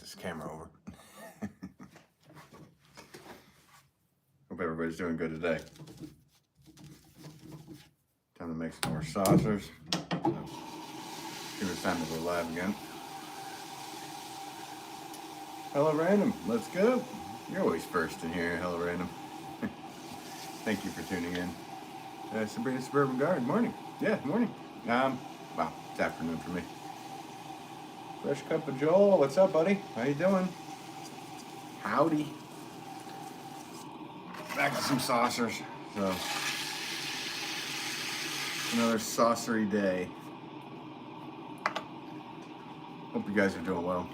this camera over. Hope everybody's doing good today. Time to make some more saucers. So, give it time to go live again. Hello, Random. Let's go. You're always first in here. Hello, Random. Thank you for tuning in. Sabrina Suburban Guard. Morning. Yeah, morning. Well, it's afternoon for me. Fresh cup of Joel. What's up, buddy? How you doing? Howdy. Back to some saucers. So, another saucery day. Hope you guys are doing well.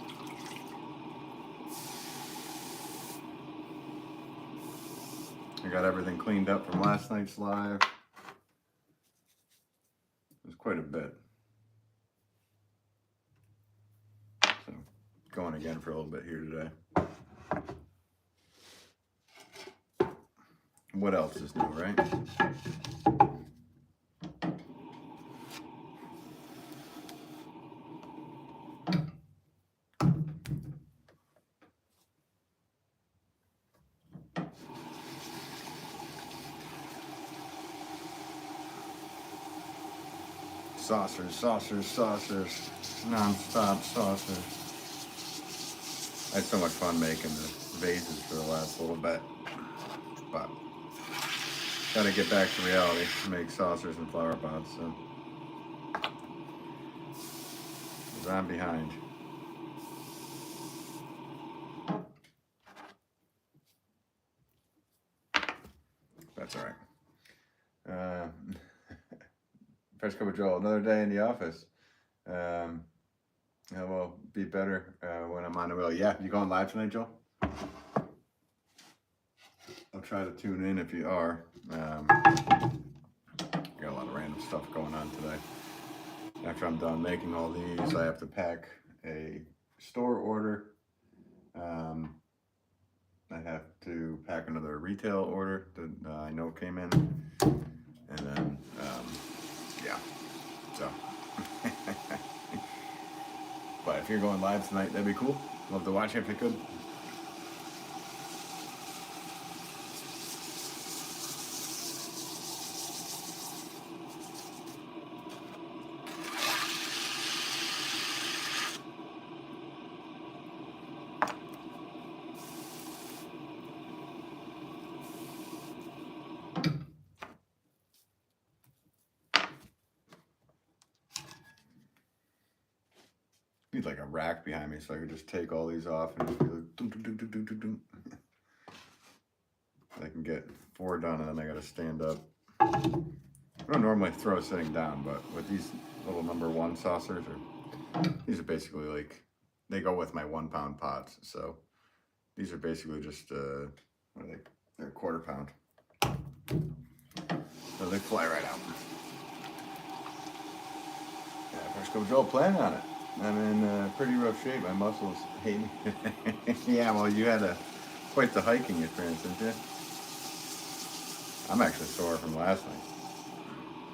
I got everything cleaned up from last night's live. It was quite a bit. So, going again for a little bit here today. What else is new, right? Saucers, saucers, saucers, non-stop saucers. I had so much fun making the vases for the last little bit, but gotta get back to reality, make saucers and flower pots, so I'm behind. That's all right. Fresh cup of Joel, another day in the office. I will be better when I'm on the wheel. Yeah, you going live tonight, Joel? I'll try to tune in if you are. Got a lot of random stuff going on today. After I'm done making all these, I have to pack a store order. I have to pack another retail order that I know came in. And then, yeah, so. But if you're going live tonight, that'd be cool. Love to watch if you could. Need like a rack behind me so I could just take all these off and just be like dum, dum, dum, dum, dum, dum. I can get 4 done and then I gotta stand up. I don't normally throw sitting down, but with these little number 1 saucers, these are basically like, they go with my 1 pound pots. So these are basically just, what are they? They're 1/4 pound. So they fly right out. Yeah, first go Joel, planning on it. I'm in pretty rough shape. My muscles hate me. Yeah, well, you had quite the hiking experience, didn't you? I'm actually sore from last night.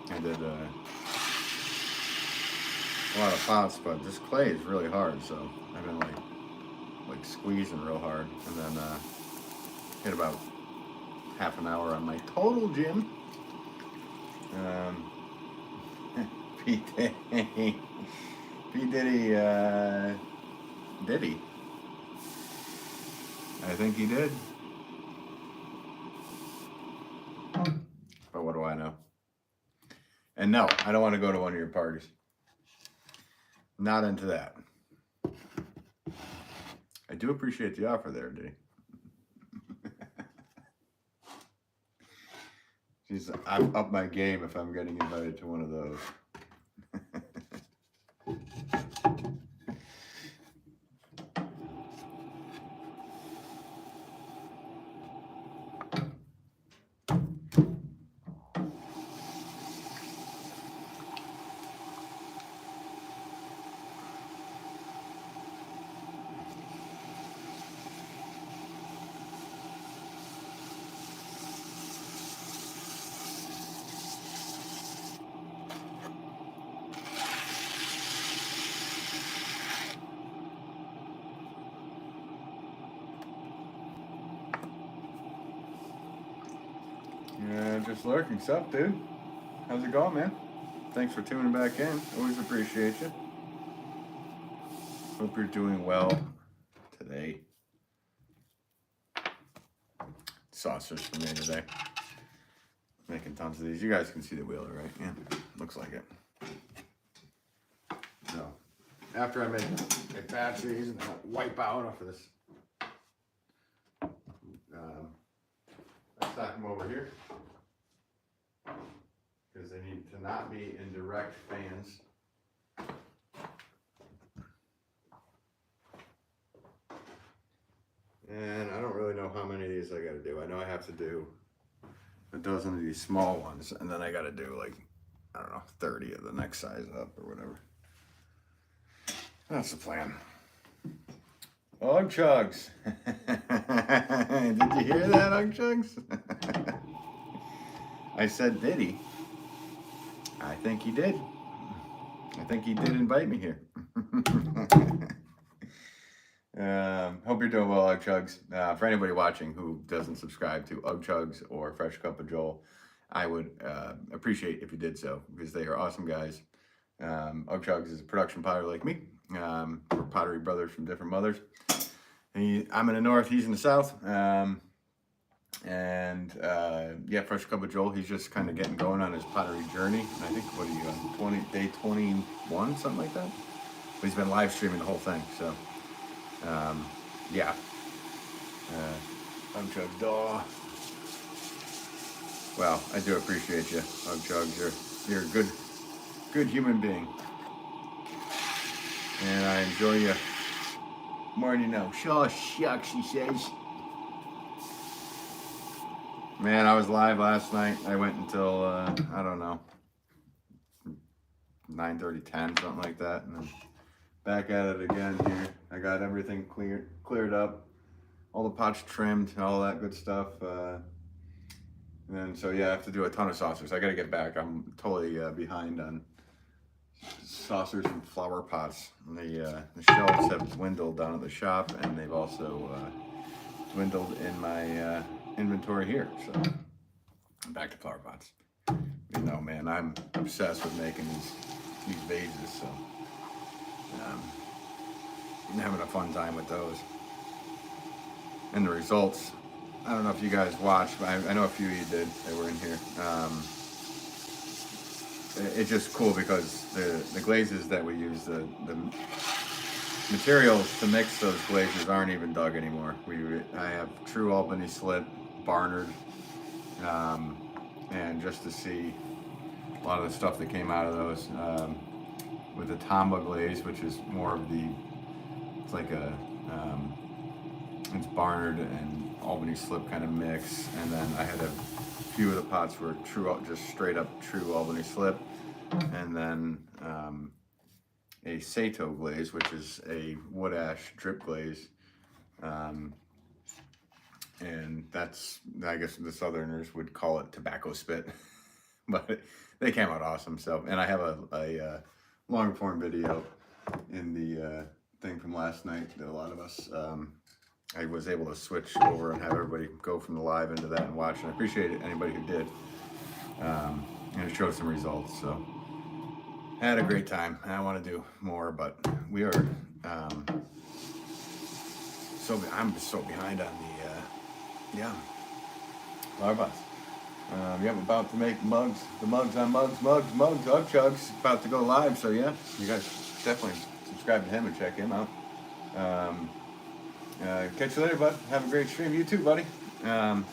I did a lot of pots, but this clay is really hard, so I've been like squeezing real hard, and then hit about half an hour on my total gym. P. Diddy, did he? I think he did. But what do I know? And no, I don't want to go to one of your parties. Not into that. I do appreciate the offer there, Diddy. Jeez, I've upped my game if I'm getting invited to one of those. just lurking. Sup, dude? How's it going, man? Thanks for tuning back in. Always appreciate you. Hope you're doing well today. Saucers for me today. Making tons of these. You guys can see the wheeler, right? Yeah, looks like it. So, after I make a batch of these and I'll wipe out off of this. I stack them over here because they need to not be in direct fans. And I don't really know how many of these I got to do. I know I have to do a dozen of these small ones, and then I got to do like, I don't know, 30 of the next size up or whatever. That's the plan. Ugg chugs. Did you hear that, Ugg chugs? I said, did he? I think he did. I think he did invite me here. Hope you're doing well, Ugg chugs. For anybody watching who doesn't subscribe to Ugg chugs or Fresh Cup of Joel, I would appreciate if you did so, because they are awesome guys. Ugg chugs is a production potter like me. We're pottery brothers from different mothers. I'm in the north, he's in the south. Yeah, Fresh Cup of Joel, he's just kind of getting going on his pottery journey. And I think, what are you on, day 21, something like that? But he's been live streaming the whole thing, so. Yeah. Ugg Chug Daw. Well, I do appreciate you, Ugg Chugs. You're a good human being. And I enjoy you more than you know. Sure, shucks, he says. Man, I was live last night. I went until, I don't know, 9:30, 10, something like that. And then back at it again here. I got everything cleared up. All the pots trimmed and all that good stuff. And then, so yeah, I have to do a ton of saucers. I got to get back. I'm totally behind on saucers and flower pots. And the shelves have dwindled down at the shop, and they've also dwindled in my inventory here. So I'm back to flower pots. You know, man, I'm obsessed with making these vases. So I'm having a fun time with those. And the results, I don't know if you guys watched, but I know a few of you did that were in here. It's just cool because the glazes that we use, the materials to mix those glazes aren't even dug anymore. I have true Albany slip, Barnard, and just to see a lot of the stuff that came out of those, with the Tamba glaze, which is more of it's like it's Barnard and Albany slip kind of mix. And then I had a few of the pots were just straight up true Albany slip. And then a Sato glaze, which is a wood ash drip glaze. And that's, I guess the Southerners would call it tobacco spit, but they came out awesome. So, and I have a long form video in the thing from last night that a lot of us, I was able to switch over and have everybody go from the live into that and watch. And I appreciate it, anybody who did. And it showed some results. So I had a great time. I want to do more, but we are I'm so behind on the flower pots. I'm about to make mugs, the mugs on mugs, Ugg chugs, about to go live. So yeah, you guys definitely subscribe to him and check him out. Catch you later, bud. Have a great stream. You too, buddy. Yeah,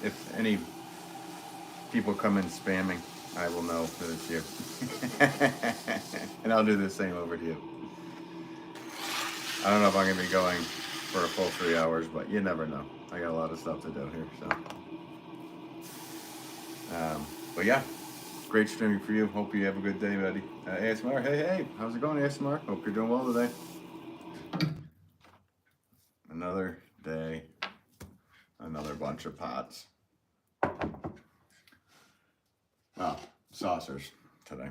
if any people come in spamming, I will know that it's you. And I'll do the same over to you. I don't know if I'm going to be going for a full 3 hours, but you never know. I got a lot of stuff to do here, so. But yeah, great streaming for you. Hope you have a good day, buddy. ASMR, hey, how's it going, ASMR? Hope you're doing well today. Another day, another bunch of pots. Oh, saucers today.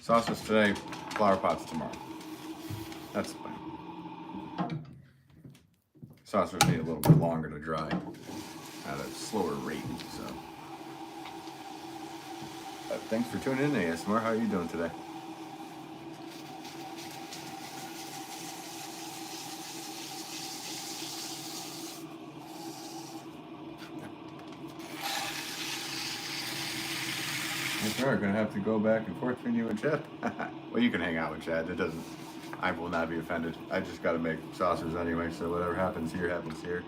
Saucers today, flower pots tomorrow. That's the plan. Saucers need a little bit longer to dry. at a slower rate. So, thanks for tuning in, ASMR. How are you doing today? We're gonna have to go back and forth between you and Chad. Well, you can hang out with Chad. It doesn't. I will not be offended. I just got to make saucers anyway, so whatever happens here happens here.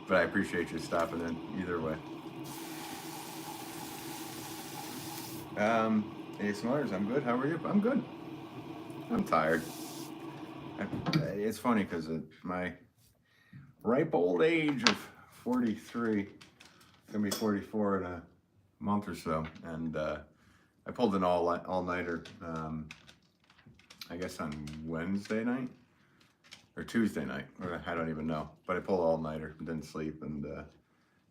But I appreciate you stopping in either way. ASMRs, I'm good. How are you? I'm good. I'm tired. It's funny because at my ripe old age of 43, gonna be 44 in a month or so, and I pulled an all-nighter. I guess on Wednesday night or Tuesday night, or I don't even know. But I pulled all-nighter, didn't sleep, and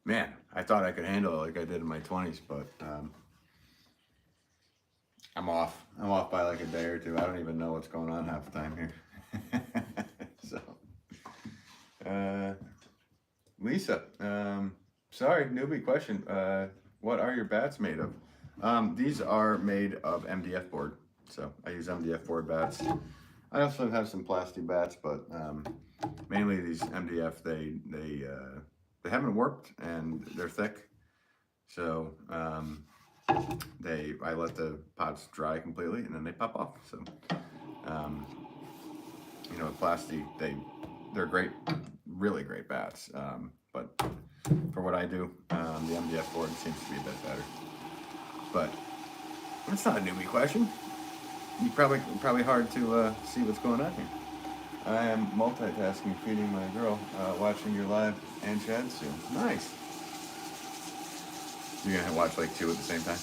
man, I thought I could handle it like I did in my 20s, but I'm off. I'm off by like a day or two. I don't even know what's going on half the time here. So, Lisa, sorry, newbie question. What are your bats made of? These are made of MDF board. So I use MDF board bats. I also have some plastic bats, but mainly these MDF. They haven't warped and they're thick. So I let the pots dry completely and then they pop off. So you know, plastic they're great, really great bats. But for what I do, the MDF board seems to be a bit better. But it's not a newbie question. You probably hard to see what's going on here. I am multitasking, feeding my girl, watching your live and Chad soon. Nice. You're gonna watch like 2 at the same time.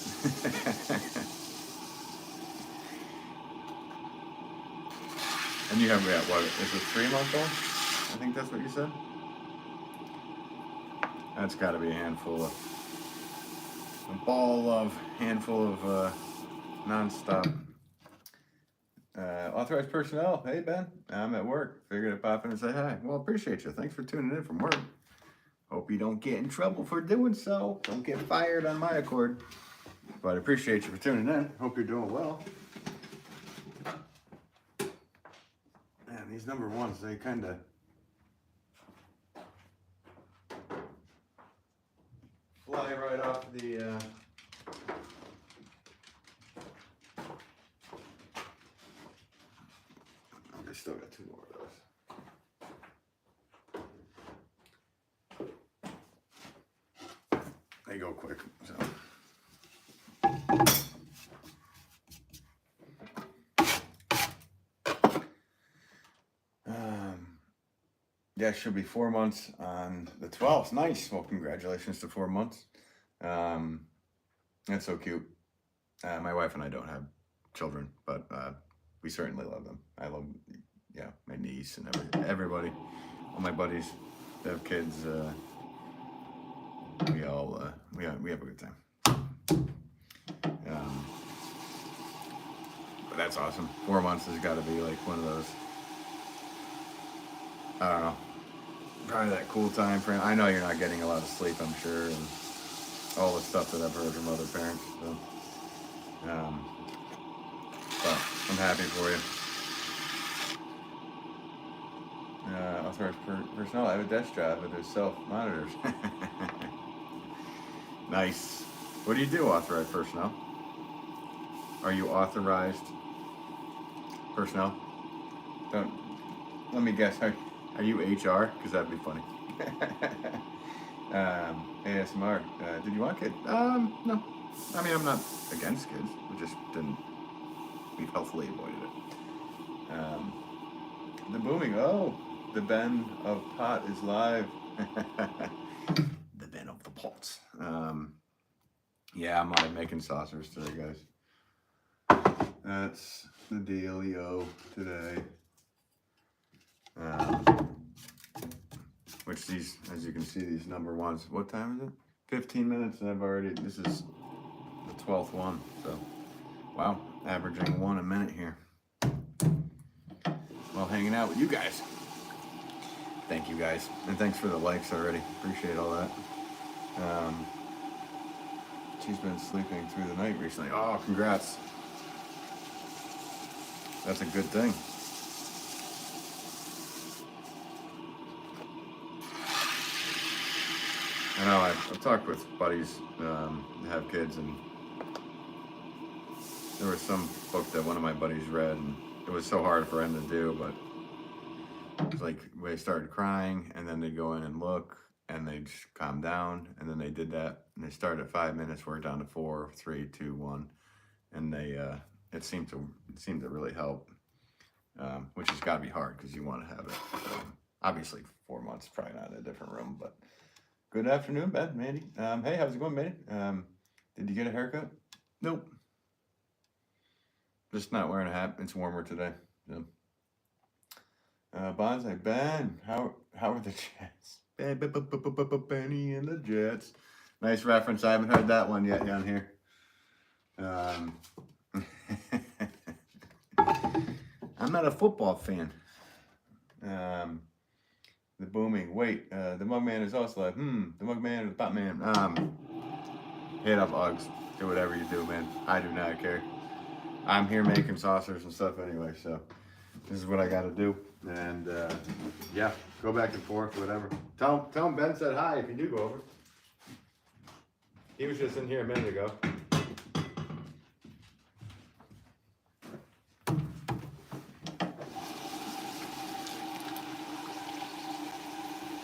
And you have what? Is it 3-month-old? I think that's what you said. That's got to be a handful of non-stop. Authorized personnel. Hey Ben, I'm at work. Figured I'd pop in and say hi. Well, appreciate you. Thanks for tuning in from work. Hope you don't get in trouble for doing so. Don't get fired on my accord. But I appreciate you for tuning in. Hope you're doing well. Man, these number ones, they kind of fly right off the I still got 2 more of those. They go quick, so. Yeah, it should be 4 months on the 12th. Nice. Well, congratulations to 4 months. That's so cute. My wife and I don't have children, but we certainly love them. I love, my niece and everybody, all my buddies that have kids. We have a good time. But that's awesome. 4 months has got to be like one of those. I don't know. Probably that cool time frame. I know you're not getting a lot of sleep, I'm sure, and all the stuff that I've heard from other parents. So, but I'm happy for you. Authorized personnel. I have a desk job with there's self-monitors. Nice. What do you do, authorized personnel? Are you authorized personnel? Let me guess. Are you HR? Because that'd be funny. ASMR. Did you want kids? No. I mean, I'm not against kids. We've healthily avoided it. The booming. Oh, the Ben of Pot is live. The Ben of the Pots. Yeah, I'm live making saucers today, guys. That's the dealio today. Which these, as you can see, these number ones. What time is it? 15 minutes, and this is the 12th one. So, wow, averaging 1 a minute here. Well, hanging out with you guys. Thank you guys, and thanks for the likes already. Appreciate all that. She's been sleeping through the night recently. Oh, congrats. That's a good thing. I know, I've talked with buddies that have kids, and there was some book that one of my buddies read, and it was so hard for him to do, but it's like they started crying, and then they'd go in and look, and they'd just calm down, and then they did that, and they started at 5 minutes, worked down to 4, 3, 2, 1, and they it seemed to really help, which has got to be hard because you want to have it. Obviously, 4 months, probably not in a different room, but good afternoon, Ben, Mandy. Hey, how's it going, Mandy? Did you get a haircut? Nope. Just not wearing a hat. It's warmer today. So. Bonsai, Ben, how are the Jets? Benny and the Jets. Nice reference. I haven't heard that one yet down here. I'm not a football fan. The booming. Wait, the mug man is also like, the mug man or the pot man. Hit up Uggs. Do whatever you do, man. I do not care. I'm here making saucers and stuff anyway, so this is what I got to do. And yeah, go back and forth, whatever. Tell him Ben said hi if you do go over. He was just in here a minute ago.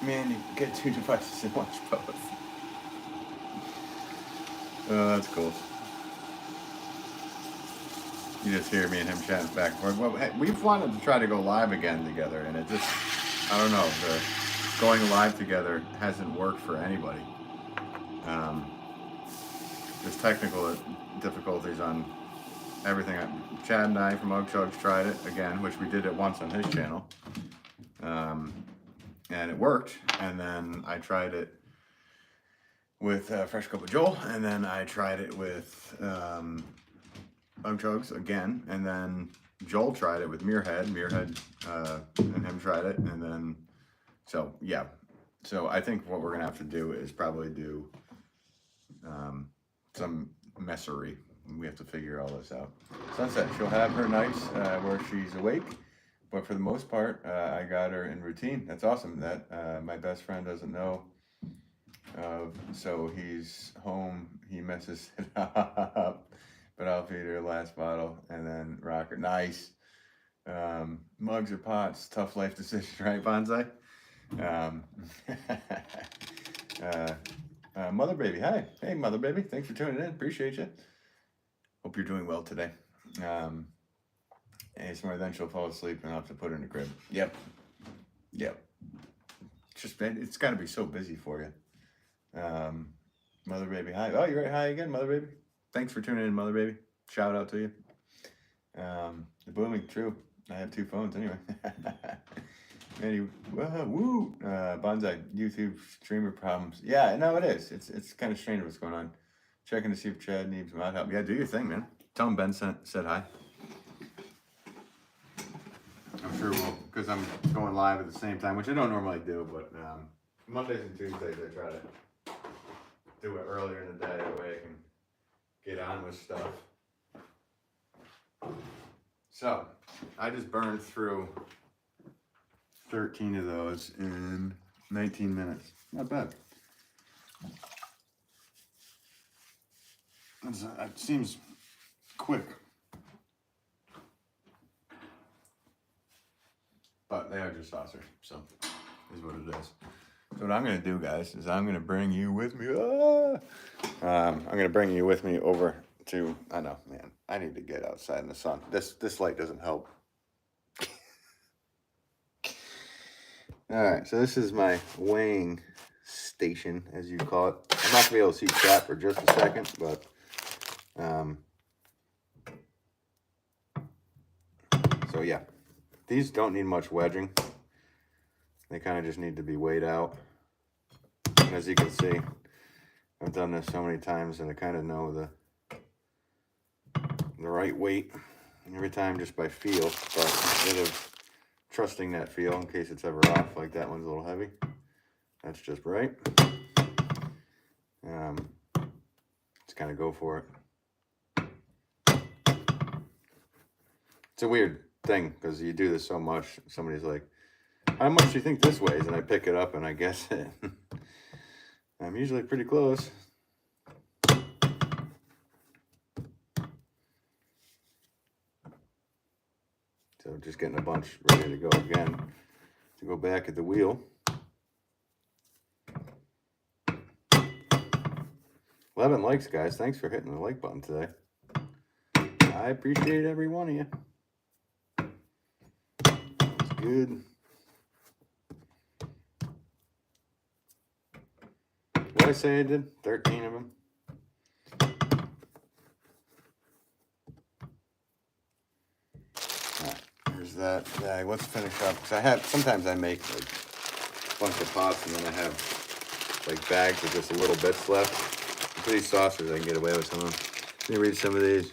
Man, you get 2 devices and watch both. Oh, that's cool. You just hear me and him chatting back and forth. Well, hey, we've wanted to try to go live again together, and it just, I don't know, going live together hasn't worked for anybody. There's technical difficulties on everything. Chad and I from Oak Chugs tried it again, which we did it once on his channel. And it worked, and then I tried it with Fresh Cup of Joel, and then I tried it with Oak Chugs again, and then Joel tried it with Muirhead and him tried it, and then, so yeah. So I think what we're gonna have to do is probably do some messery. We have to figure all this out. Sunset, she'll have her nights where she's awake, but for the most part, I got her in routine. That's awesome. That my best friend doesn't know of, so he's home, he messes it up, but I'll feed her last bottle and then rock her. Nice. Mugs or pots, tough life decision, right, Bonsai? Mother Baby, hi. Hey, Mother Baby, thanks for tuning in. Appreciate you. Hope you're doing well today. ASMR, then she'll fall asleep and I'll have to put her in the crib. Yep. It's got to be so busy for you. Mother Baby, hi. Oh, you're right. Hi again, Mother Baby. Thanks for tuning in, Mother Baby. Shout out to you. The booming, true. I have 2 phones anyway. Manny, woo. Bonsai, YouTube streamer problems. Yeah, no, it is. It's kind of strange what's going on. Checking to see if Chad needs mod help. Yeah, do your thing, man. Tell him Ben said hi. I'm sure we'll, because I'm going live at the same time, which I don't normally do, but Mondays and Tuesdays I try to do it earlier in the day, that way I can get on with stuff. So, I just burned through 13 of those in 19 minutes. Not bad. It seems quick. But they are just saucers, so is what it is. So what I'm going to do, guys, is I'm going to bring you with me. I'm going to bring you with me over to, I know, man, I need to get outside in the sun. This light doesn't help. All right, so this is my weighing station, as you call it. I'm not going to be able to see chat for just a second, but so yeah, these don't need much wedging. They kind of just need to be weighed out. And as you can see, I've done this so many times and I kind of know the right weight every time just by feel, but instead of trusting that feel in case it's ever off, like that one's a little heavy, that's just right. Just kind of go for it. It's a weird thing because you do this so much. Somebody's like, how much do you think this weighs? And I pick it up and I guess it. I'm usually pretty close. So just getting a bunch ready to go again. To go back at the wheel. 11 likes, guys. Thanks for hitting the like button today. I appreciate every one of you. That's good. What did I say I did? 13 of them. There's that bag. Let's finish up. Because sometimes I make like a bunch of pots and then I have like bags with just a little bits left. For these saucers, I can get away with some of them. Let me read some of these.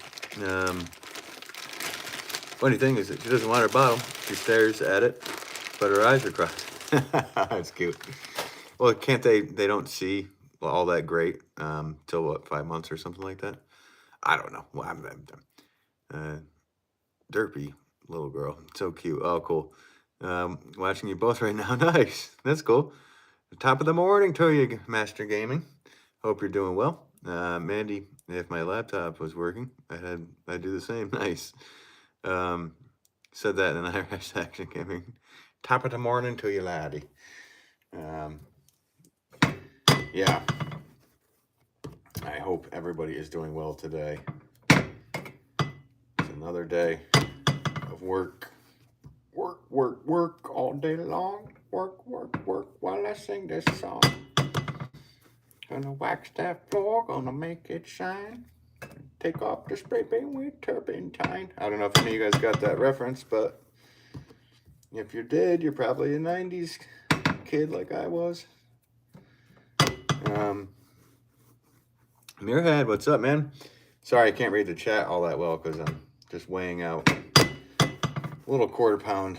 Funny thing is that she doesn't want her bottle. She stares at it, but her eyes are crossed. That's cute. Well, can't they don't see all that great till what, 5 months or something like that? I don't know. Well, derpy little girl, so cute. Oh, cool. Watching you both right now. Nice. That's cool. Top of the morning to you, Master Gaming. Hope you're doing well. Mandy, if my laptop was working, I'd do the same. Nice. Said that in Irish accent gaming. Top of the morning to you, laddie. Yeah. I hope everybody is doing well today. It's another day of work. Work all day long. Work while I sing this song. Gonna wax that floor, gonna make it shine. Take off the spray paint with turpentine. I don't know if any of you guys got that reference, but if you did, you're probably a 90s kid like I was. Muirhead, what's up, man? Sorry, I can't read the chat all that well because I'm just weighing out little quarter-pound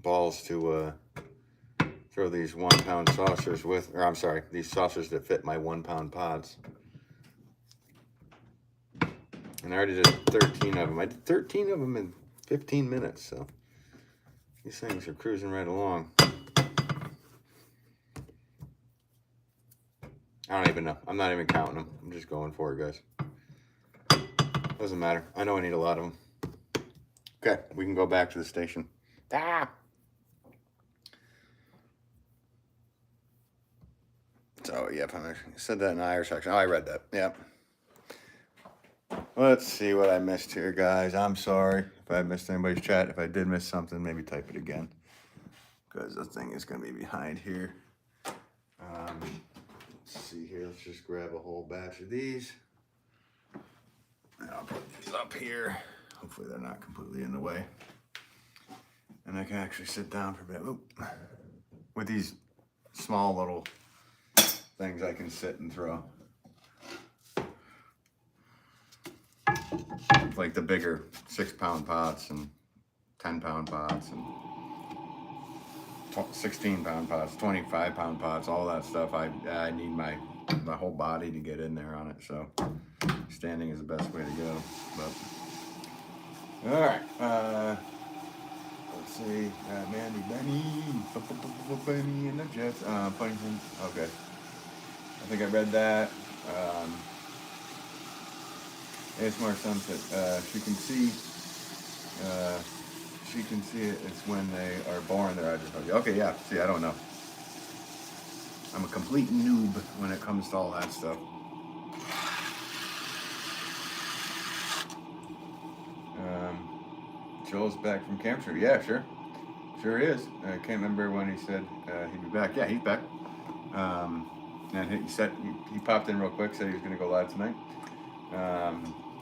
balls to throw these 1 pound saucers with, or I'm sorry, these saucers that fit my 1 pound pods. And I already did 13 of them. I did 13 of them in 15 minutes, so these things are cruising right along. I don't even know. I'm not even counting them. I'm just going for it, guys. Doesn't matter. I know I need a lot of them. Okay, we can go back to the station. So, yep, I said that in the Irish section. Oh, I read that. Yep. Let's see what I missed here, guys. I'm sorry if I missed anybody's chat. If I did miss something, maybe type it again. Because the thing is going to be behind here. Let's see here. Let's just grab a whole batch of these. And I'll put these up here. Hopefully they're not completely in the way. And I can actually sit down for a bit. Oop. With these small little things I can sit and throw. Like the bigger 6 pound pots and 10 pound pots and 16 pound pots, 25 pound pots, all that stuff. I need my whole body to get in there on it, so standing is the best way to go. But all right, let's see. Mandy, Benny, and the Jets. Pennington. Okay, I think I read that. ASMR Sunset. She can see it. It's when they are born. Their eyes are okay. Yeah. See, I don't know. I'm a complete noob when it comes to all that stuff. Joel's back from camp trip. Yeah, sure is. I can't remember when he said he'd be back. Yeah, he's back. And he said he popped in real quick. Said he was going to go live tonight.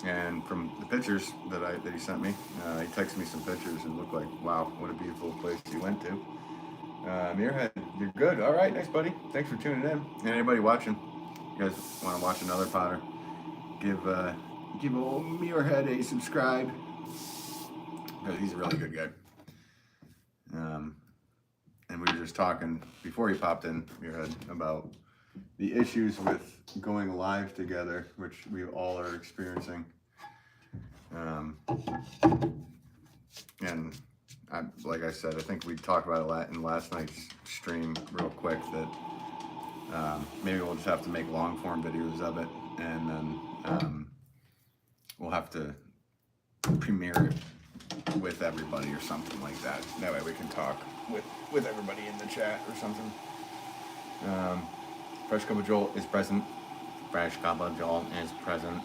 And from the pictures that he sent me, he texted me some pictures and looked like, wow, what a beautiful place he went to. Muirhead, you're good. All right, nice, buddy. Thanks for tuning in. And anybody watching, you guys want to watch another Potter, give old Muirhead a subscribe. Because he's a really good guy. And we were just talking before he popped in, Muirhead, about the issues with going live together, which we all are experiencing. And like I said, I think we talked about it in last night's stream real quick that maybe we'll just have to make long form videos of it, and then we'll have to premiere it with everybody or something like that. That way we can talk with everybody in the chat or something. Fresh Cup of Joel is present. Fresh Cup of Joel is present.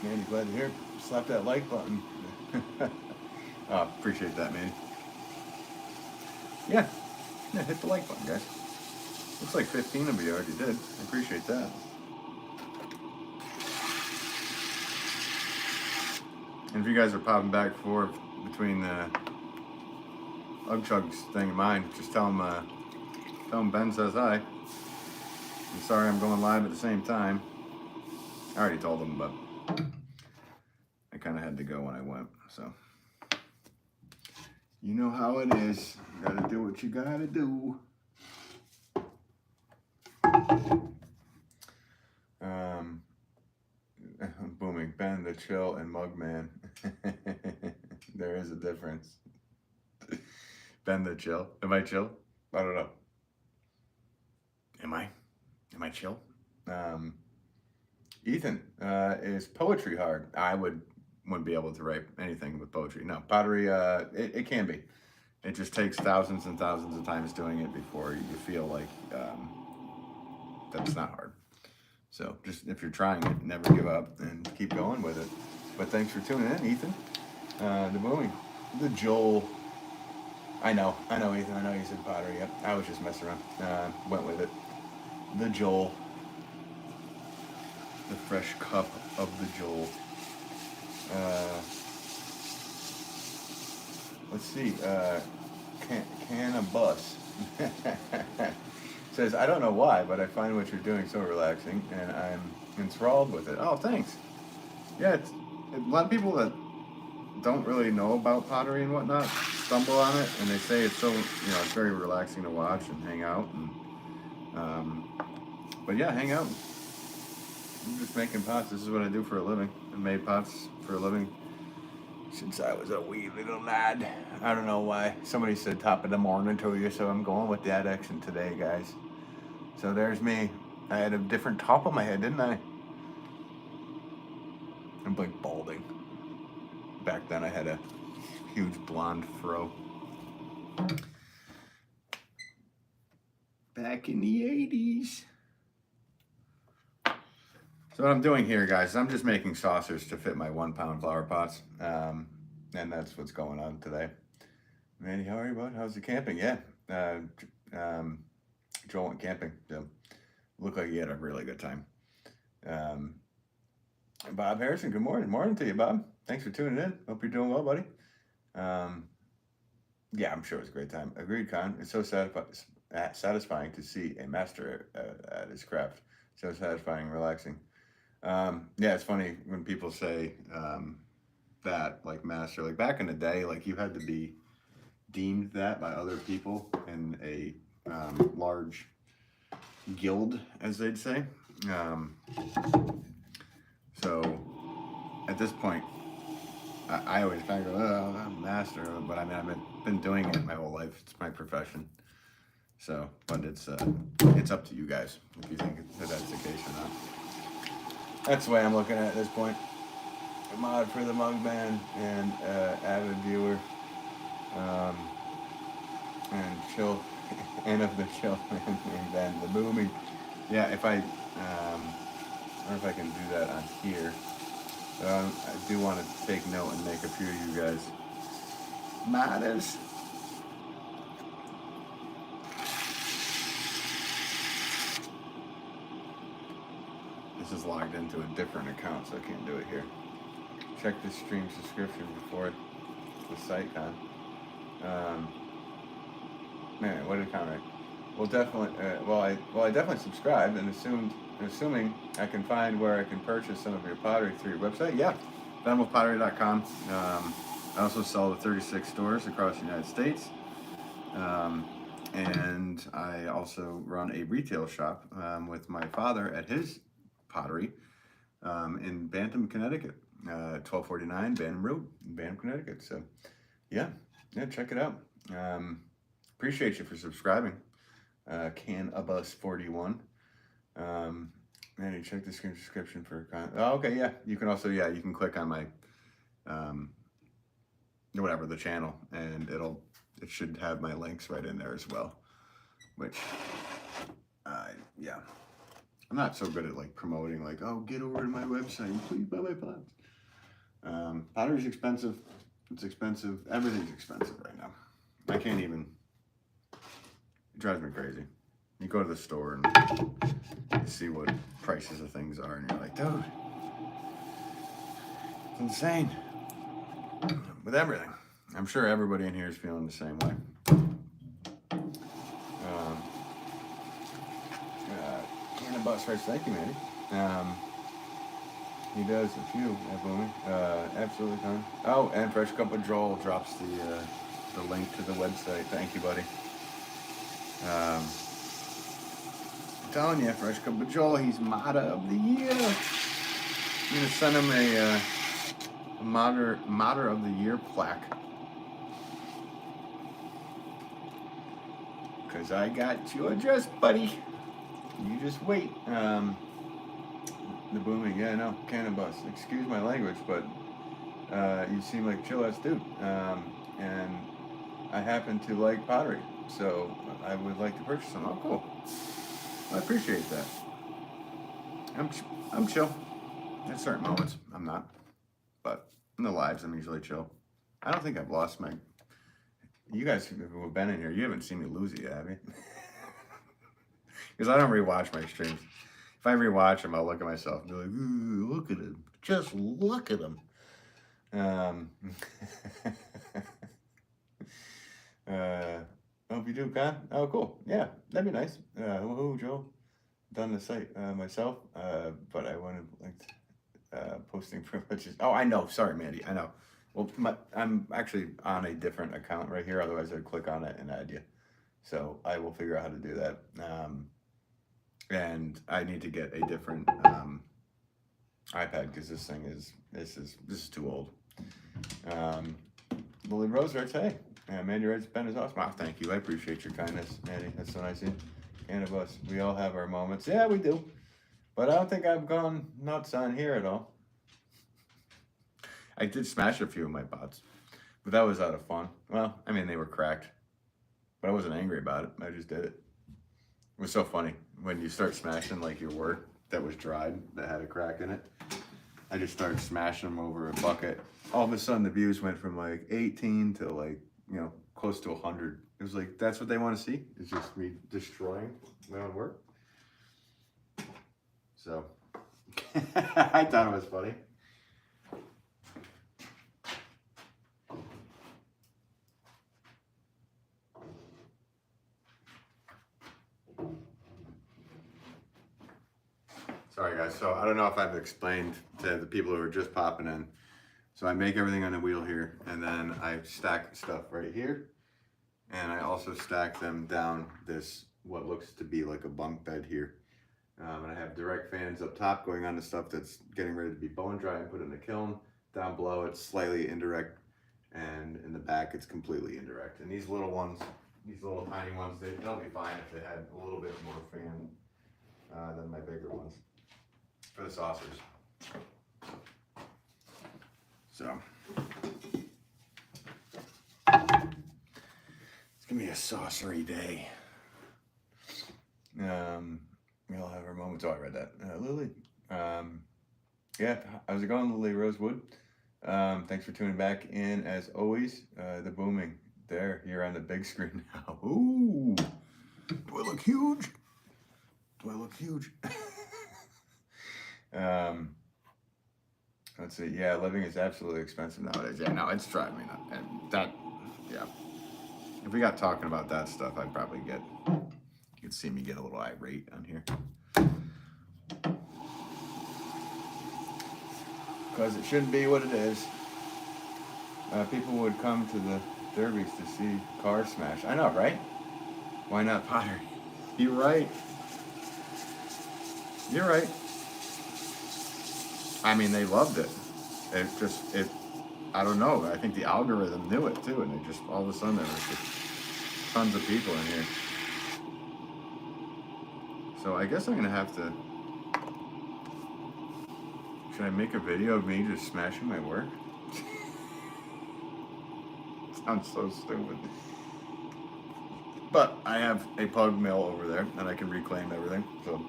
Mandy, glad to hear. Slap that like button. Appreciate that, man. Yeah, hit the like button, guys. Looks like 15 of you already did. I appreciate that. And if you guys are popping back and forth between the Ug Chugs thing and mine, just tell them Ben says hi. I'm sorry I'm going live at the same time. I already told them, but I kind of had to go when I went, so. You know how it is. You gotta do what you gotta do. Booming. Ben the chill and mug man. There is a difference. Ben the chill. Am I chill? I don't know. Am I chill? Ethan, is poetry hard? I wouldn't be able to write anything with poetry. No, pottery, it can be. It just takes thousands and thousands of times doing it before you feel like that's not hard. So just if you're trying it, never give up and keep going with it. But thanks for tuning in, Ethan. The booming, the Joel. I know, Ethan. I know you said pottery. Yep, I was just messing around. Went with it. The Joel. The fresh cup of the Joel. Let's see. Cannabis says, I don't know why, but I find what you're doing so relaxing, and I'm enthralled with it. Oh, thanks. Yeah, a lot of people that don't really know about pottery and whatnot stumble on it, and they say it's so, it's very relaxing to watch and hang out. And but yeah, hang out. I'm just making pots. This is what I do for a living. I made pots for a living since I was a wee little lad. I don't know why. Somebody said top of the morning to you, so I'm going with that accent today, guys. So there's me. I had a different top on my head, didn't I? I'm like balding. Back then I had a huge blonde fro. Back in the 80s. So what I'm doing here, guys, is I'm just making saucers to fit my 1 pound flower pots. And that's what's going on today. Mandy, how are you, bud? How's the camping? Yeah. Joel went camping. So looked like he had a really good time. Bob Harrison, good morning. Morning to you, Bob. Thanks for tuning in. Hope you're doing well, buddy. Yeah, I'm sure it was a great time. Agreed, Con. It's so satisfying to see a master at his craft. So satisfying and relaxing. Yeah, it's funny when people say that, like master, like back in the day, like you had to be deemed that by other people in a large guild, as they'd say. So at this point, I always kind of go, oh, I'm a master, but I mean, I've been doing it my whole life. It's my profession. So, but it's up to you guys if you think that that's the case or not. That's the way I'm looking at this point. A mod for the mug man and avid viewer, and chill, and of the chill and then the booming. Yeah, if I don't know if I can do that on here. I do want to take note and make a few of you guys modders. This is logged into a different account, so I can't do it here. Check the stream subscription before the site con. Man, what did it count right? Well, definitely. I definitely subscribed and assuming I can find where I can purchase some of your pottery through your website. Yeah, benwolfpottery.com. I also sell to 36 stores across the United States. And I also run a retail shop with my father at his Pottery in Bantam, Connecticut, 1249 Bantam Road in Bantam, Connecticut. So, yeah, check it out. Appreciate you for subscribing. Canabus41. Man, you check the description for. Oh, okay, yeah. You can also, you can click on my, whatever, the channel, and it should have my links right in there as well. Which, yeah. I'm not so good at like promoting, like, oh, get over to my website and please buy my pots. Pottery's expensive. It's expensive. Everything's expensive right now. I can't even. It drives me crazy. You go to the store and you see what prices of things are, and you're like, dude, it's insane. With everything. I'm sure everybody in here is feeling the same way. Bus race, thank you, Manny. He does a few, absolutely fine. Oh, and Fresh Cup of Joel drops the link to the website. Thank you, buddy. I'm telling you, Fresh Cup of Joel, he's Mata of the Year. I'm gonna send him a Mata of the Year plaque. Cause I got your address, buddy. You just wait. The booming, yeah, no, cannabis. Excuse my language, but you seem like a chill-ass dude. And I happen to like pottery, so I would like to purchase some. Oh, cool. I appreciate that. I'm chill. At certain moments, I'm not. But in the lives, I'm usually chill. I don't think I've lost my... You guys who have been in here, you haven't seen me lose it yet, have you? Because I don't rewatch my streams. If I rewatch them, I'll look at myself and be like, ooh, look at him. Just look at him. Hope you do, Con. Oh, cool. Yeah, that'd be nice. Joe? Done the site myself, but I wanted posting privileges. Oh, I know. Sorry, Mandy. I know. Well, I'm actually on a different account right here. Otherwise, I'd click on it and add you. So I will figure out how to do that. And I need to get a different iPad because this is too old. Lily Rose writes, hey, Mandy writes, Ben is awesome. Oh, thank you. I appreciate your kindness, Mandy. That's so nice of you. And of us, we all have our moments. Yeah, we do. But I don't think I've gone nuts on here at all. I did smash a few of my pots, but that was out of fun. Well, I mean, they were cracked, but I wasn't angry about it. I just did it. It was so funny when you start smashing like your work that was dried that had a crack in it. I just started smashing them over a bucket. All of a sudden the views went from like 18 to like, close to 100. It was like, that's what they want to see? It's just me destroying my own work. So I thought it was funny. Sorry guys, so I don't know if I've explained to the people who are just popping in. So I make everything on the wheel here, and then I stack stuff right here. And I also stack them down this, what looks to be like a bunk bed here. And I have direct fans up top going on to stuff that's getting ready to be bone dry and put in the kiln. Down below it's slightly indirect, and in the back it's completely indirect. And these little ones, these little tiny ones, they'll be fine if they had a little bit more fan than my bigger ones. For the saucers. So it's gonna be a saucery day. We all have our moments. Oh, I read that. Lily. Yeah, how's it going, Lily Rosewood? Thanks for tuning back in as always. The booming there, you're on the big screen now. Ooh, do I look huge? Do I look huge? Let's see. Yeah, living is absolutely expensive nowadays. Yeah, no, it's driving me nuts. And that, yeah. If we got talking about that stuff, I'd probably you could see me get a little irate on here. Because it shouldn't be what it is. People would come to the derbies to see cars smash. I know, right? Why not pottery? You're right. You're right. I mean, they loved it. I don't know. I think the algorithm knew it too, and it just all of a sudden there was just tons of people in here. So I guess I'm gonna have to. Should I make a video of me just smashing my work? Sounds so stupid. But I have a pug mill over there, and I can reclaim everything. So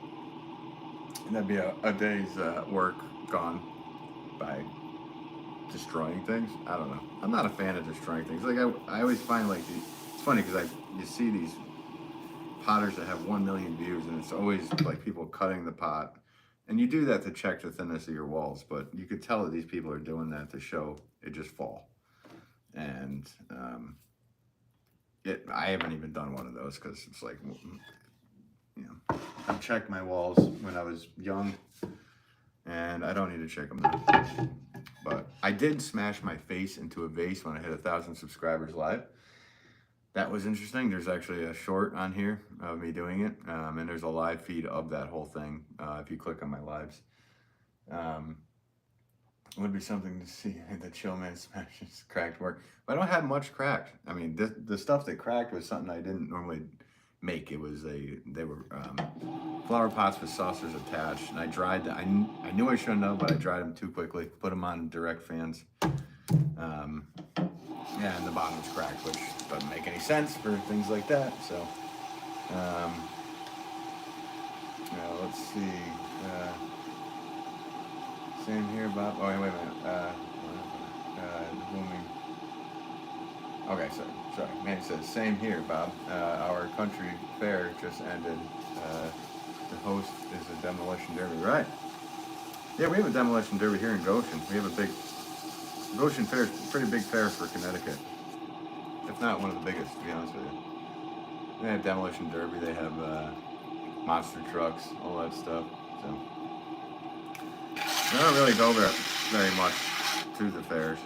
that'd be a day's work gone by destroying things. I don't know. I'm not a fan of destroying things. Like I always find like it's funny because you see these potters that have 1 million views, and it's always like people cutting the pot, and you do that to check the thickness of your walls, but you could tell that these people are doing that to show it just fall. And I haven't even done one of those because it's like, you know, I've checked my walls when I was young, and I don't need to check them now. But I did smash my face into a vase when I hit 1,000 subscribers live. That was interesting. There's actually a short on here of me doing it, and there's a live feed of that whole thing if you click on my lives. It would be something to see the chill man smashes cracked work. But I don't have much cracked. I mean, the stuff that cracked was something I didn't normally make. It was they were flower pots with saucers attached, and I dried them. I knew I shouldn't have, but I dried them too quickly. Put them on direct fans. Yeah, and the bottom's cracked, which doesn't make any sense for things like that. So, let's see. Same here, Bob. Oh, wait a minute. Booming. Okay, sorry. Man says, same here, Bob. Our country fair just ended. The host is a demolition derby, right? Yeah, we have a demolition derby here in Goshen. We have a big Goshen fair, pretty big fair for Connecticut. If not one of the biggest, to be honest with you. They have demolition derby. They have monster trucks, all that stuff. So I don't really go there very much to the fairs.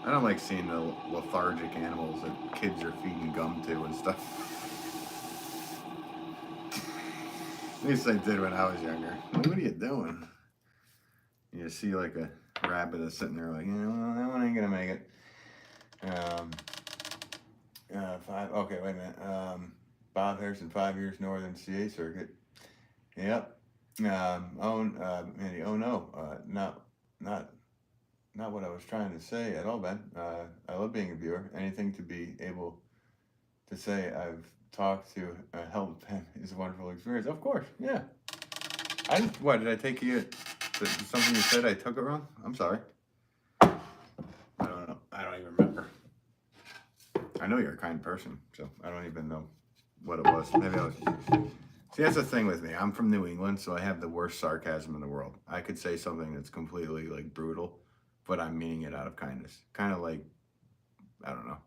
I don't like seeing the lethargic animals that kids are feeding gum to and stuff. At least I did when I was younger. Like, what are you doing? You see like a rabbit that's sitting there like, well, that one ain't gonna make it. Okay, wait a minute. Bob Harrison, 5 years Northern CA circuit. Yep. Mandy, oh no, not what I was trying to say at all, Ben. I love being a viewer. Anything to be able to say I've talked to help Ben is a wonderful experience. Of course, yeah. What, did I take you, something you said I took it wrong? I'm sorry. I don't know. I don't even remember. I know you're a kind person, so I don't even know what it was. Maybe I was... See, that's the thing with me. I'm from New England, so I have the worst sarcasm in the world. I could say something that's completely, like, brutal, but I'm meaning it out of kindness. Kind of like, I don't know,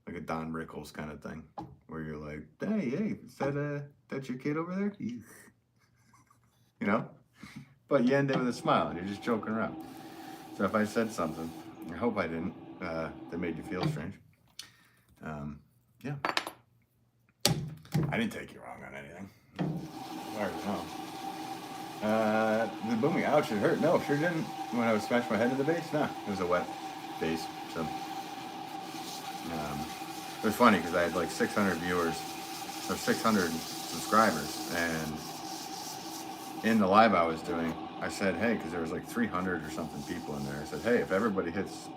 like a Don Rickles kind of thing, where you're like, hey, is that your kid over there? You know? But you end it with a smile, and you're just joking around. So if I said something, I hope I didn't, that made you feel strange. Yeah. I didn't take you wrong on anything. Sorry, no. The booming, ouch, it hurt. No, sure didn't. When I was smashing my head in the base, no, it was a wet base. So, it was funny because I had like 600 viewers, or 600 subscribers, and in the live I was doing, I said, hey, because there was like 300 or something people in there. I said, hey, if everybody hits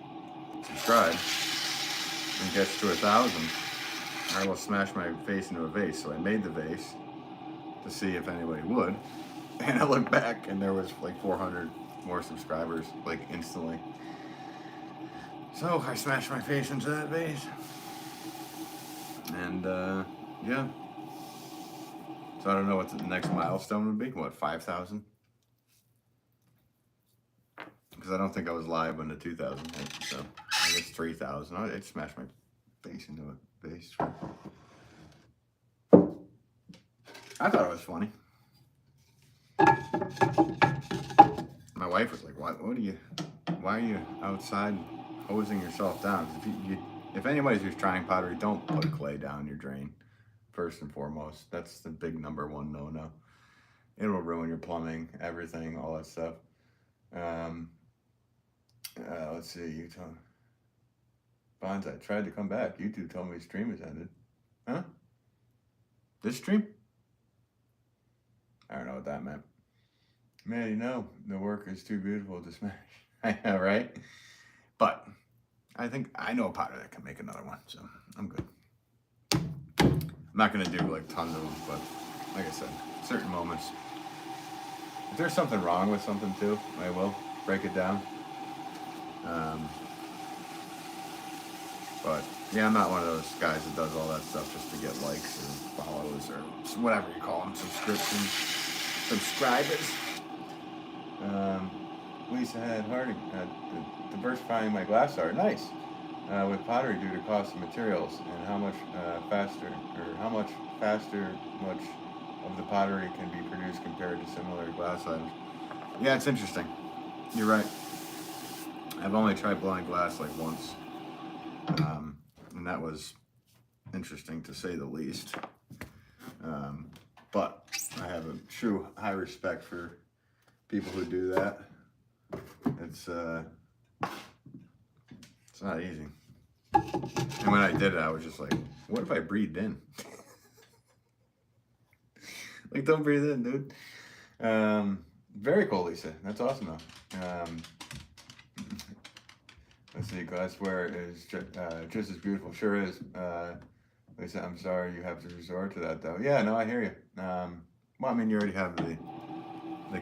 subscribe and gets to 1,000, I will smash my face into a vase. So I made the vase to see if anybody would. And I looked back and there was like 400 more subscribers, like instantly. So I smashed my face into that vase. And yeah. So I don't know what the next milestone would be. What, 5,000? Because I don't think I was live when the 2,000 hit. So I guess 3,000. I'd smash my face into a vase. I thought it was funny. My wife was like, why are you outside hosing yourself down? If anybody's just trying pottery, don't put clay down your drain first and foremost. That's the big #1 no-no. It'll ruin your plumbing, everything, all that stuff. Let's see, you told Bonds, I tried to come back. YouTube told me stream has ended. Huh? This stream? I don't know what that meant. Man, you know, the work is too beautiful to smash. I know, right? But I think I know a potter that can make another one, so I'm good. I'm not gonna do like tons of them, but like I said, certain moments. If there's something wrong with something too, I will break it down. But yeah, I'm not one of those guys that does all that stuff just to get likes or follows or whatever you call them, subscribers. Lisa had Harding, diversifying my glass art, nice. With pottery due to cost of materials and how much faster much of the pottery can be produced compared to similar glass items. Yeah, it's interesting. You're right. I've only tried blowing glass like once. And that was interesting to say the least. But I have a true high respect for people who do that. It's not easy. And when I did it, I was just like, what if I breathed in? Like, don't breathe in, dude. Very cool, Lisa. That's awesome, though. Let's see, glassware is just as beautiful. Sure is. Lisa, I'm sorry you have to resort to that, though. Yeah, no, I hear you. Well, I mean, you already have the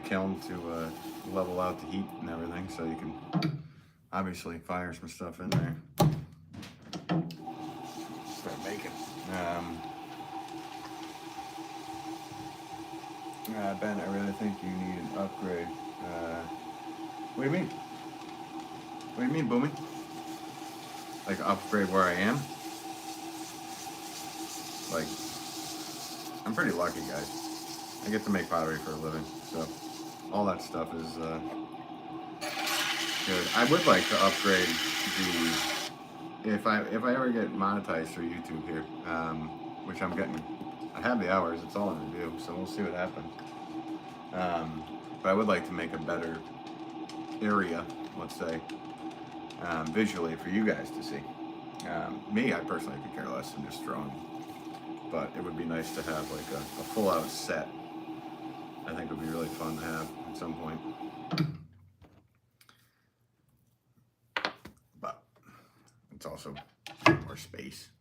kiln to level out the heat and everything, so you can obviously fire some stuff in there. Start making. Ben, I really think you need an upgrade. What do you mean? What do you mean, Boomy? Like upgrade where I am? Like, I'm pretty lucky, guys. I get to make pottery for a living, so all that stuff is good. I would like to upgrade if I ever get monetized through YouTube here, which I'm getting. I have the hours. It's all in review, so we'll see what happens. But I would like to make a better area, let's say, visually for you guys to see. Me, I personally could care less than just drawing, but it would be nice to have like a full-out set. I think it would be really fun to have at some point. But it's also more space.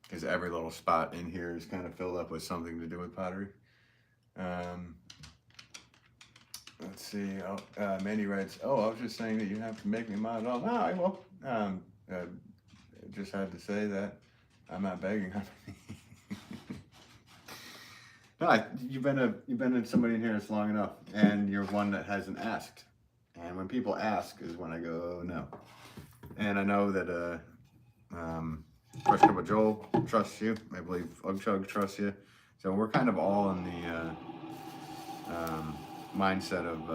Because every little spot in here is kind of filled up with something to do with pottery. Let's see. Mandy writes, "Oh, I was just saying that you have to make me mod." Oh, no, I will. Just had to say that I'm not begging. No, you've been somebody in here that's long enough, and you're one that hasn't asked. And when people ask is when I go, oh, no. And I know that Fresh Cup of Joel trusts you. I believe Ugchug trusts you. So we're kind of all in the mindset of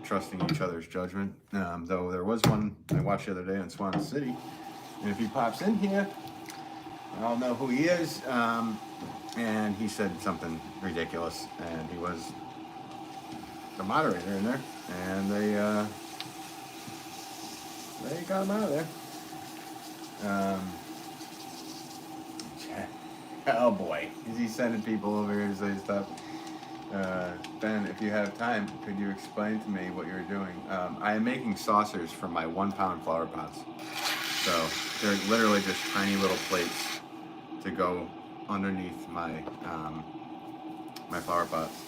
trusting each other's judgment. Though there was one I watched the other day in Swan City, and if he pops in here, I'll know who he is. And he said something ridiculous, and he was the moderator in there, and they got him out of there. Oh boy, is he sending people over here to say stuff? Ben, if you have time, could you explain to me what you're doing? I am making saucers for my 1-pound flower pots. So they're literally just tiny little plates to go underneath my my flower pots.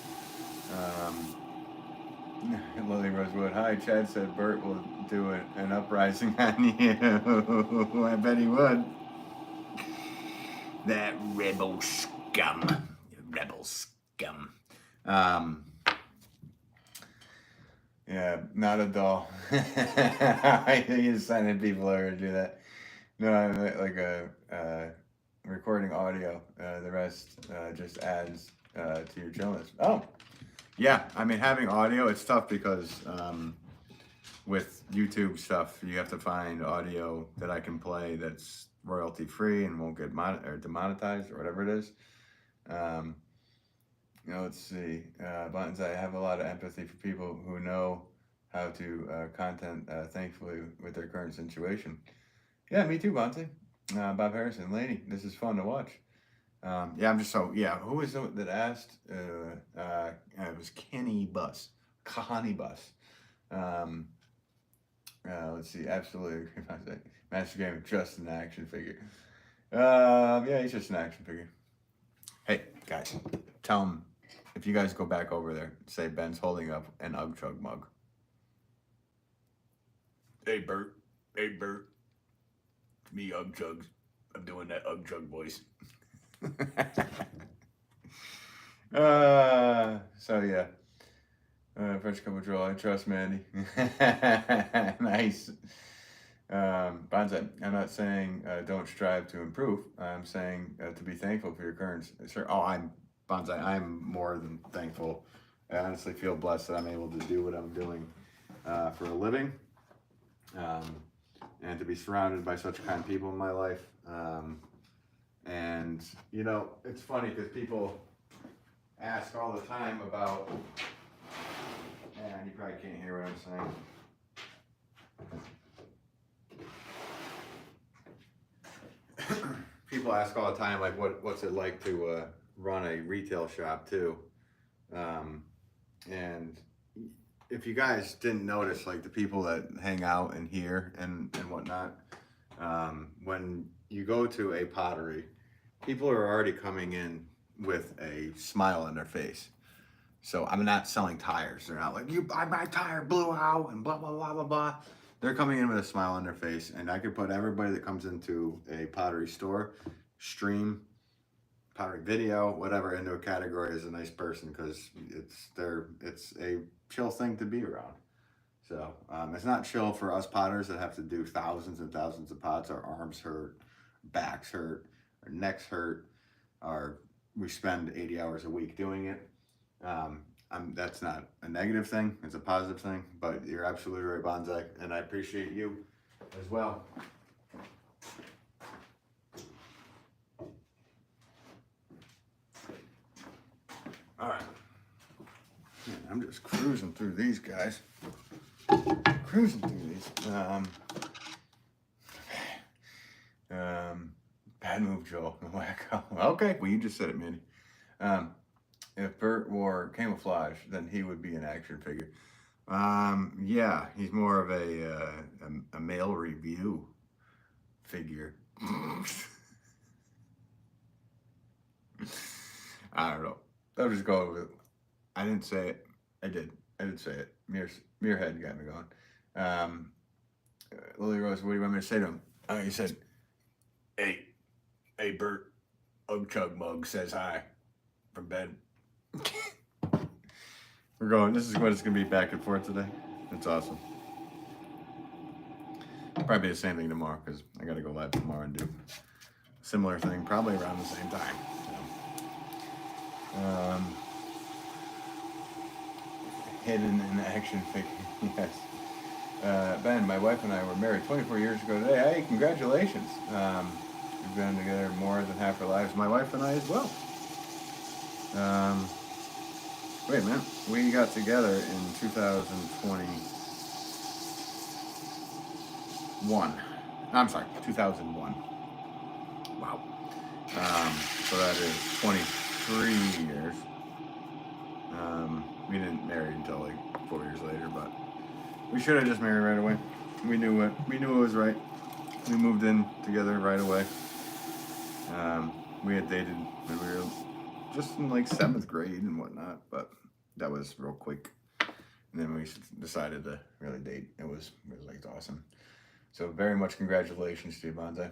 Lily Rosewood, hi, Chad said Bert will do an uprising on you. I bet he would. That rebel scum. Rebel scum. Yeah, not a doll. He's sending people over to do that. No, I meant like a recording audio. The rest just adds to your chillness. Oh, yeah. I mean, having audio, it's tough because with YouTube stuff, you have to find audio that I can play that's royalty free and won't get demonetized or whatever it is. Let's see. Buttons, I have a lot of empathy for people who know how to content thankfully with their current situation. Yeah, me too, Bonte. Bob Harrison, Lady, this is fun to watch. I'm just so, who was it that asked? It was Kenny Bus, Kahani Bus. Let's see, absolutely. Master Game, just an action figure. He's just an action figure. Hey, guys, tell him, if you guys go back over there, say Ben's holding up an Ugg Chug mug. Hey, Bert. Hey, Bert. It's me, Ugg Chugs. I'm doing that Ugg Chug voice. French couple draw. I trust Mandy. Nice. Bonsai, I'm not saying don't strive to improve. I'm saying to be thankful for your current. Sure. I'm Bonsai. I'm more than thankful. I honestly feel blessed that I'm able to do what I'm doing for a living, and to be surrounded by such kind people in my life. And it's funny because people ask all the time about. And you probably can't hear what I'm saying. People ask all the time, like, what's it like to run a retail shop too? And if you guys didn't notice, like the people that hang out in here and whatnot, when you go to a Pottery, people are already coming in with a smile on their face. So I'm not selling tires. They're not like, my tire blew out and blah, blah, blah, blah, blah. They're coming in with a smile on their face. And I could put everybody that comes into a Pottery store, stream, Pottery video, whatever, into a category as a nice person, because it's a chill thing to be around. So it's not chill for us potters that have to do thousands and thousands of pots. Our arms hurt, backs hurt, our necks hurt, we spend 80 hours a week doing it. That's not a negative thing, it's a positive thing, but you're absolutely right, Bonsai, and I appreciate you as well. All right. Man, I'm just cruising through these guys. Cruising through these. Bad move, Joel. Wacko. Okay, well, you just said it, Mandy. If Bert wore camouflage, then he would be an action figure. Yeah, he's more of a male review figure. I don't know. I'll just go with it. I didn't say it. I did say it. Muirhead got me going. Lily Rose, what do you want me to say to him? He said, Hey, Bert, Ugg Chug Mug says hi from Ben. We're going. This is what it's going to be back and forth today. It's awesome. Probably the same thing tomorrow because I got to go live tomorrow and do a similar thing, probably around the same time. So, hidden in action figure. Yes. Ben, my wife and I were married 24 years ago today. Hey, congratulations. We've been together more than half our lives. My wife and I as well. Wait a minute. We got together in 2021. I'm sorry, 2001. Wow. So that is 23 years. We didn't marry until like 4 years later, but we should have just married right away. We knew it was right. We moved in together right away. We had dated when we were just in like 7th grade and whatnot, but that was real quick. And then we decided to really date. It was like awesome. So very much congratulations to you, Bonsai.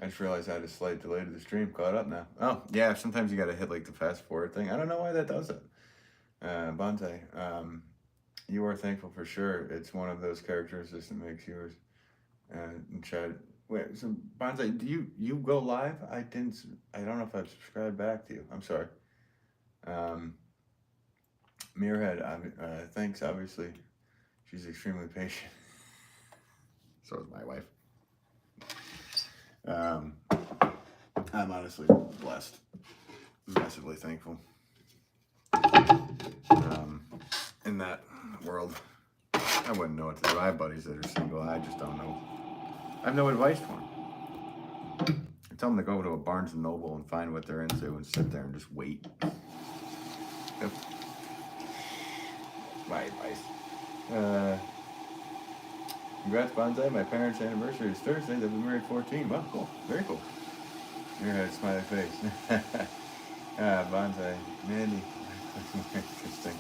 I just realized I had a slight delay to the stream. Caught up now. Oh, yeah, sometimes you got to hit like the fast forward thing. I don't know why that does it. Bonsai, you are thankful for sure. It's one of those characteristics that makes yours. And Chad, wait, so Bonsai, do you go live? I don't know if I've subscribed back to you. I'm sorry. Mirrorhead, thanks, obviously. She's extremely patient. So is my wife. I'm honestly blessed. Massively thankful. In that world, I wouldn't know what to do. I have buddies that are single. I just don't know. I have no advice for them. I tell them to go to a Barnes & Noble and find what they're into and sit there and just wait. Yep. My advice. Congrats, Bonsai. My parents' anniversary is Thursday. They've been married 14. Wow, cool. Very cool. Your head, smiley face. Bonsai. Mandy. Interesting.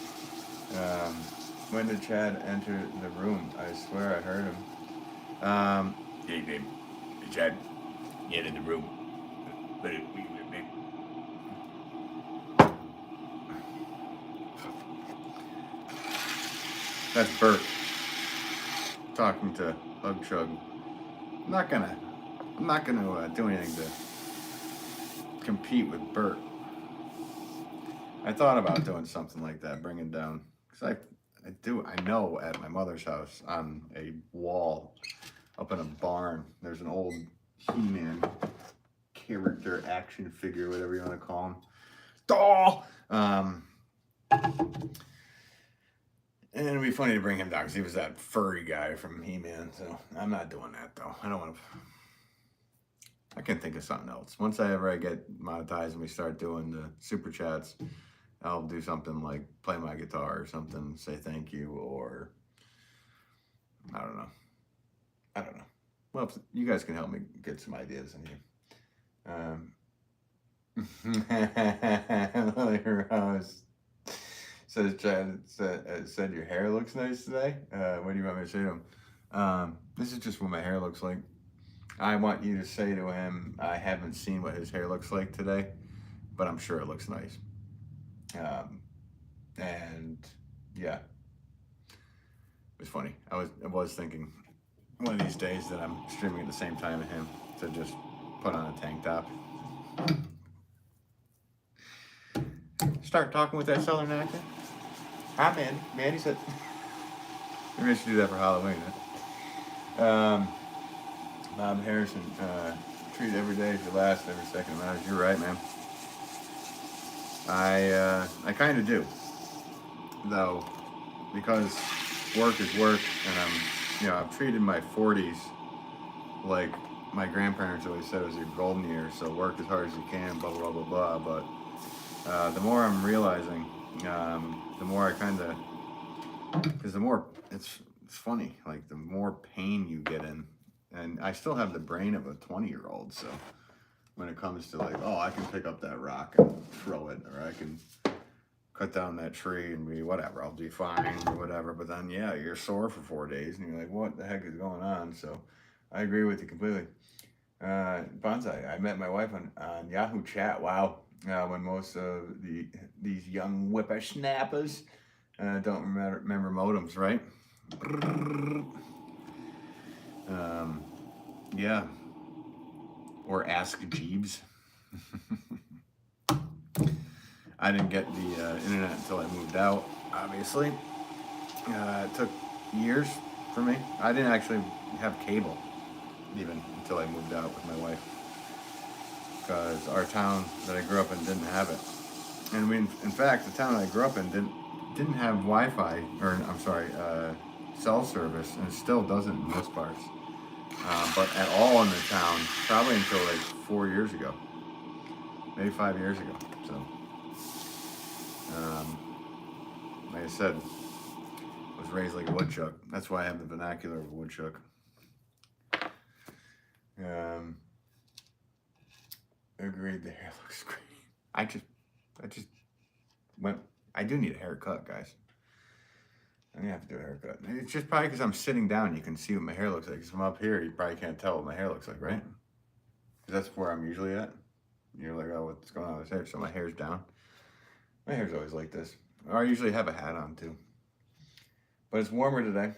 When did Chad enter the room? I swear I heard him. Hey, babe. Hey, Chad. Get in the room. That's Bert talking to Hug Chug. I'm not gonna do anything to compete with Bert. I thought about doing something like that, bringing down, because I know at my mother's house on a wall up in a barn, there's an old He-Man character, action figure, whatever you want to call him, doll. And it'd be funny to bring him down because he was that furry guy from He-Man. So I'm not doing that though. I don't want to. I can think of something else. Once I get monetized and we start doing the super chats, I'll do something like play my guitar or something, say thank you, or I don't know. Well, if you guys can help me get some ideas in here. Lily Rose says, Chad said your hair looks nice today. What do you want me to say to him? This is just what my hair looks like. I want you to say to him, I haven't seen what his hair looks like today, but I'm sure it looks nice. And yeah, it was funny. I was thinking one of these days that I'm streaming at the same time as him to just put on a tank top. Start talking with that Southern accent. Hi, man. Mandy said. Maybe I should do that for Halloween. Huh? Bob Harrison, treat every day as your last, every second matters. You're right, man. I kind of do, though, because work is work, and I've treated my 40s like my grandparents always said it was your golden years. So work as hard as you can, blah blah blah blah. But the more I'm realizing, the more I kind of, because the more it's funny, like the more pain you get in. And I still have the brain of a 20-year-old, so when it comes to like, oh, I can pick up that rock and throw it, or I can cut down that tree and be whatever, I'll be fine or whatever. But then, yeah, you're sore for 4 days, and you're like, what the heck is going on? So I agree with you completely. Bonsai, I met my wife on Yahoo Chat. Wow, when most of these young whippersnappers don't remember modems, right? Yeah. Or Ask Jeeves. I didn't get the internet until I moved out, obviously. It took years for me. I didn't actually have cable even until I moved out with my wife, because our town that I grew up in didn't have it. And in fact, the town I grew up in didn't have Wi-Fi, or I'm sorry, cell service, and it still doesn't in most parts. But at all in the town, probably until like 4 years ago, maybe 5 years ago. So, like I said, I was raised like a woodchuck. That's why I have the vernacular of a woodchuck. Agreed, the hair looks great. I do need a haircut, guys. I'm gonna have to do a haircut. It's just probably because I'm sitting down, you can see what my hair looks like. Because from up here, you probably can't tell what my hair looks like, right? Because that's where I'm usually at. You're like, oh, what's going on with his hair? So my hair's down. My hair's always like this. Or I usually have a hat on too. But it's warmer today.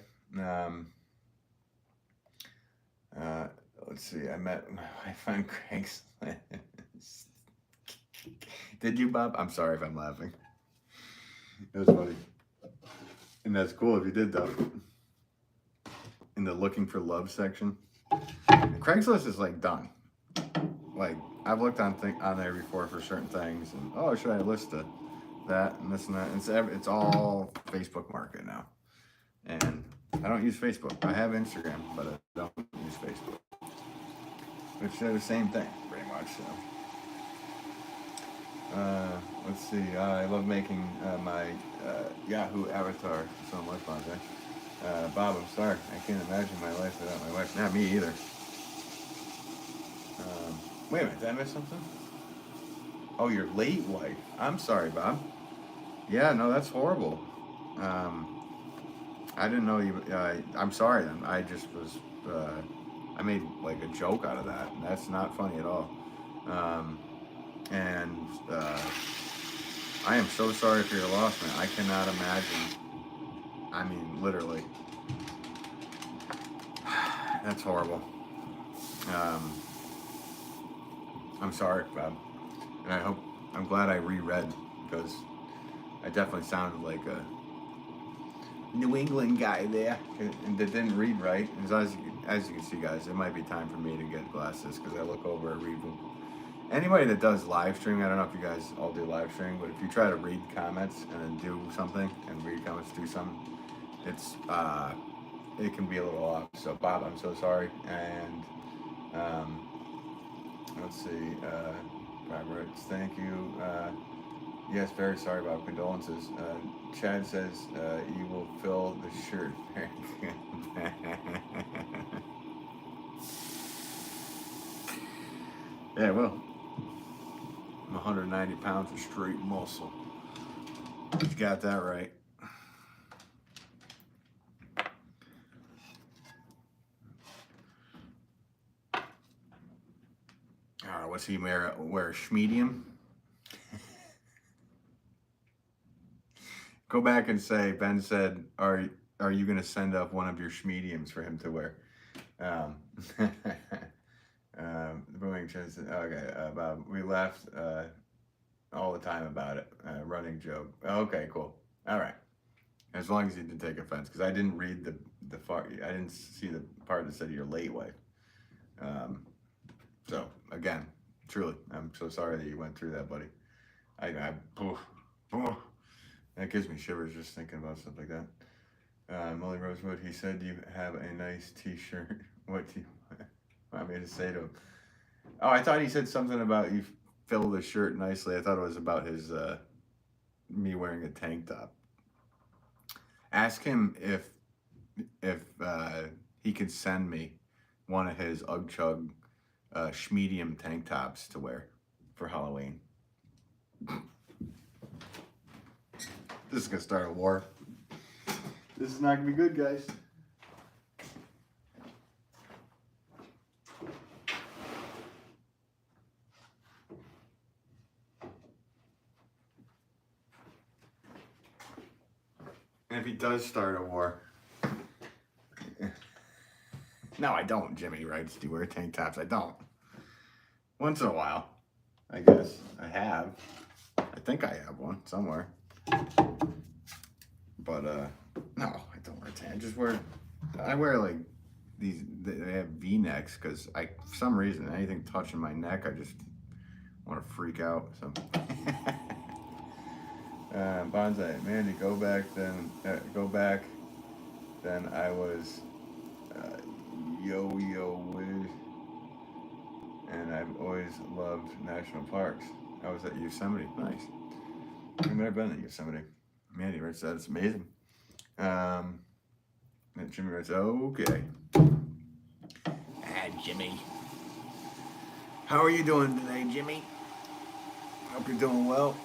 Let's see. I met my wife on Craigslist. Did you, Bob? I'm sorry if I'm laughing. It was funny. And that's cool if you did, though. in the looking for love section. And Craigslist is like done. Like I've looked on there before for certain things, and oh, should I list that and this and that? It's all Facebook Market now, and I don't use Facebook. I have Instagram, but I don't use Facebook. Which are the same thing, pretty much. So, let's see. I love making my Yahoo avatar so much, Bonze. Bob, I'm sorry. I can't imagine my life without my wife. Not me either. Wait a minute, did I miss something? Oh, your late wife. I'm sorry, Bob. Yeah, no, that's horrible. I didn't know you. I'm sorry. Then I just was. I made like a joke out of that, and that's not funny at all. And I am so sorry for your loss, man. I cannot imagine. I mean, literally. That's horrible. I'm sorry, Bob. And I'm glad I reread, because I definitely sounded like a New England guy there and that didn't read right. As you can see, guys, it might be time for me to get glasses, because I look over and read them. Anybody that does live streaming, I don't know if you guys all do live streaming, but if you try to read comments and then do something, and read comments, do something, it can be a little off. So Bob, I'm so sorry. And let's see, Robert, thank you. Yes, very sorry, Bob. Condolences. Chad says you will fill the shirt. Yeah, well, I'm 190 pounds of straight muscle. You got that right. What's he wear? A medium? Go back and say, Ben said, are you going to send up one of your schmediums for him to wear? Okay, Bob, we laughed all the time about it. Running joke. Okay, cool. All right. As long as you didn't take offense, because I didn't read the part. I didn't see the part that said your late wife. So again, truly, I'm so sorry that you went through that, buddy. That gives me shivers just thinking about stuff like that. Molly Rosewood, he said you have a nice t-shirt. What do you want me to say to him? Oh, I thought he said something about you fill the shirt nicely. I thought it was about his me wearing a tank top. Ask him if he could send me one of his Ugg Chug schmedium tank tops to wear for Halloween. This is gonna start a war. This is not gonna be good, guys. And if he does start a war, no, I don't. Jimmy writes, do you wear tank tops? I don't. Once in a while, I guess I have. I think I have one somewhere. But no, I don't wear tank. I wear like these. They have V-necks because for some reason, anything touching my neck, I just want to freak out. So. Bonsai, Mandy, go back. Then I was yo-yo-wiz, and I've always loved national parks. I was at Yosemite. Nice. I've never been at Yosemite. Mandy writes that. It's amazing. And Jimmy writes, okay. Jimmy. How are you doing today, Jimmy? Hope you're doing well.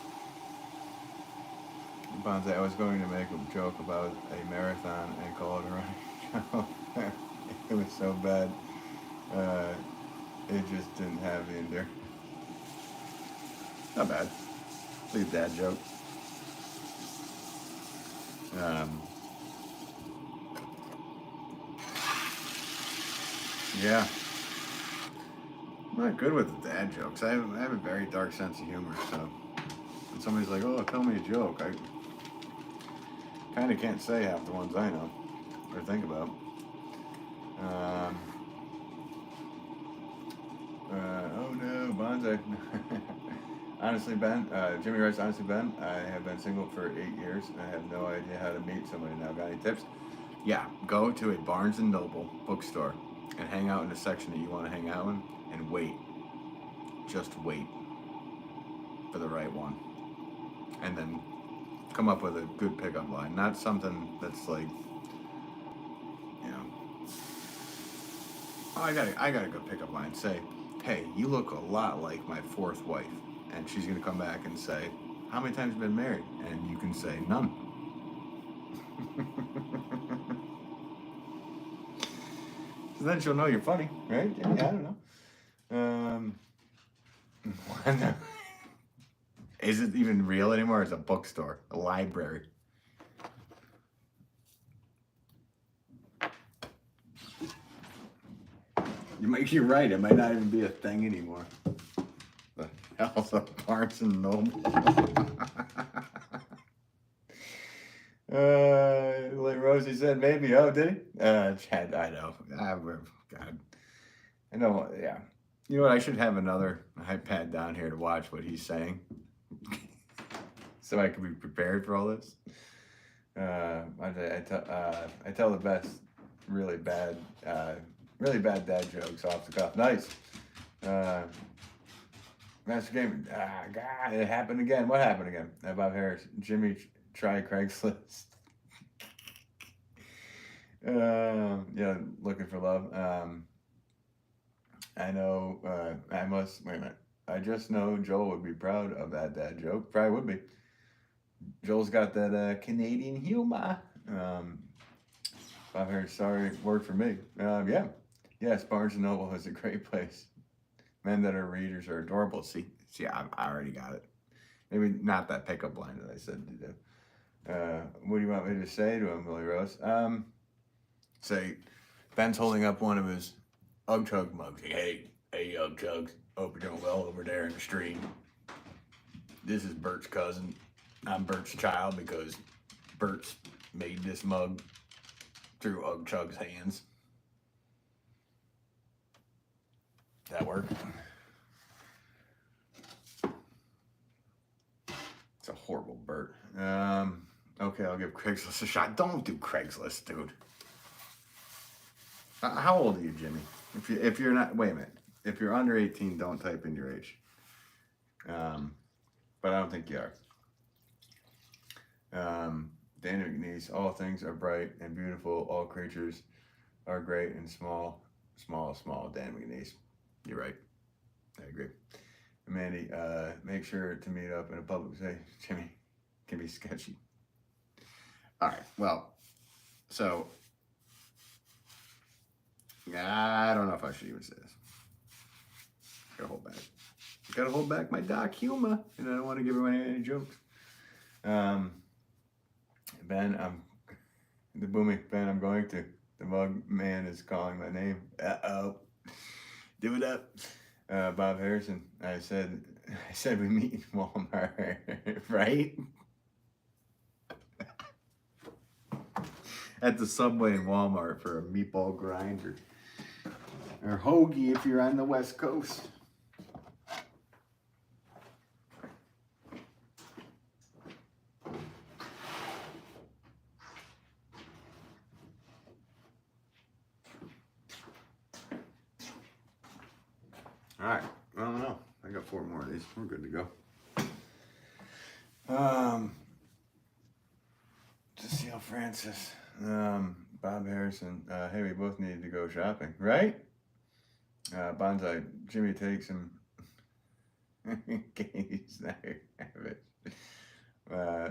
Bonze, I was going to make a joke about a marathon and call it a running show. It was so bad. It just didn't have the endurance. Not bad. Leave that joke. Yeah. I'm not good with the dad jokes. I have a very dark sense of humor, so when somebody's like, oh, tell me a joke, I kind of can't say half the ones I know or think about. Bonzo. Honestly, Ben, Jimmy writes, honestly, Ben, I have been single for 8 years. I have no idea how to meet somebody now. Got any tips? Yeah, go to a Barnes & Noble bookstore and hang out in the section that you want to hang out in and wait. Just wait for the right one. And then come up with a good pickup line. Not something that's like, you know, oh, I got a good pickup line. Say, hey, you look a lot like my fourth wife. And she's going to come back and say, how many times have you been married? And you can say, none. So then she'll know you're funny, right? Yeah, I don't know. Is it even real anymore? It's a bookstore, a library. You're right. It might not even be a thing anymore. The hell's a Barnes & Noble? Like Rosie said, maybe. Oh, did he? Chad, I know. God. I know, yeah. You know what? I should have another iPad down here to watch what he's saying. So I can be prepared for all this. I tell the best really bad dad jokes off the cuff. Nice. Master Game. God, it happened again. What happened again? Bob Harris. Jimmy, try Craigslist. Yeah, looking for love. I know. Wait a minute. I just know Joel would be proud of that dad joke. Probably would be. Joel's got that Canadian humor. Bob Harris, sorry, word for me. Yeah. Yes, Barnes & Noble is a great place. Men that are readers are adorable. See, I already got it. Maybe not that pickup line that I said to do. What do you want me to say to him, Willie Rose? Say, Ben's holding up one of his Ugg Chug mugs. Hey, Ugg Chugs. Hope you're doing well over there in the stream. This is Bert's cousin. I'm Bert's child because Bert's made this mug through Ugg Chug's hands. That work? It's a horrible Bert. Okay, I'll give Craigslist a shot. Don't do Craigslist, dude. How old are you, Jimmy? If you're not, wait a minute. If you're under 18, don't type in your age. But I don't think you are. Daniel McNeese, all things are bright and beautiful. All creatures are great and small. Dan McNeese. You're right. I agree. Mandy, make sure to meet up in a public place. Jimmy, can be sketchy. All right. Well, so I don't know if I should even say this. Gotta hold back my dark humor, and I don't want to give away any jokes. Ben, I'm going to. The mug man is calling my name. Uh-oh. Do it up. Bob Harrison, I said we meet in Walmart, right? At the Subway in Walmart for a meatball grinder. Or hoagie if you're on the West Coast. All right, I don't know. I got 4 more of these. We're good to go. Cecile Francis, Bob Harrison. Hey, we both needed to go shopping, right? Bonsai, Jimmy takes him. Katie's not have it.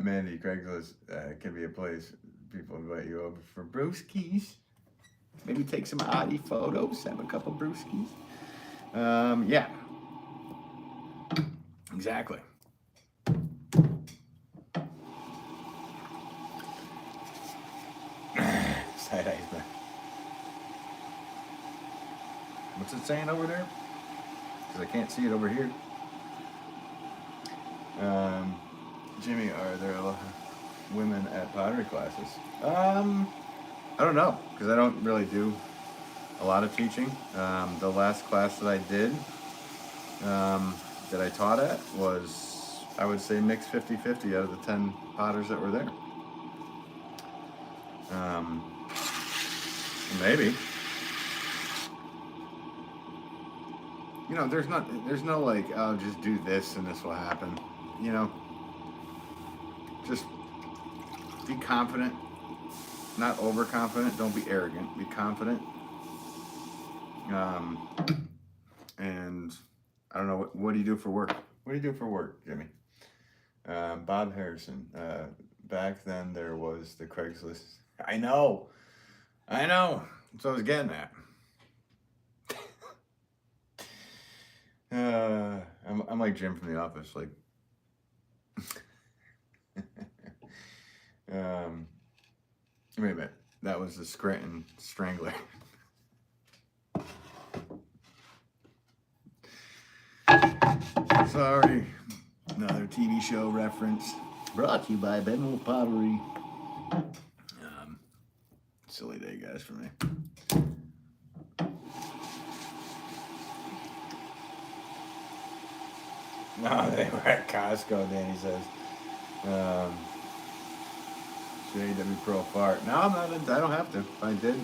Mandy, Craigslist can be a place people invite you over for brewskis. Maybe take some oddie photos, have a couple brewskis. Yeah. Exactly. Side eyes, man. What's it saying over there? Because I can't see it over here. Jimmy, are there a lot of women at pottery classes? I don't know, because I don't really do a lot of teaching. The last class that I did, that I taught at was, I would say, mixed 50-50 out of the 10 potters that were there. Maybe. You know, there's no like, oh, just do this and this will happen. You know, just be confident, not overconfident. Don't be arrogant. Be confident. And I don't know, what do you do for work? What do you do for work, Jimmy? Bob Harrison. Back then there was the Craigslist. I know. That's what I was getting at. I'm like Jim from The Office. Like, wait a minute. That was the Scranton Strangler. Sorry. Another TV show reference. Brought to you by Wolff Pottery. Silly day, guys, for me. No, they were at Costco, Danny says. JW Pro Fart. No, I'm not. I don't have to. If I did,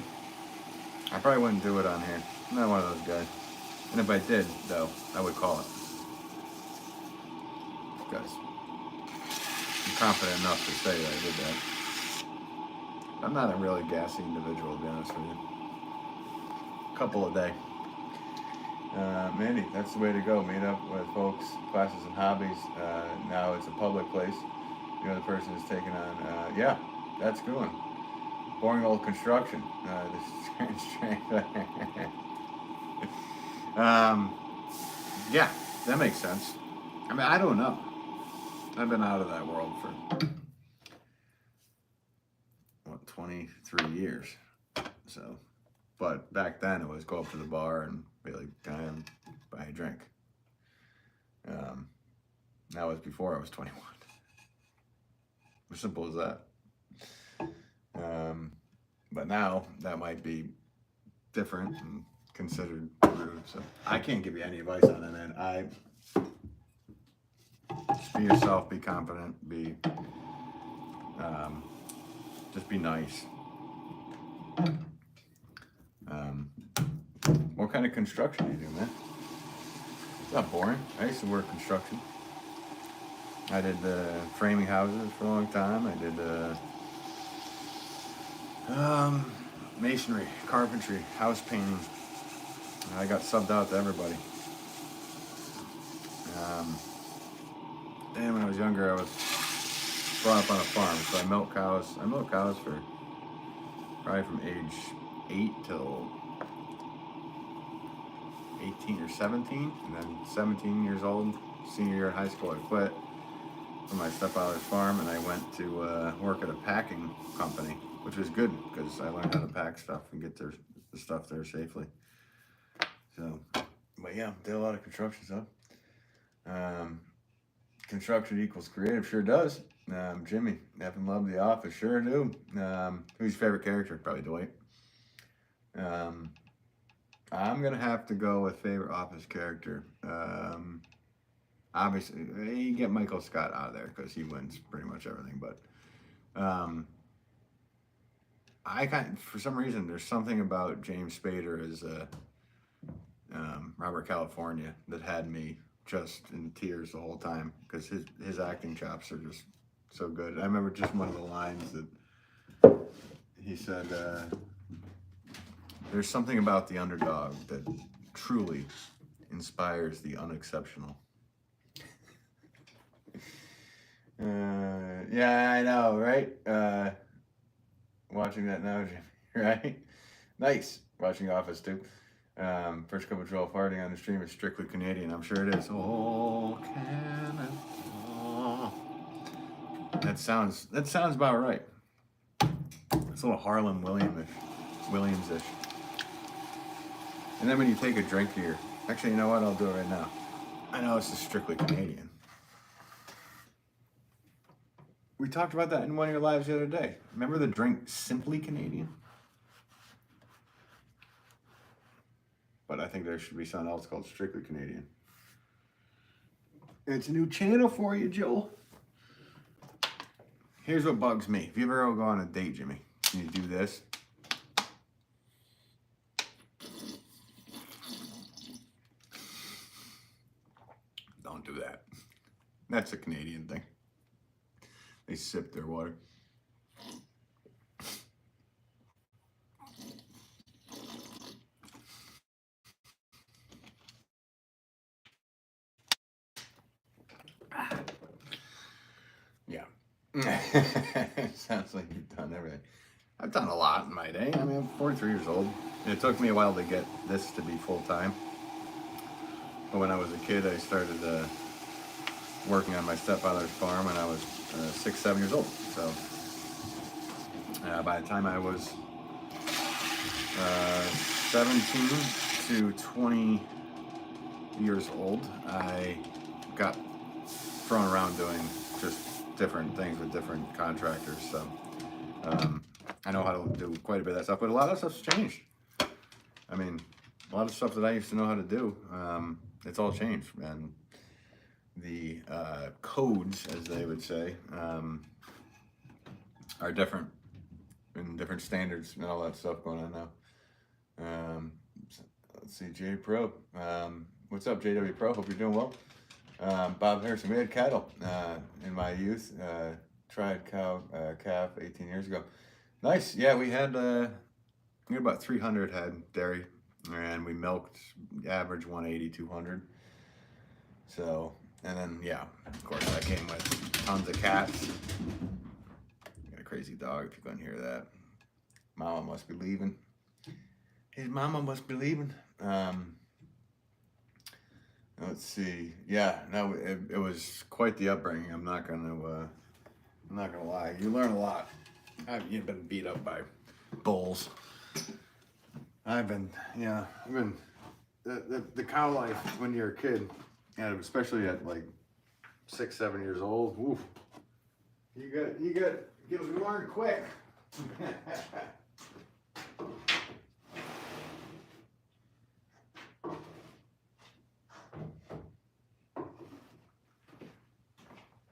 I probably wouldn't do it on here. I'm not one of those guys. And if I did, though, I would call it. Because I'm confident enough to say that I did that. I'm not a really gassy individual, to be honest with you. Couple a day. Mandy, that's the way to go. Meet up with folks, classes and hobbies. Now it's a public place. The other person is taking on, yeah, that's a good one. Boring old construction. Yeah, that makes sense. I mean, I don't know. I've been out of that world for, 23 years. So, but back then it was go up to the bar and be like, "Can I buy a drink?" That was before I was 21. As simple as that. But now that might be different and considered rude. So I can't give you any advice on that, man. Just be yourself, be confident, just be nice. What kind of construction do you do, man? It's not boring. I used to work construction. I did framing houses for a long time. I did masonry, carpentry, house painting. I got subbed out to everybody. And when I was younger, I was brought up on a farm, so I milked cows. I milked cows for probably from age 8 till 18 or 17, and then 17 years old, senior year in high school, I quit from my stepfather's farm, and I went to work at a packing company, which was good because I learned how to pack stuff and get the stuff there safely. So, but yeah, did a lot of construction stuff. Construction equals creative, sure does. Jimmy, haven't loved The Office, sure do. Who's your favorite character? Probably Dwight. I'm gonna have to go with favorite Office character. Obviously, you get Michael Scott out of there because he wins pretty much everything. But for some reason, there's something about James Spader as Robert California that had me just in tears the whole time because his acting chops are just so good. I remember just one of the lines that he said, "There's something about the underdog that truly inspires the unexceptional." Yeah, I know, right? Watching that now, Jimmy, right? Nice. Watching Office too. First cup of Joel farting on the stream is strictly Canadian. I'm sure it is. Oh, Canada. That sounds about right. It's a little Harlem Williams-ish. And then when you take a drink here, actually, you know what? I'll do it right now. I know this is strictly Canadian. We talked about that in one of your lives the other day. Remember the drink Simply Canadian? But I think there should be something else called Strictly Canadian. It's a new channel for you, Joel. Here's what bugs me. If you ever go on a date, Jimmy, and you do this. Don't do that. That's a Canadian thing. They sip their water. Yeah. Sounds like you've done everything. I've done a lot in my day. I mean, I'm 43 years old. And it took me a while to get this to be full time. But when I was a kid, I started working on my stepfather's farm when I was 6, 7 years old. So by the time I was 17 to 20 years old, I got thrown around doing just different things with different contractors. So I know how to do quite a bit of that stuff, but a lot of stuff's changed. I mean, a lot of stuff that I used to know how to do, it's all changed. And the codes, as they would say, are different, and different standards and all that stuff going on now. Let's see, J Pro. What's up, JW Pro? Hope you're doing well. Bob Harrison. We had cattle in my youth. Tried calf 18 years ago. Nice. Yeah, we had about 300 head dairy, and we milked average 180, 200. So, and then yeah, of course that came with tons of cats. Got a crazy dog. If you couldn't hear that, Mama must be leaving. His mama must be leaving. Let's see. Yeah, no, it was quite the upbringing. I'm not gonna lie. You learn a lot. You've been beat up by bulls. I've been the cow life when you're a kid, and especially at like 6, 7 years old. Oof, you learn quick.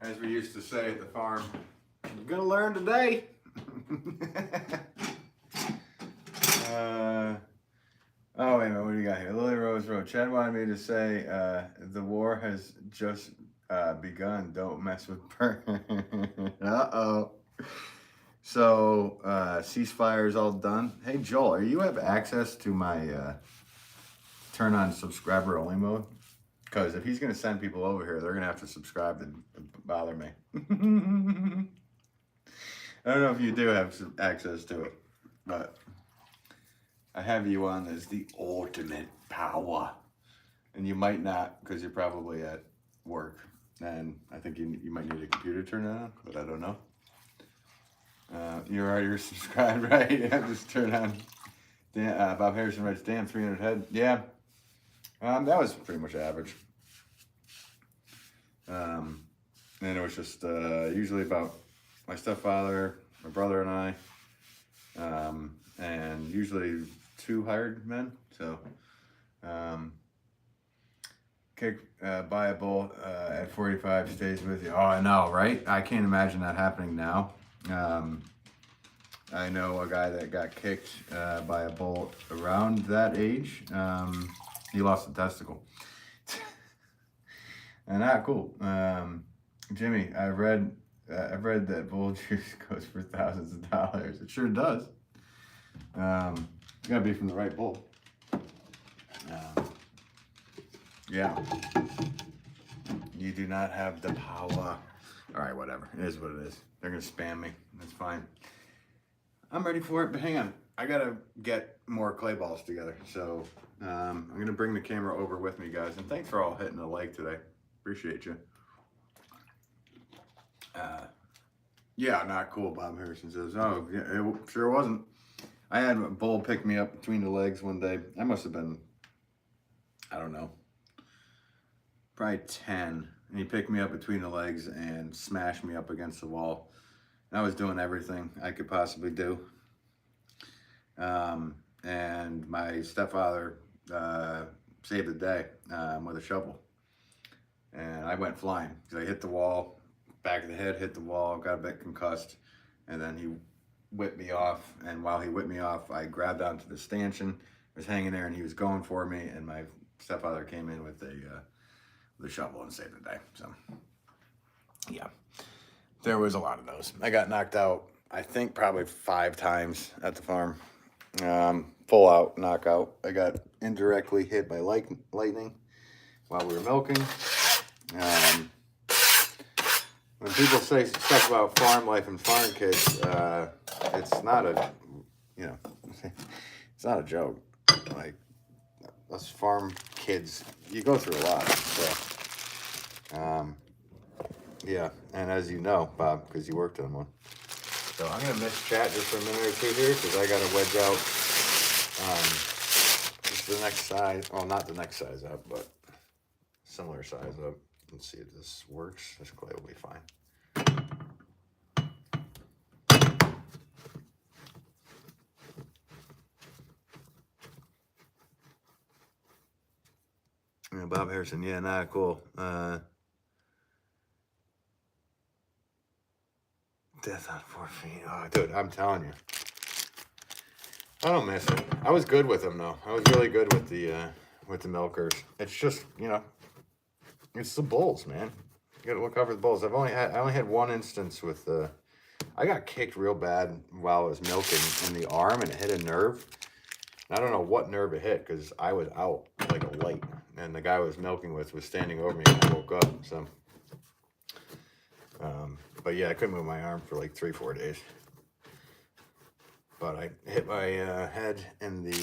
As we used to say at the farm, you're gonna learn today. Oh, wait a minute, what do you got here? Lily Rose Road. Chad wanted me to say the war has just begun. Don't mess with Uh-oh. So, ceasefire is all done. Hey, Joel, you have access to my turn on subscriber only mode? Because if he's going to send people over here, they're going to have to subscribe to bother me. I don't know if you do have access to it, but I have you on as the ultimate power. And you might not, because you're probably at work. And I think you might need a computer turned on, but I don't know. You're subscribed, right? Yeah, just turn on. Bob Harrison writes, damn, 300 head. Yeah. That was pretty much average. And it was just usually about my stepfather, my brother, and I, and usually 2 hired men. So, buy a bull at 45 stays with you. Oh, I know, right? I can't imagine that happening now. I know a guy that got kicked by a bull around that age. He lost a testicle. And not cool. Jimmy, I've read that bull juice goes for thousands of dollars. It sure does. Gotta be from the right bull. Yeah. You do not have the power. All right, whatever. It is what it is. They're gonna spam me. That's fine. I'm ready for it, but hang on. I gotta get more clay balls together. So I'm gonna bring the camera over with me, guys. And thanks for all hitting the like today. Appreciate you. Yeah, not cool, Bob Harrison says. Oh, yeah, it sure wasn't. I had a bull pick me up between the legs one day. I must have been, I don't know, probably 10. And he picked me up between the legs and smashed me up against the wall. And I was doing everything I could possibly do. And my stepfather saved the day with a shovel. and I went flying because I hit the wall, back of the head, hit the wall, got a bit concussed, and then he whipped me off. And while he whipped me off, I grabbed onto the stanchion, was hanging there, and he was going for me, and my stepfather came in with the shovel and saved the day. So yeah, there was a lot of those. I got knocked out, I think probably 5 times at the farm. Full out knockout. I got indirectly hit by lightning while we were milking. When people say stuff about farm life and farm kids, it's not a, you know, it's not a joke. Like, us farm kids, you go through a lot. So, yeah, and as you know, Bob, because you worked on one. So I'm going to miss chat just for a minute or two here because I got to wedge out just the next size. Well, not the next size up, but similar size up. Let's see if this works. This clay will be fine. Yeah, Bob Harrison. Yeah, nah, cool. Death on 4 feet. Oh, dude, I'm telling you. I don't miss it. I was good with them, though. I was really good with the milkers. It's just, you know, it's the bulls, man. You gotta look over the bulls. I only had one instance with I got kicked real bad while I was milking in the arm, and it hit a nerve. And I don't know what nerve it hit because I was out like a light, and the guy I was milking with was standing over me, and I woke up. So, but yeah, I couldn't move my arm for like 3-4 days. But I hit my head in the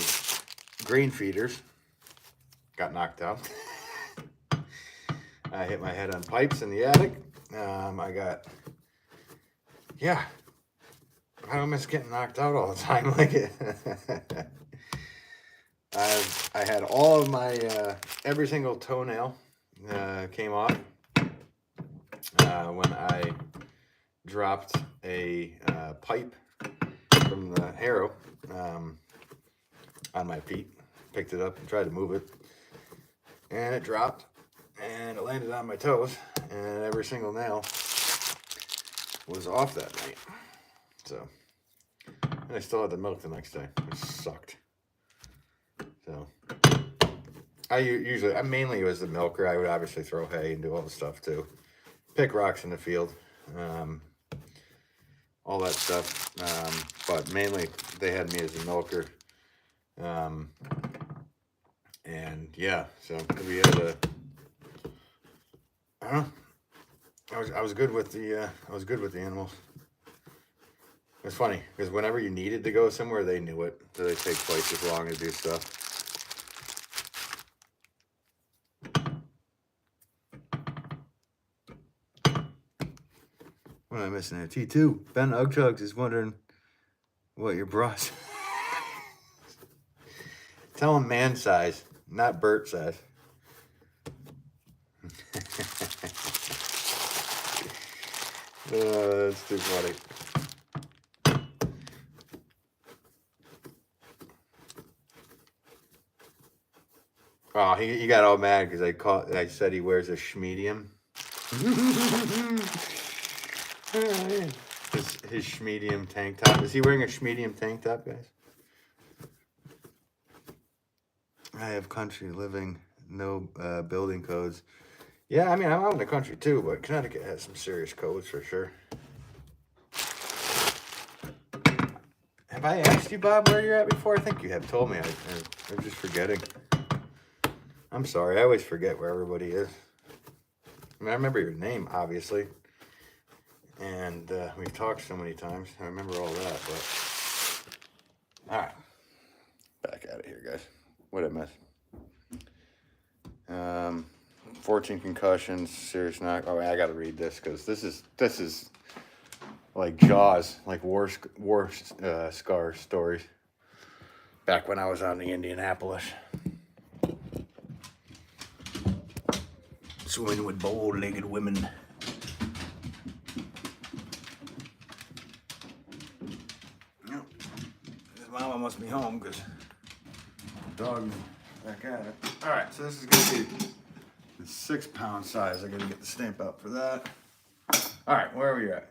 grain feeders, got knocked out. I hit my head on pipes in the attic. Yeah, I don't miss getting knocked out all the time like it. I had all of my, every single toenail came off when I dropped a pipe from the harrow on my feet. Picked it up and tried to move it, and it dropped, and it landed on my toes, and every single nail was off that night. So, and I still had the milk the next day, which sucked. So, I mainly was the milker. I would obviously throw hay and do all the stuff too, pick rocks in the field, all that stuff. But mainly they had me as a milker. And yeah, so we had I don't know. I was good with the animals. It's funny because whenever you needed to go somewhere, they knew it. So they take twice as long to do stuff. What am I missing there? T2. Ben Ugchugs is wondering what your bras. Tell him man size, not Bert size. That's too funny. Oh, he got all mad because I said he wears a schmedium. his schmedium tank top. Is he wearing a schmedium tank top, guys? I have country living, no building codes. Yeah, I mean, I'm out in the country too, but Connecticut has some serious codes for sure. Have I asked you, Bob, where you're at before? I think you have told me. I'm just forgetting. I'm sorry. I always forget where everybody is. I mean, I remember your name, obviously. And we've talked so many times. I remember all that, but... All right. Back at it here, guys. What did I miss? 14 concussions, serious knock. Oh, I got to read this because this is like Jaws, like war scar stories. Back when I was on the Indianapolis. Swimming with bow-legged women. Yep. His mama must be home because the dog is back at it. All right, so this is going to be The 6 pound size. I gotta get the stamp out for that. All right, where are we at?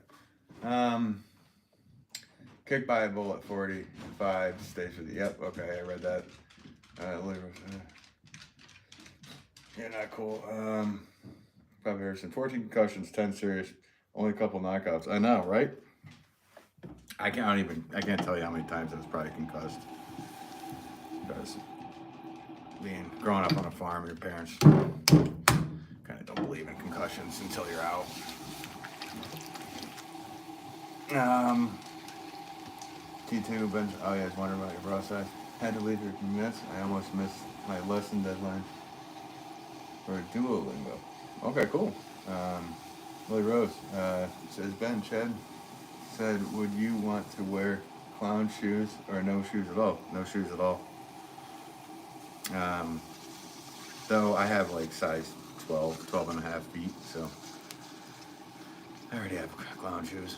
Kicked by a bullet, 45, stays with you. Yep, okay, I read that. Yeah, not cool. Bob Harrison, 14 concussions, 10 serious, only a couple knockouts. I know, right? I can't tell you how many times I was probably concussed. Because growing up on a farm, your parents kind of don't believe in concussions until you're out. T2, Ben, oh yeah, I was wondering about your bra size. Had to leave here for minutes. I almost missed my lesson deadline for Duolingo. Okay, cool. Lily Rose says, Ben, Chad said, would you want to wear clown shoes or no shoes at all? No shoes at all. Though I have like size 12 and a half feet, so I already have clown shoes.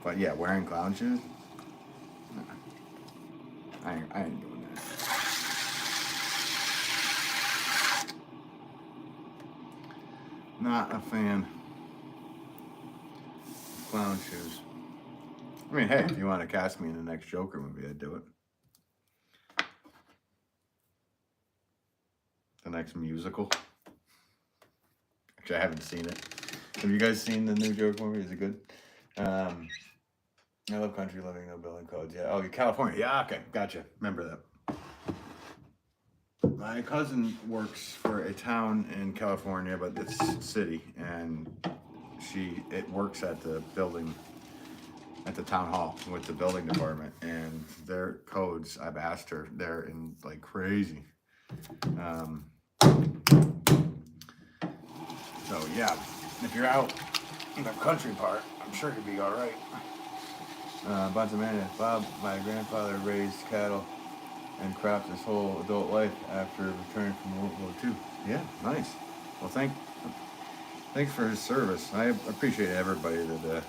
But yeah, wearing clown shoes? I ain't doing that. Not a fan of clown shoes. I mean, hey, if you want to cast me in the next Joker movie, I'd do it. The next musical. Actually, I haven't seen it. Have you guys seen the new Joker movie? Is it good? I love country living, no building codes. Yeah. Oh, California. Yeah, okay. Gotcha. Remember that. My cousin works for a town in California, but it's city, and it works at the building, at the town hall with the building department, and their codes, I've asked her, they're in like crazy. So yeah, if you're out in the country part, I'm sure you'd be all right. Bonsamania, Bob, my grandfather raised cattle and crops his whole adult life after returning from World War II. Yeah, nice. Well, thanks for his service. I appreciate everybody that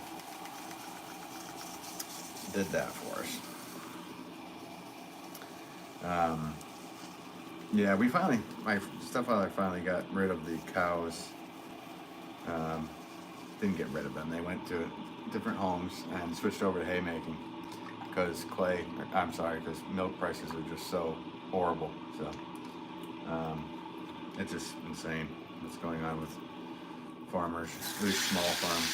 did that for us. Yeah, my stepfather finally got rid of the cows. Didn't get rid of them. They went to different homes and switched over to haymaking because milk prices are just so horrible. So it's just insane what's going on with farmers, really small farms.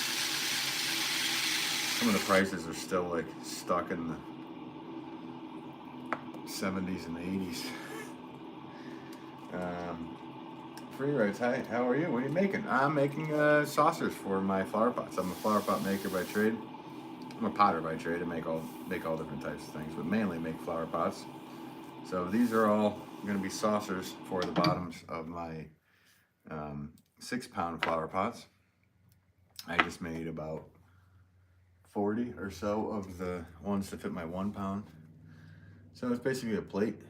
Some of the prices are still like stuck in the 70s and 80s. Free rides, hi, how are you? What are you making? I'm making saucers for my flower pots. I'm a flower pot maker by trade. I'm a potter by trade. I make all different types of things, but mainly make flower pots. So these are all going to be saucers for the bottoms of my 6 pound flower pots. I just made about 40 or so of the ones to fit my 1 pound. So it's basically a plate.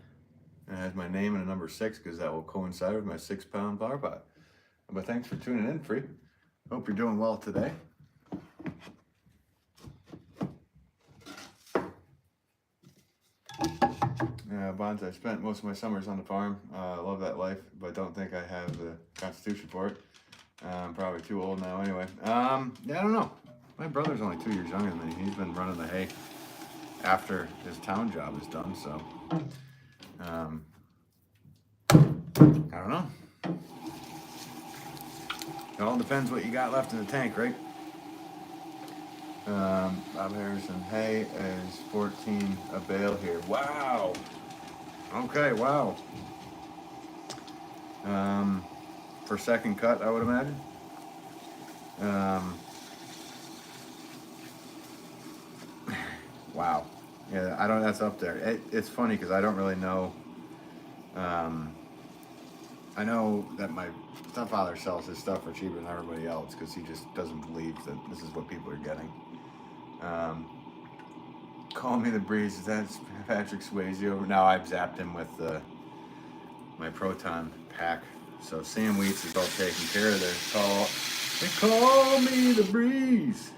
It has my name and a number 6 because that will coincide with my 6 pound flower pot. But thanks for tuning in, Free. Hope you're doing well today. Bonds, I spent most of my summers on the farm. Love that life, but don't think I have the constitution for it. I'm probably too old now anyway. Yeah, I don't know. My brother's only 2 years younger than me. He's been running the hay after his town job is done, so I don't know. It all depends what you got left in the tank, right? Bob Harrison, hay is 14 a bale here. Wow. Okay, wow. For second cut, I would imagine. Wow. Yeah, I don't. That's up there. It's funny because I don't really know. I know that my stepfather sells his stuff for cheaper than everybody else because he just doesn't believe that this is what people are getting. Call me the breeze. That's Patrick Swayze over. Now I've zapped him with my Proton pack. So Sam Wheats is all taking care of their call. They call me the breeze.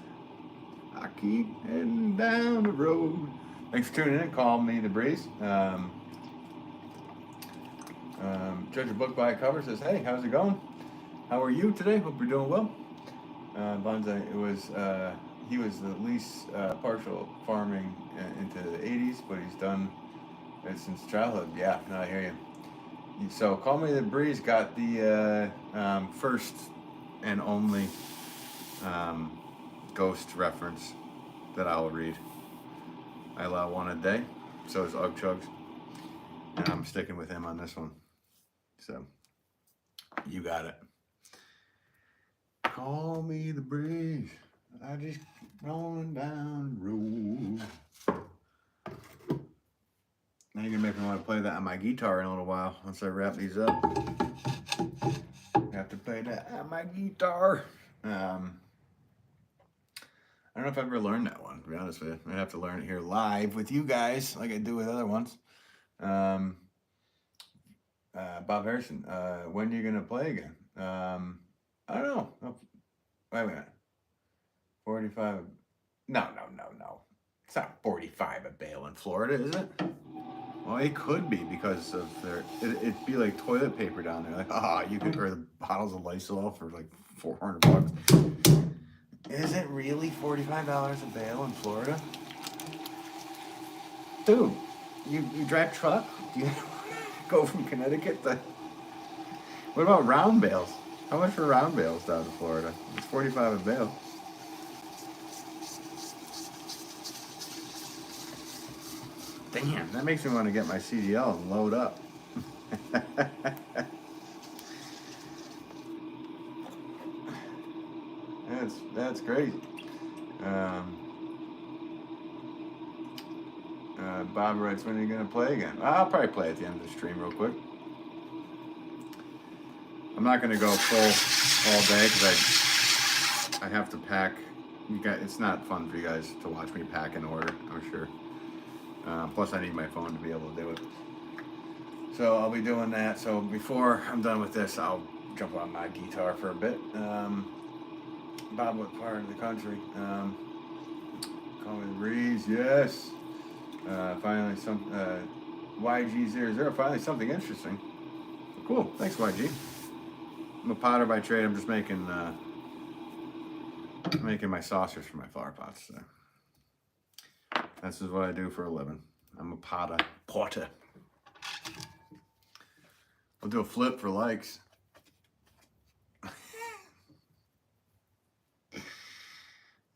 I keep heading down the road. Thanks for tuning in. Call me the breeze. Judge a book by a cover. Says, hey, how's it going? How are you today? Hope you're doing well. Bonsai, he was at least partial farming into the 80s, but he's done it since childhood. Yeah, no, I hear you. So, Call Me the Breeze got the first and only ghost reference that I'll read. I allow one a day, so is Ugg Chugs, and I'm sticking with him on this one. So, you got it. Call me the breeze. I just rolling down the road. Now you're gonna make me want to play that on my guitar in a little while. Once I wrap these up, I have to play that on my guitar. I don't know if I've ever learned that one, to be honest with you. I have to learn it here live with you guys, like I do with other ones. Bob Harrison, when are you gonna play again? I don't know. Oh, wait a minute. 45. No. It's not 45 a bale in Florida, is it? Well, it could be because of it'd be like toilet paper down there. Like, you could, or the bottles of Lysol for like $400. Is it really $45 a bale in Florida? Dude, you drive truck? Do you go from Connecticut to... What about round bales? How much for round bales down in Florida? It's 45 a bale. Damn, that makes me want to get my CDL and load up. That's crazy. Bob writes, when are you going to play again? I'll probably play at the end of the stream real quick. I'm not going to go full all day because I have to pack. It's not fun for you guys to watch me pack in order, I'm sure. Plus, I need my phone to be able to do it. So I'll be doing that. So before I'm done with this, I'll jump on my guitar for a bit. Bob, what part of the country? Call me the breeze. Yes. Finally, YG00. Finally, something interesting. Cool. Thanks, YG. I'm a potter by trade. I'm just making my saucers for my flower pots. So. This is what I do for a living. I'm a potter. I'll do a flip for likes.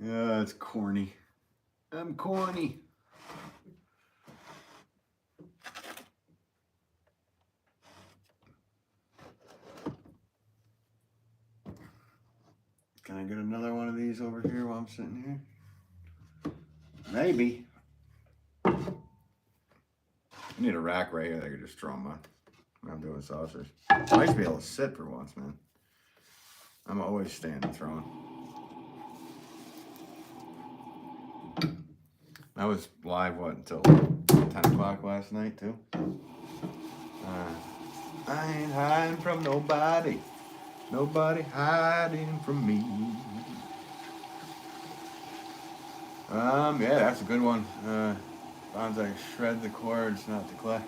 Yeah, it's corny. I'm corny. Can I get another one of these over here while I'm sitting here? Maybe. I need a rack right here that I could just throw them on when I'm doing saucers. I like to be able to sit for once, man. I'm always standing throwing. I was live, until 10 o'clock last night, too? I ain't hiding from nobody. Nobody hiding from me. Yeah, that's a good one. Bonsai, shred the chords, not the clay.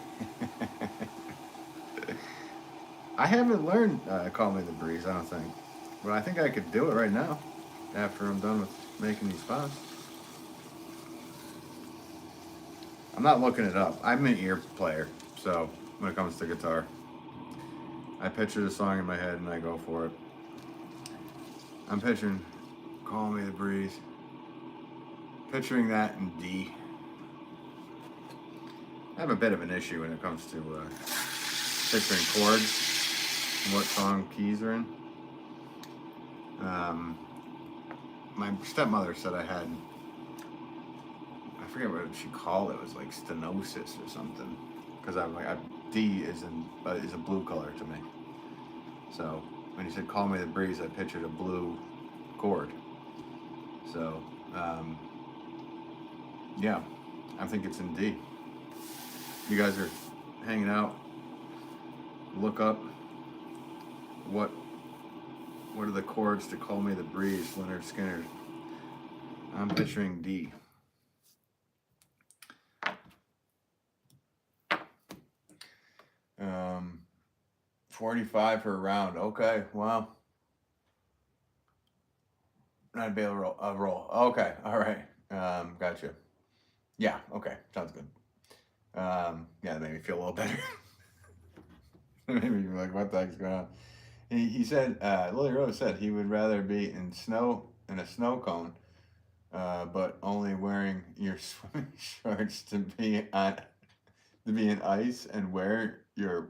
I haven't learned Call Me the Breeze, I don't think. But I think I could do it right now, after I'm done with making these pots. I'm not looking it up. I'm an ear player, so when it comes to guitar, I picture the song in my head and I go for it. I'm picturing Call Me the Breeze. Picturing that in D. I have a bit of an issue when it comes to picturing chords and what song keys are in. My stepmother said I had, I forget what she called it. It was like stenosis or something. Because D is a blue color to me. So when you said Call Me the Breeze, I pictured a blue chord. So yeah, I think it's in D. You guys are hanging out. Look up what are the chords to Call Me the Breeze, Leonard Skinner. I'm picturing D. $45 per round. Okay, wow. Not be able to roll. Roll. Okay, all right. Gotcha. Yeah. Okay, sounds good. Yeah, that made me feel a little better. Maybe you're like, what the heck's going on? He said, Lily Rose said he would rather be in a snow cone, but only wearing your swimming shorts to be in ice and wear your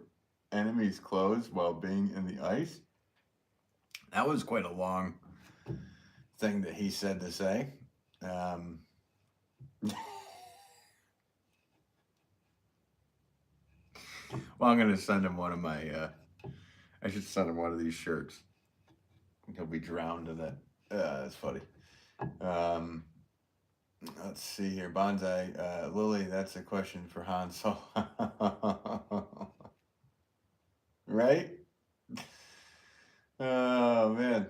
enemy's clothes while being in the ice. That was quite a long thing that he said to say. Well, I'm gonna send him one of my. I should send him one of these shirts. He'll be drowned in that. That's funny. Let's see here, Bonsai. Lily, that's a question for Han Solo. Right? Oh man,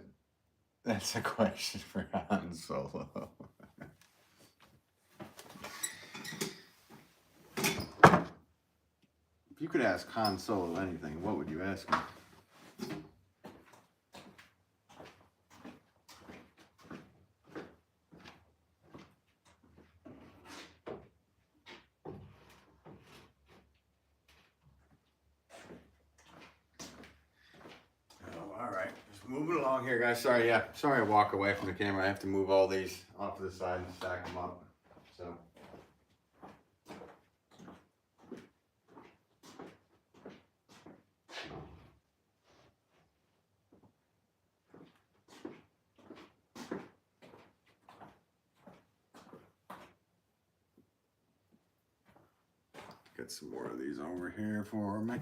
that's a question for Han Solo. If you could ask Han Solo anything, what would you ask him? Moving along here, guys. Sorry I walk away from the camera. I have to move all these off to the side and stack them up. So. Get some more of these over here for me.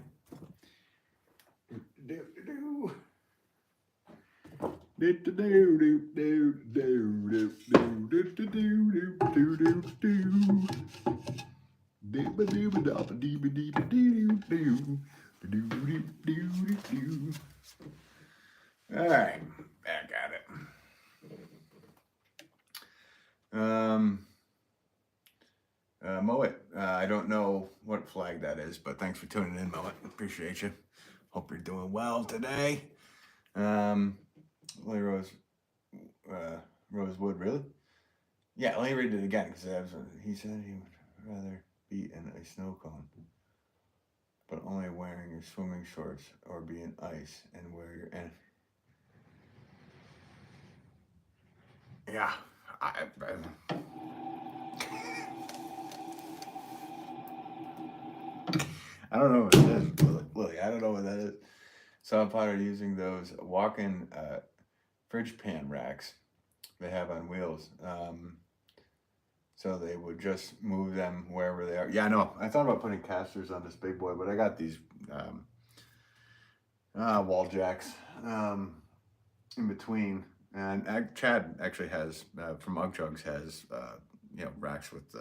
All right, back at it. Moet, I don't know what flag that is, but thanks for tuning in, Moet. Appreciate you. Hope you're doing well today. Lily Rosewood, really? Yeah, let me read it again because he said he would rather be in a snow cone, but only wearing your swimming shorts or be in ice and wear your Yeah, I don't know what it is, Lily. I don't know what that is. Saw Potter using those walk-in fridge pan racks they have on wheels. So they would just move them wherever they are. Yeah, no, I thought about putting casters on this big boy, but I got these wall jacks in between. And Chad actually has, from Ugg Chugs, has racks with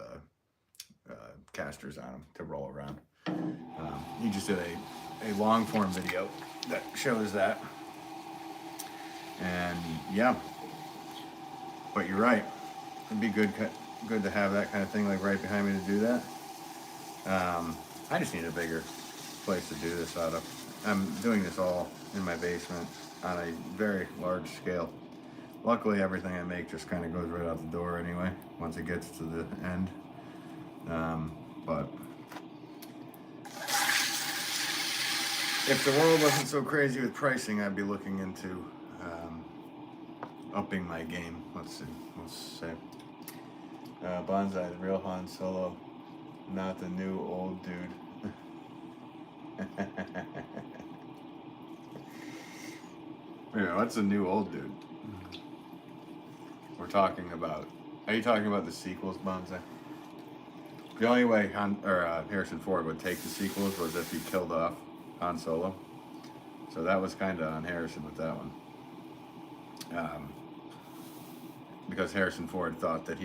casters on them to roll around. He just did a long form video that shows that. And yeah, but you're right. It'd be good to have that kind of thing like right behind me to do that. I just need a bigger place to do this out of. I'm doing this all in my basement on a very large scale. Luckily, everything I make just kind of goes right out the door anyway, once it gets to the end. But if the world wasn't so crazy with pricing, I'd be looking into upping my game. Let's say. Bonsai, the real Han Solo, not the new old dude. Wait, what's the new old dude? We're talking about. Are you talking about the sequels, Bonsai? The only way Harrison Ford would take the sequels was if he killed off Han Solo. So that was kind of on Harrison with that one. Because Harrison Ford thought that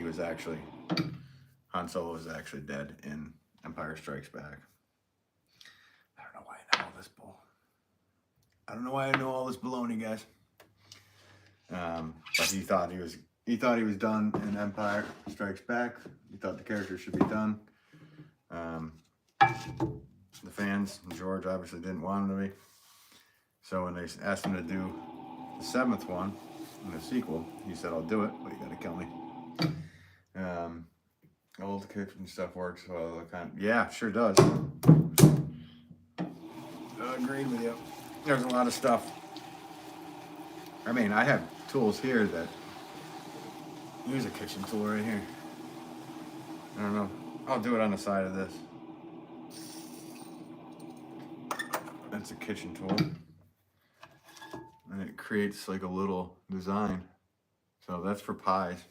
Han Solo was actually dead in Empire Strikes Back. I don't know why I know all this bull. I don't know why I know all this baloney, guys. But he thought he was done in Empire Strikes Back. He thought the character should be done. The fans, George obviously didn't want him to be. So when they asked him to do the 7th one in the sequel, he said, "I'll do it, but you gotta kill me." Old kitchen stuff works well. Yeah, sure does. Agreed with you. There's a lot of stuff. I mean, I have tools here that. Here's a kitchen tool right here. I don't know. I'll do it on the side of this. That's a kitchen tool. And it creates like a little design. So that's for pies.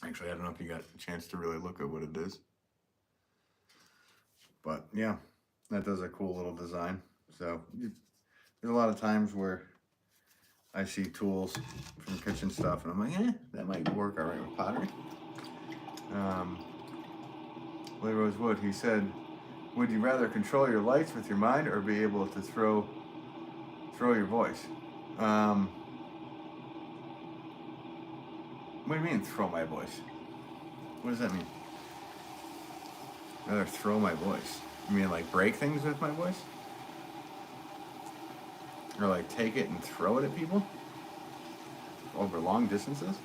Actually, I don't know if you got a chance to really look at what it is. But yeah, that does a cool little design. So there's a lot of times where I see tools from kitchen stuff and I'm like, that might work all right with pottery. Rose Wood, he said, would you rather control your lights with your mind or be able to throw your voice? What do you mean throw my voice? What does that mean? Rather throw my voice? You mean like break things with my voice? Or like take it and throw it at people? Over long distances?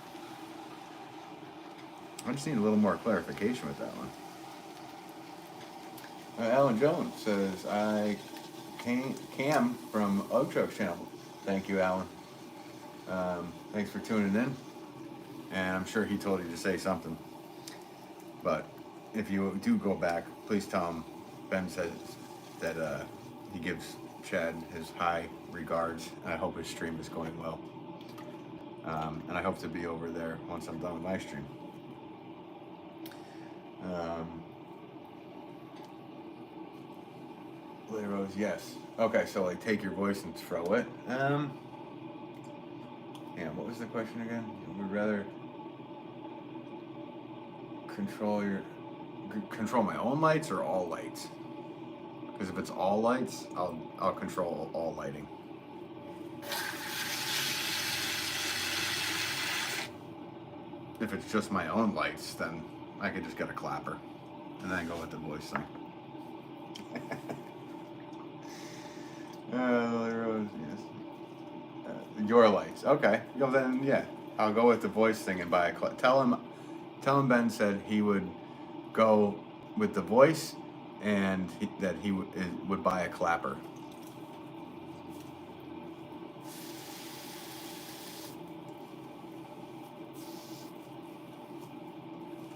I just need a little more clarification with that one. Alan Jones says, I Cam from Ug Trucks channel. Thank you, Alan. Thanks for tuning in. And I'm sure he told you to say something. But if you do go back, please tell him Ben says that he gives Chad his high regards. And I hope his stream is going well. And I hope to be over there once I'm done with my stream. Lily Rose, yes. Okay, so like take your voice and throw it. Yeah, what was the question again? Would rather control my own lights or all lights? Because if it's all lights, I'll control all lighting. If it's just my own lights, then I could just get a clapper and then go with the voice thing. Lily Rose, yes. Your lights, okay. Well, then, yeah, I'll go with the voice thing and buy a tell him Ben said he would go with the voice and that he would buy a clapper.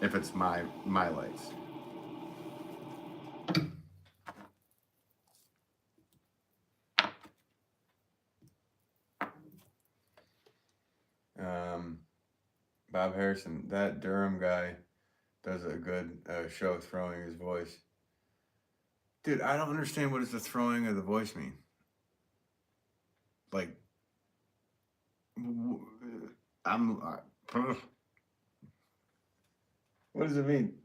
If it's my lights. Bob Harrison, that Durham guy does a good show throwing his voice. Dude, I don't understand what does the throwing of the voice mean. Like, what does it mean?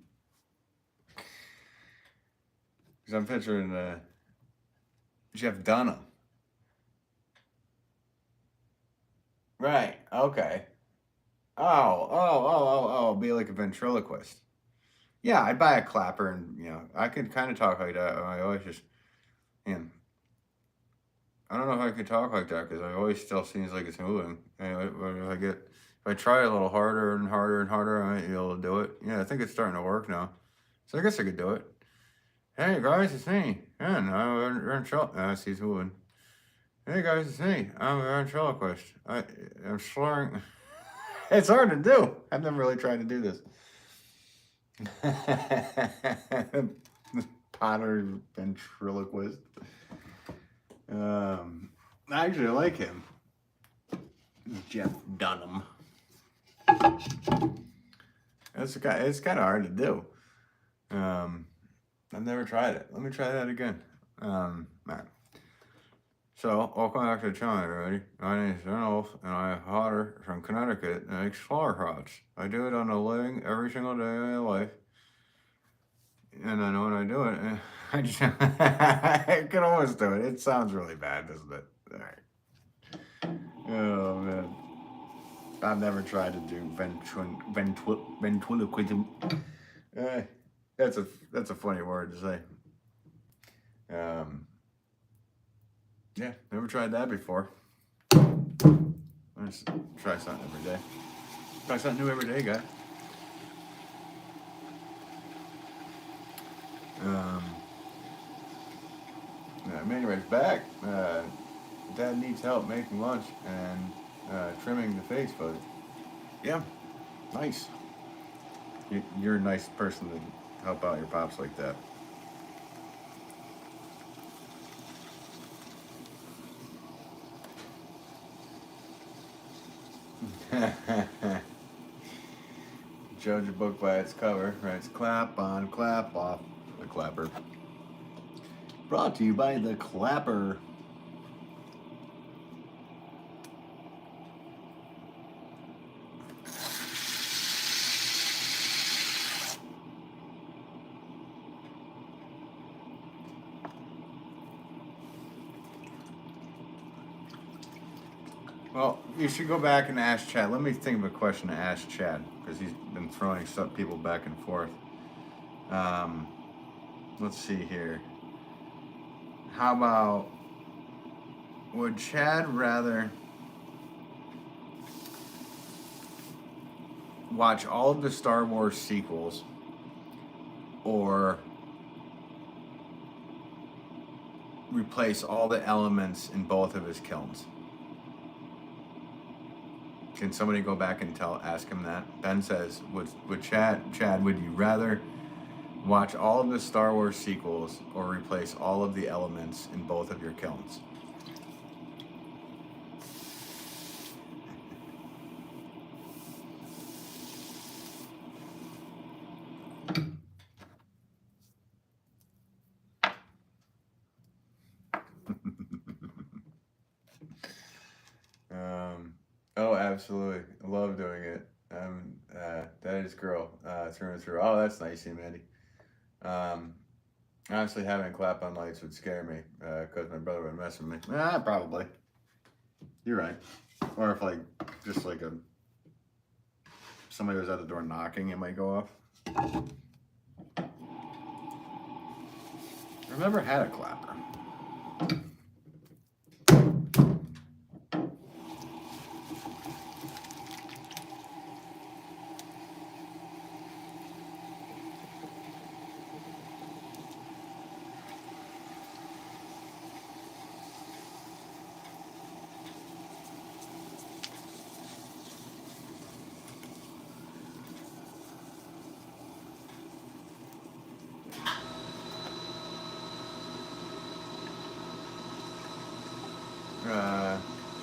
Because I'm picturing Jeff Dunham. Right, okay. Oh, be like a ventriloquist. Yeah, I'd buy a clapper and, I could kind of talk like that. I always just, man, I don't know if I could talk like that because I always still seems like it's moving. Anyway, if I try a little harder and harder and harder, I might be able to do it. Yeah, I think it's starting to work now. So I guess I could do it. Hey guys, it's me. Yeah, no, we're in see, he's moving. Hey guys, it's me. I'm a ventriloquist. I'm slurring. It's hard to do. I've never really tried to do this. Pottery ventriloquist. I actually like him. Jeff Dunham. It's kind of hard to do. I've never tried it. Let me try that again. So, welcome back to the channel, everybody. My name is Wolff, and I'm a hotter from Connecticut and explore routes. I do it on a living every single day of my life. And I know when I do it, I just, I can almost do it. It sounds really bad, doesn't it? All right. Oh, man. I've never tried to do ventriloquism. That's a funny word to say. Yeah, never tried that before. Let's try something every day. Try something new every day, guy. Anyways, back. Dad needs help making lunch and trimming the face, but yeah, nice. You're a nice person to help out your pops like that. Judge a book by its cover, writes clap on, clap off. The Clapper. Brought to you by The Clapper. Well, you should go back and ask Chad. Let me think of a question to ask Chad, because he's been throwing some people back and forth. Let's see here. How about, would Chad rather watch all of the Star Wars sequels or replace all the elements in both of his kilns? Can somebody go back and ask him that? Ben says, would Chad, would you rather watch all of the Star Wars sequels or replace all of the elements in both of your kilns? Oh, absolutely. I love doing it. That is girl, through and through. Oh, that's nice, Mandy. Honestly, having clap on lights would scare me, because my brother would mess with me. Probably. You're right. Or if just like somebody was at the door knocking, it might go off. I've never had a clapper.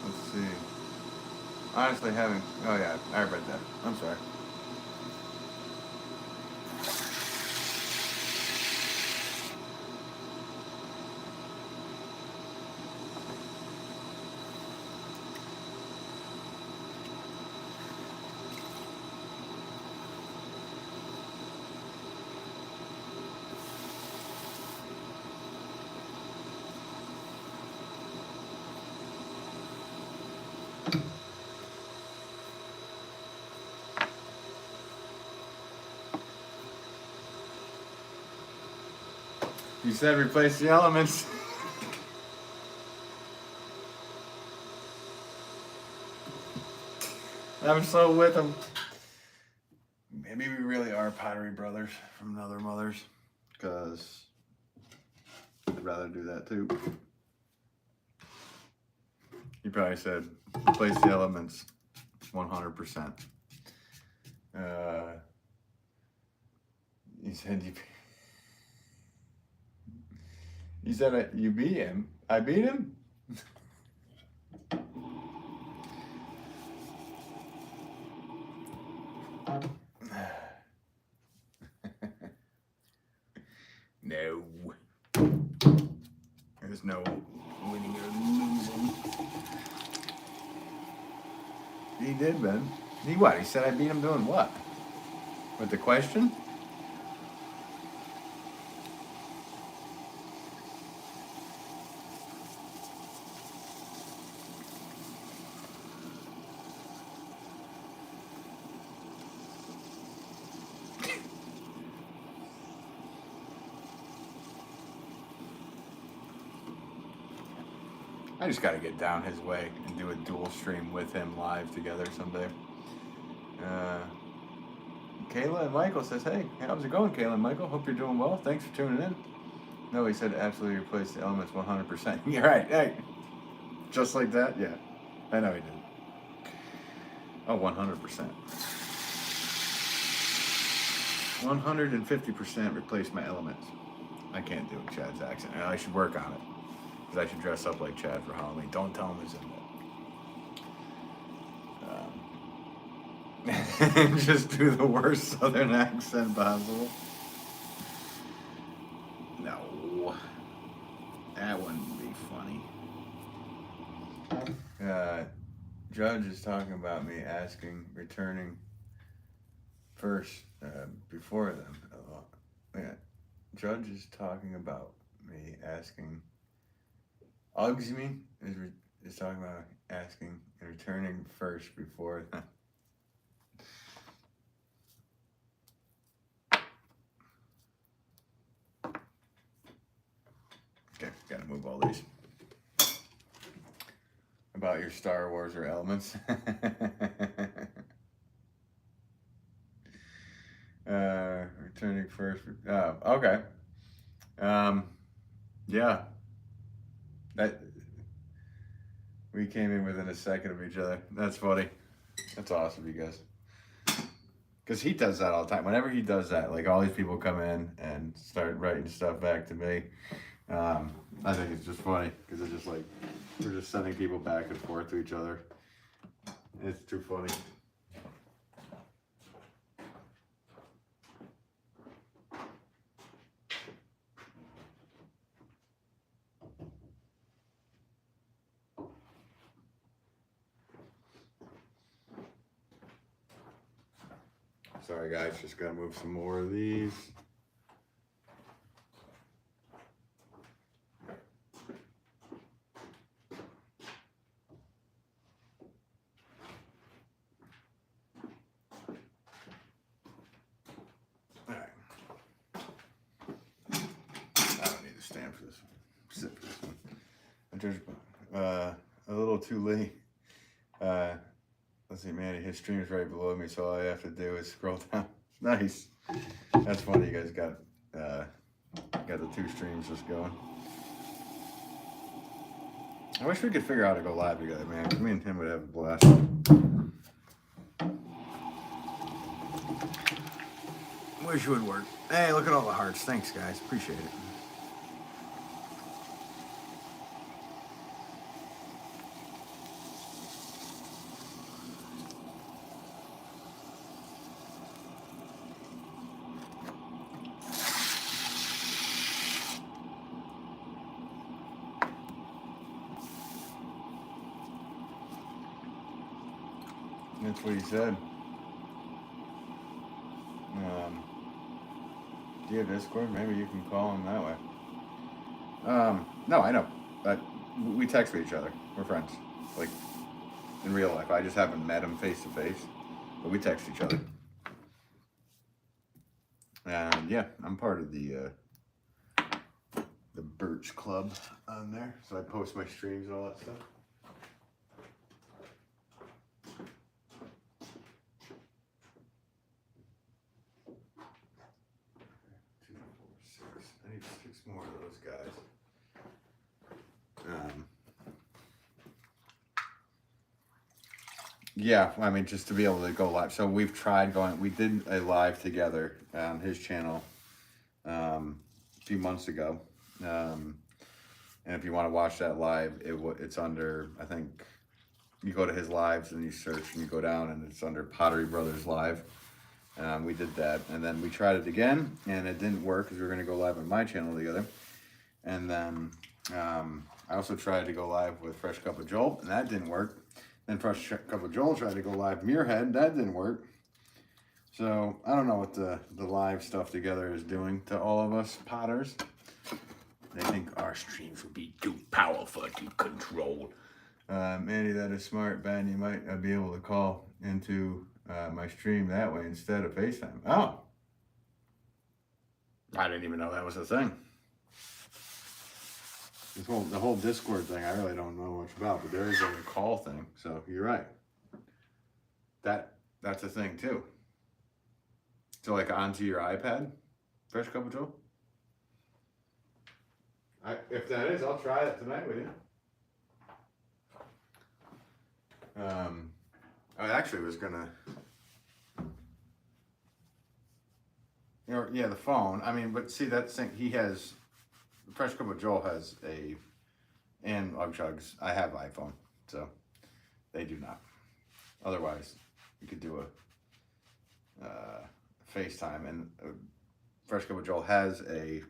Let's see. Honestly, having. Oh, yeah, I read that. I'm sorry. You said replace the elements. I'm so with him. Maybe we really are Pottery brothers from other mothers, because I'd rather do that too. He probably said replace the elements 100%. He said you said you beat him. I beat him? No. There's no winning or losing. He did, Ben. He what? He said I beat him doing what? With the question? I just got to get down his way and do a dual stream with him live together someday. Kayla and Michael says, hey, how's it going, Kayla and Michael? Hope you're doing well. Thanks for tuning in. No, he said absolutely replace the elements 100%. You're right. Hey, just like that? Yeah, I know he did. Oh, 100%. 150% replace my elements. I can't do Chad's accent. I should work on it. Because I should dress up like Chad for Halloween. Don't tell him it's in there. Just do the worst southern accent possible. No. That wouldn't be funny. Judge is talking about me returning first before them. Yeah. Judge is talking about me asking. Uggs, you mean? Is talking about asking and returning first before them. Okay, gotta move all these. About your Star Wars or elements. Returning first. Oh, okay. Yeah. That we came in within a second of each other. That's funny. That's awesome, you guys. Because he does that all the time. Whenever he does that, like all these people come in and start writing stuff back to me. I think it's just funny because it's just like we're just sending people back and forth to each other. It's too funny. Sorry guys, just gotta move some more of these. Alright. I don't need a stand for this one. Sit for this one. A little too late. Let's see, Manny, his stream is right below me, so all I have to do is scroll down. Nice. That's funny, you guys got the two streams just going. I wish we could figure out how to go live together, man. Me and him would have a blast. Wish it would work. Hey, look at all the hearts. Thanks, guys. Appreciate it. That's what he said. Do you have Discord? Maybe you can call him that way. No, I know. But we text with each other. We're friends. Like, in real life. I just haven't met him face to face. But we text each other. And yeah, I'm part of the Birch Club on there. So I post my streams and all that stuff. More of those guys. Yeah, I mean, just to be able to go live. So we've tried going, we did a live together on his channel a few months ago. And if you want to watch that live, it's under, I think, you go to his lives and you search and you go down and it's under Pottery Brothers Live. We did that, and then we tried it again, and it didn't work because we were going to go live on my channel together. And then I also tried to go live with Fresh Cup of Joel, and that didn't work. Then Fresh Cup of Joel tried to go live Muirhead, that didn't work. So I don't know what the live stuff together is doing to all of us potters. They think our streams will be too powerful to control. Manny, that is smart, Ben. You might be able to call into my stream that way instead of FaceTime. Oh, I didn't even know that was a thing. The whole Discord thing, I really don't know much about, but there is a call thing. So you're right. That's a thing too. So like onto your iPad, Fresh Cup of Joe. If that is, I'll try it tonight with you. I actually was gonna. Yeah, the phone. I mean, but see that thing. He has. Fresh Cup of Joel has and Ugchugs. I have iPhone, so they do not. Otherwise, you could do a FaceTime, and Fresh Cup of Joel has a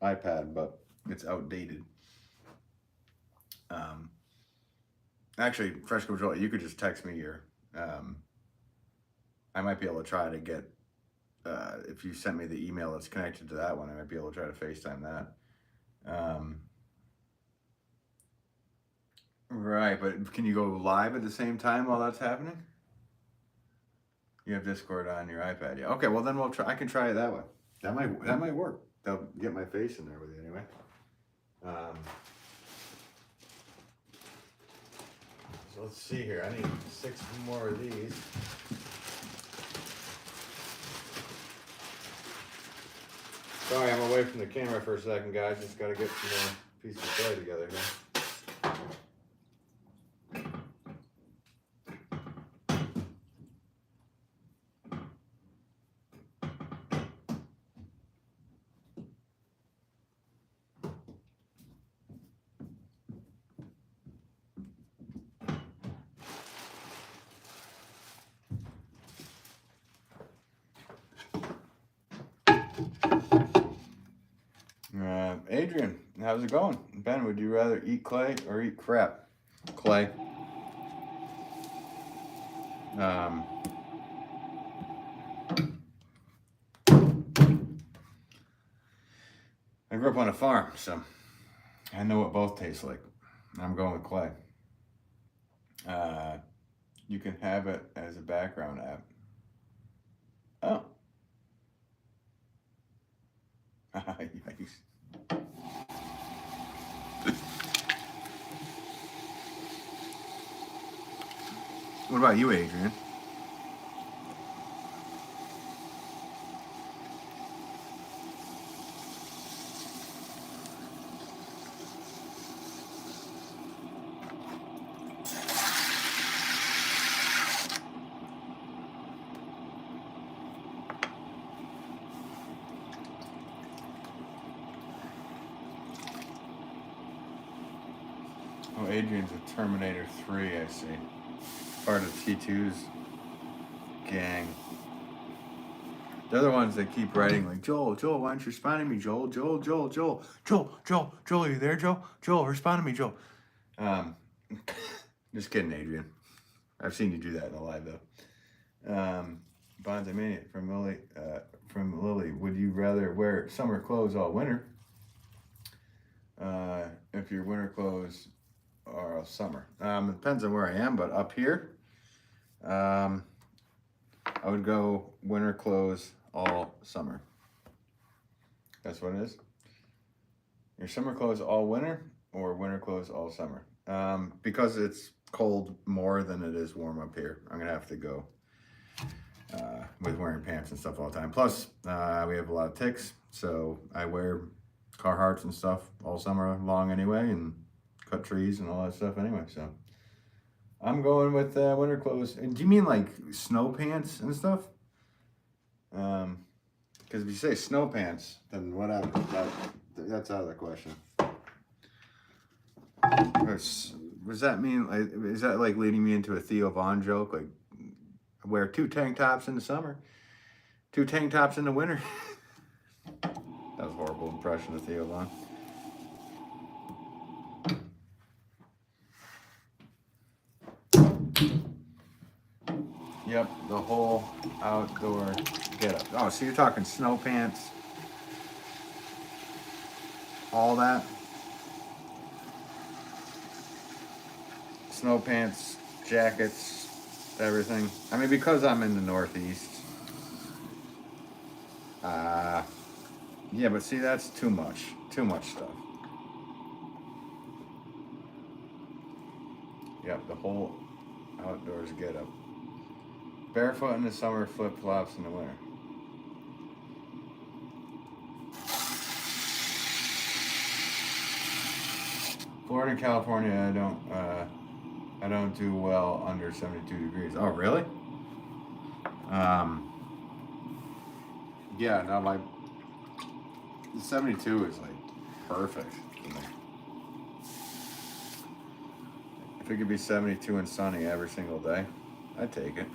iPad, but it's outdated. Actually, Fresh Cup of Joel, you could just text me your. I might be able to try to get. If you sent me the email that's connected to that one, I might be able to try to FaceTime that. Right, but can you go live at the same time while that's happening? You have Discord on your iPad, yeah. Okay, well then we'll try. I can try it that way. That might work. They'll get my face in there with you anyway. So let's see here. I need 6 more of these. Sorry, I'm away from the camera for a second, guys. Just got to get some more pieces of clay together here. Adrian, how's it going? Ben, would you rather eat clay or eat crap? Clay. I grew up on a farm, so I know what both taste like. I'm going with clay. You can have it as a background app. Oh. Yikes. What about you, Adrian? Oh, Adrian's a Terminator 3, I see. Part of T2's gang. They're the ones that keep writing like, Joel, why aren't you responding to me, Joel, are you there, Joel, respond to me, Joel. Just kidding, Adrian. I've seen you do that in the live though. Bonds, I made it from Lily. Would you rather wear summer clothes all winter? If your winter clothes are summer. It depends on where I am, but up here, I would go winter clothes all summer. That's what it is. Your summer clothes all winter or winter clothes all summer? Because it's cold more than it is warm up here, I'm gonna have to go with wearing pants and stuff all the time. Plus, we have a lot of ticks, so I wear Carhartts and stuff all summer long anyway, and cut trees and all that stuff anyway. So I'm going with winter clothes. And do you mean like snow pants and stuff? Because if you say snow pants, then whatever. That's out of the question. What does that mean? Like, is that like leading me into a Theo Von joke? Like, wear 2 tank tops in the summer, 2 tank tops in the winter? That was a horrible impression of Theo Von. Yep, the whole outdoor getup. Oh, so you're talking snow pants, all that? Snow pants, jackets, everything. I mean, because I'm in the Northeast. Yeah, but see, that's too much. Too much stuff. the whole outdoors get up. Barefoot in the summer, flip flops in the winter. Florida and California, I don't do well under 72 degrees. Oh, really? Yeah, no, my 72 is like perfect for me. If it could be 72 and sunny every single day, I'd take it.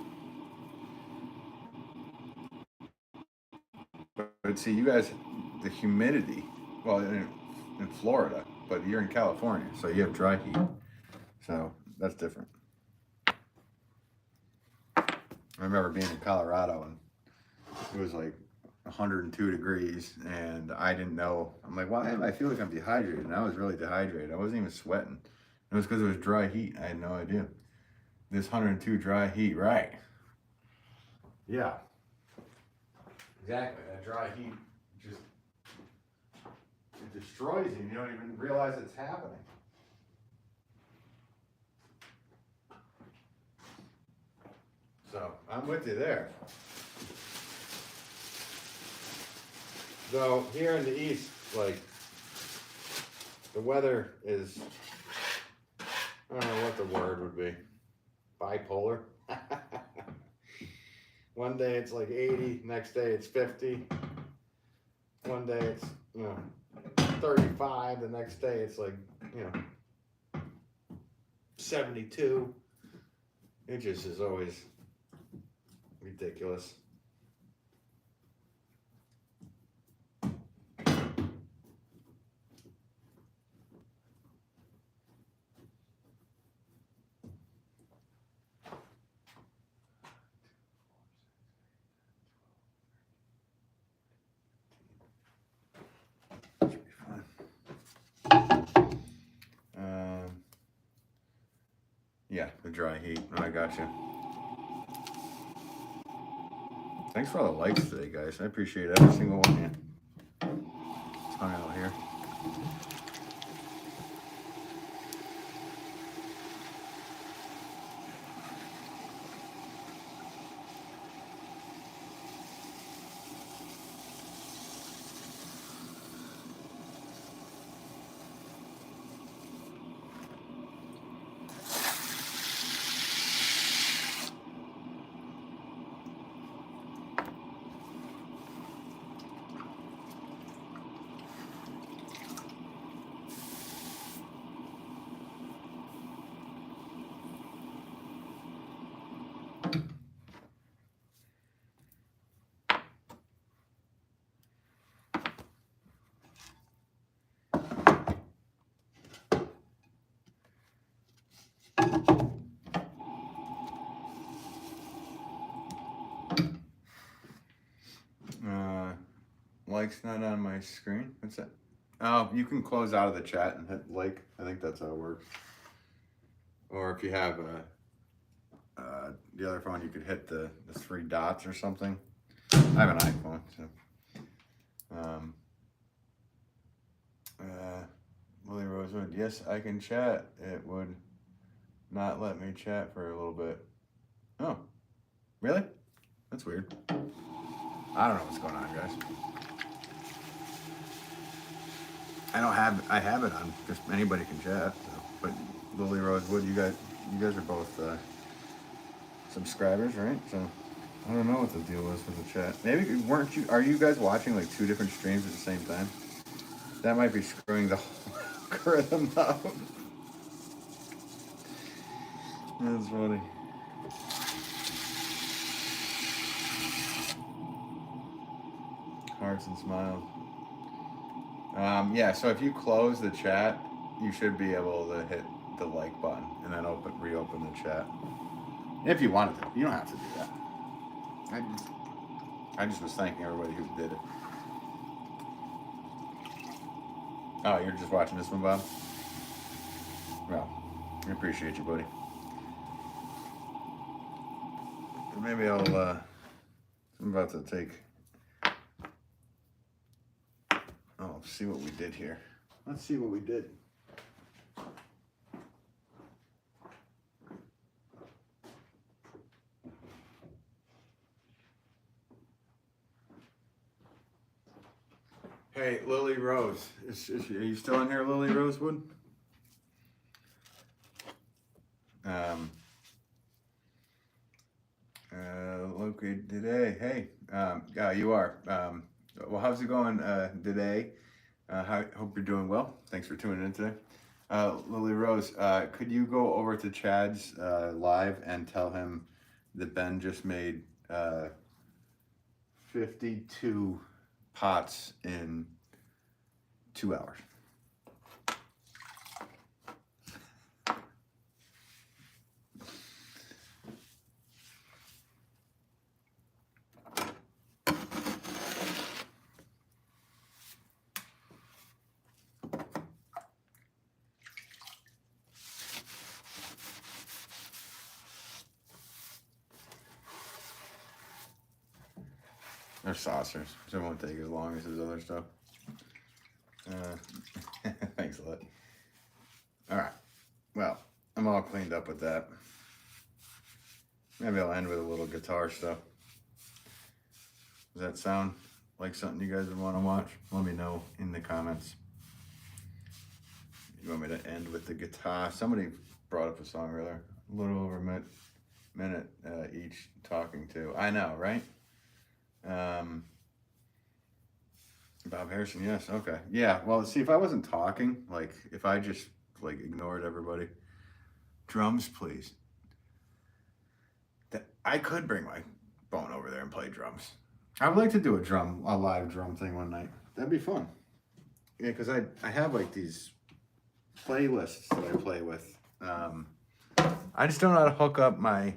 But see, you guys, the humidity, well, in Florida, but you're in California, so you have dry heat. So that's different. I remember being in Colorado and it was like 102 degrees and I didn't know. I'm like, why? I feel like I'm dehydrated. And I was really dehydrated. I wasn't even sweating. It was because it was dry heat. I had no idea. This 102 dry heat, right? Yeah. Exactly. That dry heat just, it destroys you. You don't even realize it's happening. So I'm with you there. Though here in the east, like the weather is, I don't know what the word would be, bipolar. One day it's like 80, next day it's 50. One day it's 35, the next day it's like 72. It just is always ridiculous. Should be fine. Yeah, the dry heat. I got you. Thanks for all the likes today, guys. I appreciate every single one of you. It's hung out here. Like's not on my screen. What's that? Oh, you can close out of the chat and hit like. I think that's how it works. Or if you have the other phone, you could hit the 3 dots or something. I have an iPhone, so. Willie Rosewood, yes, I can chat. It would not let me chat for a little bit. Oh, really? That's weird. I don't know what's going on, guys. I have it on, just anybody can chat. So. But Lily Rosewood, you guys are both subscribers, right? So I don't know what the deal is with the chat. Maybe are you guys watching like 2 different streams at the same time? That might be screwing the whole algorithm up. That's funny. Hearts and smiles. Yeah, so if you close the chat, you should be able to hit the like button and then reopen the chat. If you wanted to. You don't have to do that. I just was thanking everybody who did it. Oh, you're just watching this one, Bob? Well, I appreciate you, buddy. Maybe I'm about to take... Oh, see what we did here. Let's see what we did. Hey, Lily Rose. Are you still in here, Lily Rosewood? Located today. Hey, you are. Well, how's it going today? Hope you're doing well. Thanks for tuning in today. Lily Rose, could you go over to Chad's live and tell him that Ben just made 52 pots in 2 hours? They're saucers, so it won't take as long as his other stuff. Thanks a lot. All right. Well, I'm all cleaned up with that. Maybe I'll end with a little guitar stuff. Does that sound like something you guys would want to watch? Let me know in the comments. You want me to end with the guitar? Somebody brought up a song earlier. A little over a minute each talking to. I know, right? Bob Harrison, yes, okay. Yeah, well, see, if I wasn't talking, like, if I just, like, ignored everybody, drums, please. I could bring my phone over there and play drums. I would like to do a live drum thing one night. That'd be fun. Yeah, because I have, like, these playlists that I play with. I just don't know how to hook up my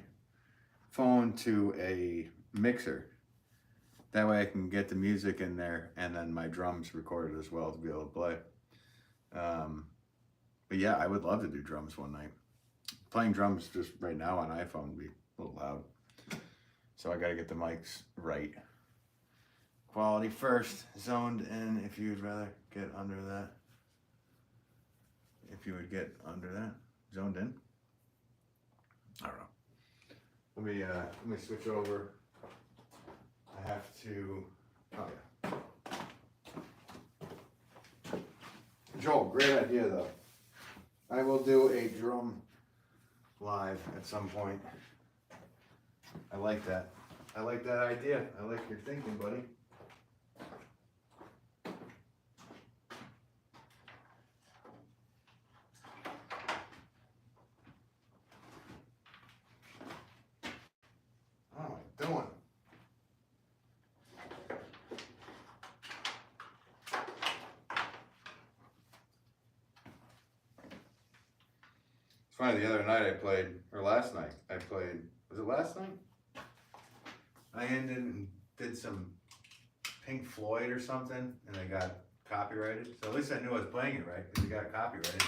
phone to a mixer. That way I can get the music in there and then my drums recorded as well to be able to play. But yeah, I would love to do drums one night. Playing drums just right now on iPhone would be a little loud. So I gotta get the mics right. Quality first, zoned in if you'd rather get under that. If you would get under that, zoned in. I don't know. Let me switch over. I have to, oh yeah. Joel, great idea though. I will do a drum live at some point. I like that. I like that idea. I like your thinking, buddy. What am I doing? It's funny, the other night last night I played, was it last night? I ended and did some Pink Floyd or something, and I got copyrighted. So at least I knew I was playing it right, because it got copyrighted.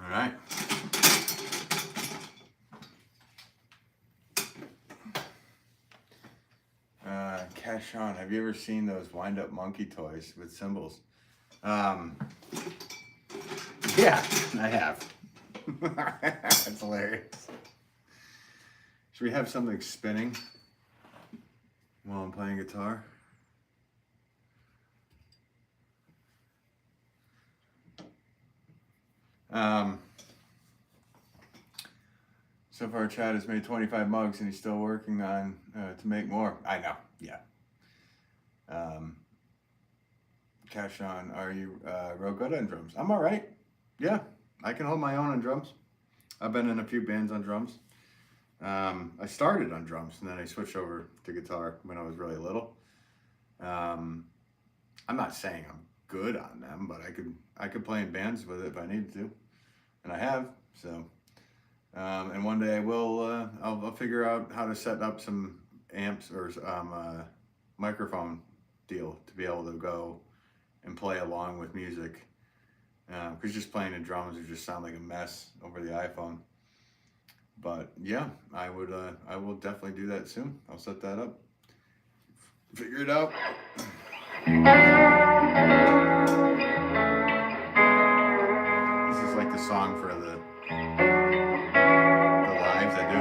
All right. Cash on. Have you ever seen those wind-up monkey toys with cymbals? Yeah, I have. That's hilarious. Should we have something spinning while I'm playing guitar? So far, Chad has made 25 mugs, and he's still working on to make more. I know, yeah. Cash on, are you real good on drums? I'm all right. Yeah, I can hold my own on drums. I've been in a few bands on drums. I started on drums, and then I switched over to guitar when I was really little. I'm not saying I'm good on them, but I could play in bands with it if I needed to, and I have. So, and one day I will. I'll figure out how to set up some amps or microphone deal to be able to go and play along with music. Because just playing the drums would just sound like a mess over the iPhone. But yeah, I will definitely do that soon. I'll set that up. Figure it out. This is like the song for the lives I do.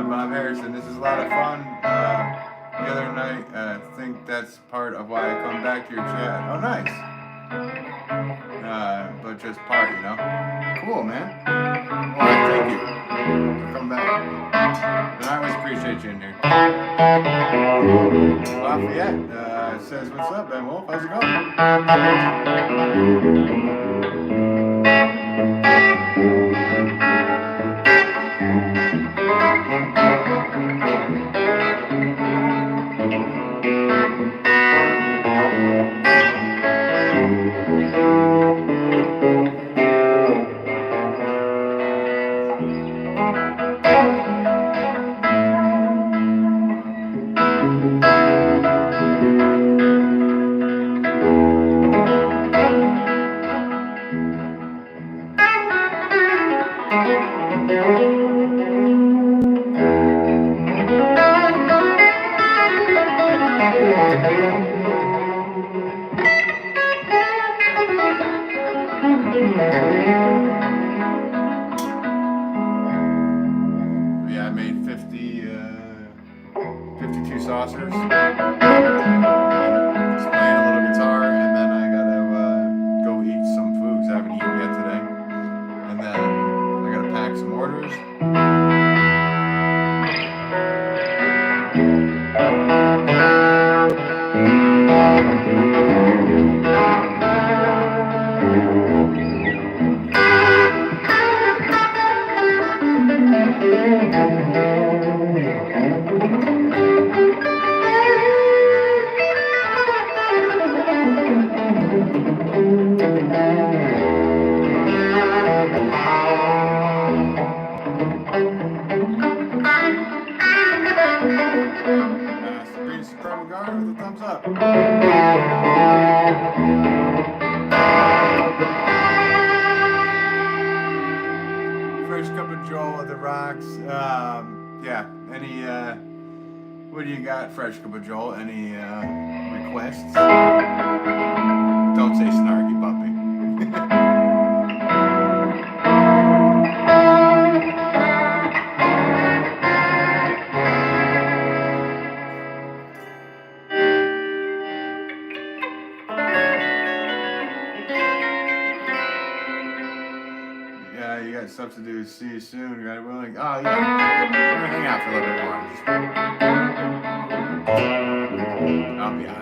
Bob Harrison, this is a lot of fun. The other night, I think that's part of why I come back to your chat. Oh, nice. But just part, you know. Cool, man. Well, thank you for coming back. And I always appreciate you in here. Lafayette says, "What's up, Ben Wolff? How's it going?" Yeah, I made 52 saucers. Just playing a little guitar, and then I gotta go eat some food 'cause I haven't eaten yet today. And then I gotta pack some orders. With a thumbs up. Fresh cup of Joel at the Rocks. Yeah. Any what do you got, Fresh cup of Joel? Any requests? Don't say snarky puppy. You got stuff to do. See you soon. You got willing. Oh yeah. We're gonna hang out for a little bit more. I'll be on.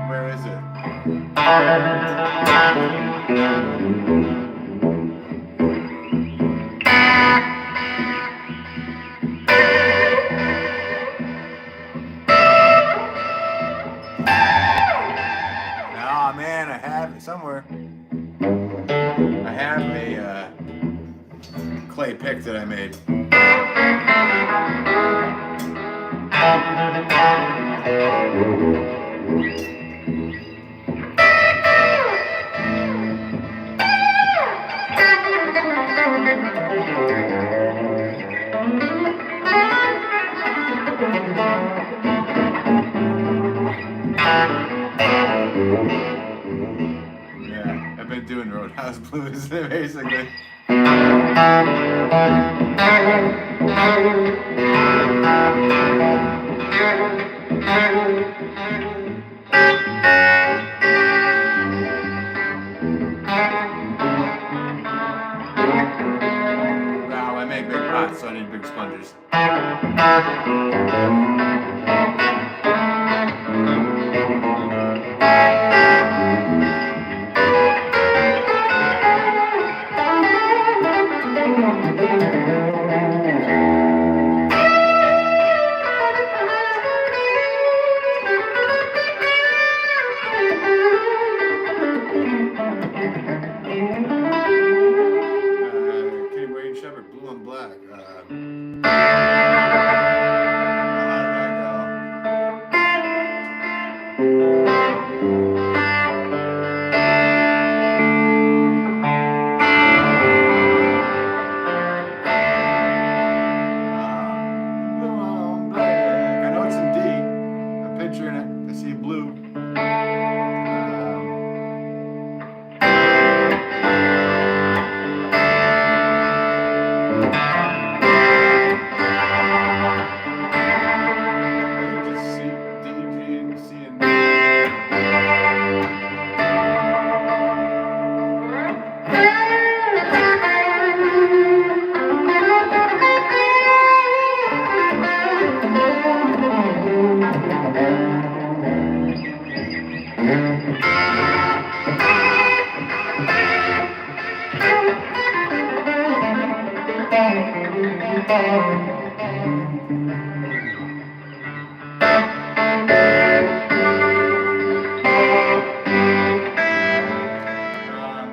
Where is it? have a clay pick that I made. Yeah, I've been doing Roadhouse Blues basically. Wow, I make big pots, so I need big sponges. Blue and black. How did that go? Blue on black. I know it's in D. I'm picturing it. I see blue.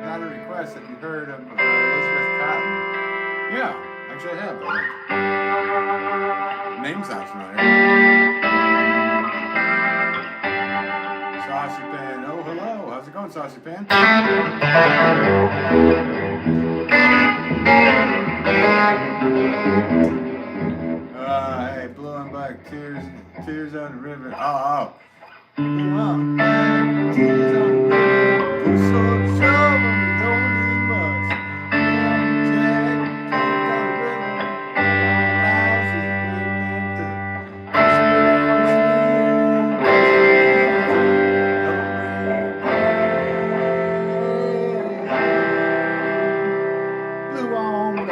Not a request. Have you heard of Elizabeth Cotton? Yeah, actually I have. Name sounds familiar. Saucy Pan. Oh, hello. How's it going, Saucy Pan? Hey, blue and black tears on the river. Oh. Blue and black tears on the river. Blue sword shove and we don't need much. Jack tears on the river. Houses linked up. Blue on black.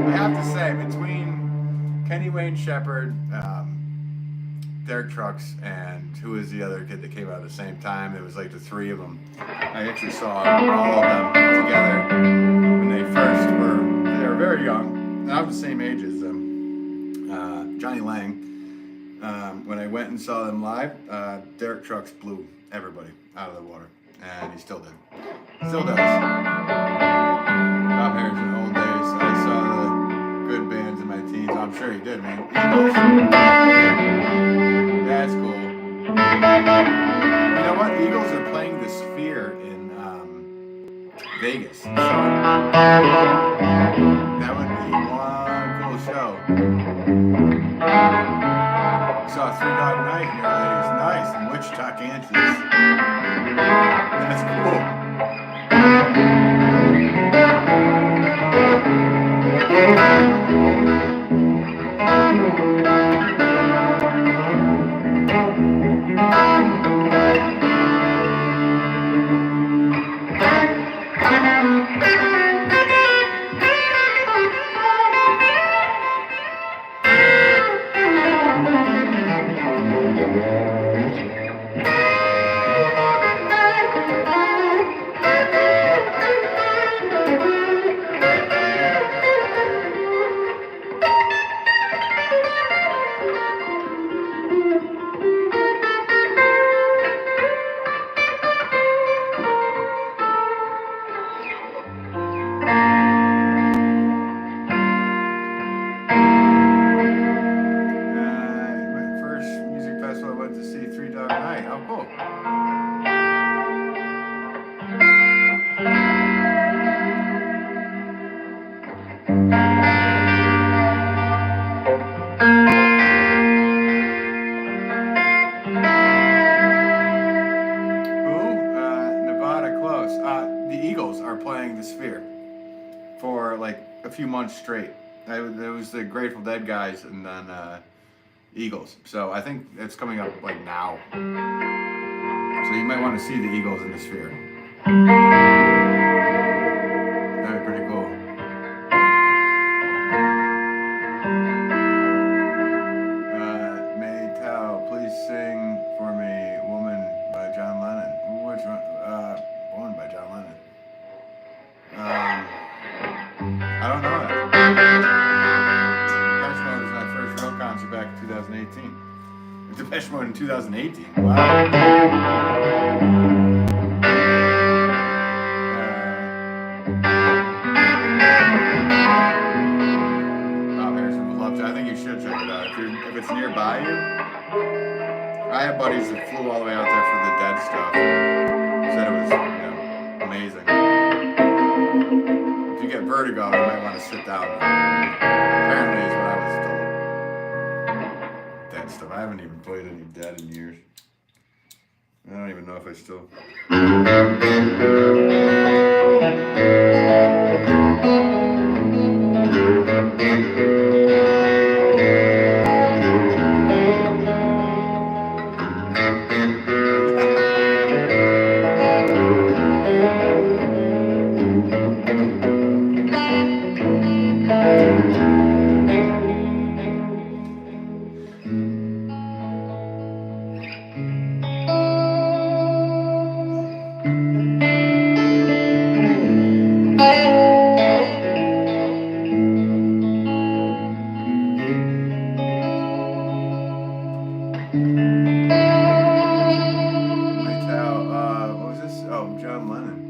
I have to say, between Kenny Wayne Shepherd, Derek Trucks, and who was the other kid that came out at the same time? It was like the three of them. I actually saw all of them together when they first were. They were very young. And I was the same age as them. Johnny Lang. When I went and saw them live, Derek Trucks blew everybody out of the water, and he still did. Still does. Bob Harrison, old days. I saw the good bands in my teens. I'm sure he did, man. Eagles. That's cool. You know what? Eagles are playing the Sphere in Vegas. So that would be one cool show. Saw Three Dog Night here, ladies. Nice. In Wichita, Kansas. That's cool. Crazy Three Dog Night. Oh, cool. Nevada close. The Eagles are playing the Sphere for like a few months straight. It was the Grateful Dead guys and then Eagles. So I think it's coming up like now. So you might want to see the Eagles in the Sphere. That'd be pretty cool. May Tao, please sing for me "Woman" by John Lennon. Which one? "Woman" by John Lennon. I don't know that. Depeche Mode was my first real concert back in 2018. Depeche Mode in 2018. Wow. Bob Harrison would love to. I think you should check it out. If it's nearby you. I have buddies that flew all the way out there for the Dead stuff. Said it was amazing. If you get vertigo, you might want to sit down. Apparently is what I was told. Dead stuff. I haven't even played any Dead in years. I don't even know if I still... What was this? Oh, John Lennon.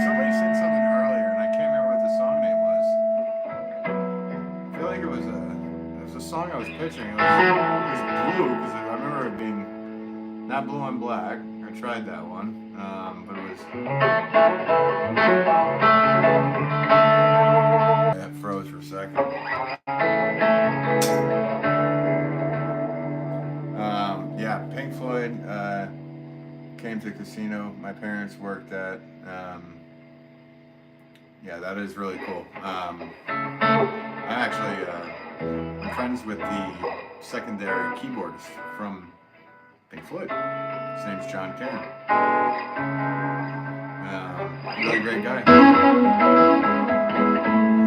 Somebody said something earlier, and I can't remember what the song name was. I feel like it was a song I was pitching. It was Blue, because I remember it being not Blue on Black. I tried that one, but it was. That froze for a second. Yeah, Pink Floyd came to the casino my parents worked at. Yeah, that is really cool. I'm friends with the secondary keyboardist from Pink Floyd. His name's John Cairn. Really great guy.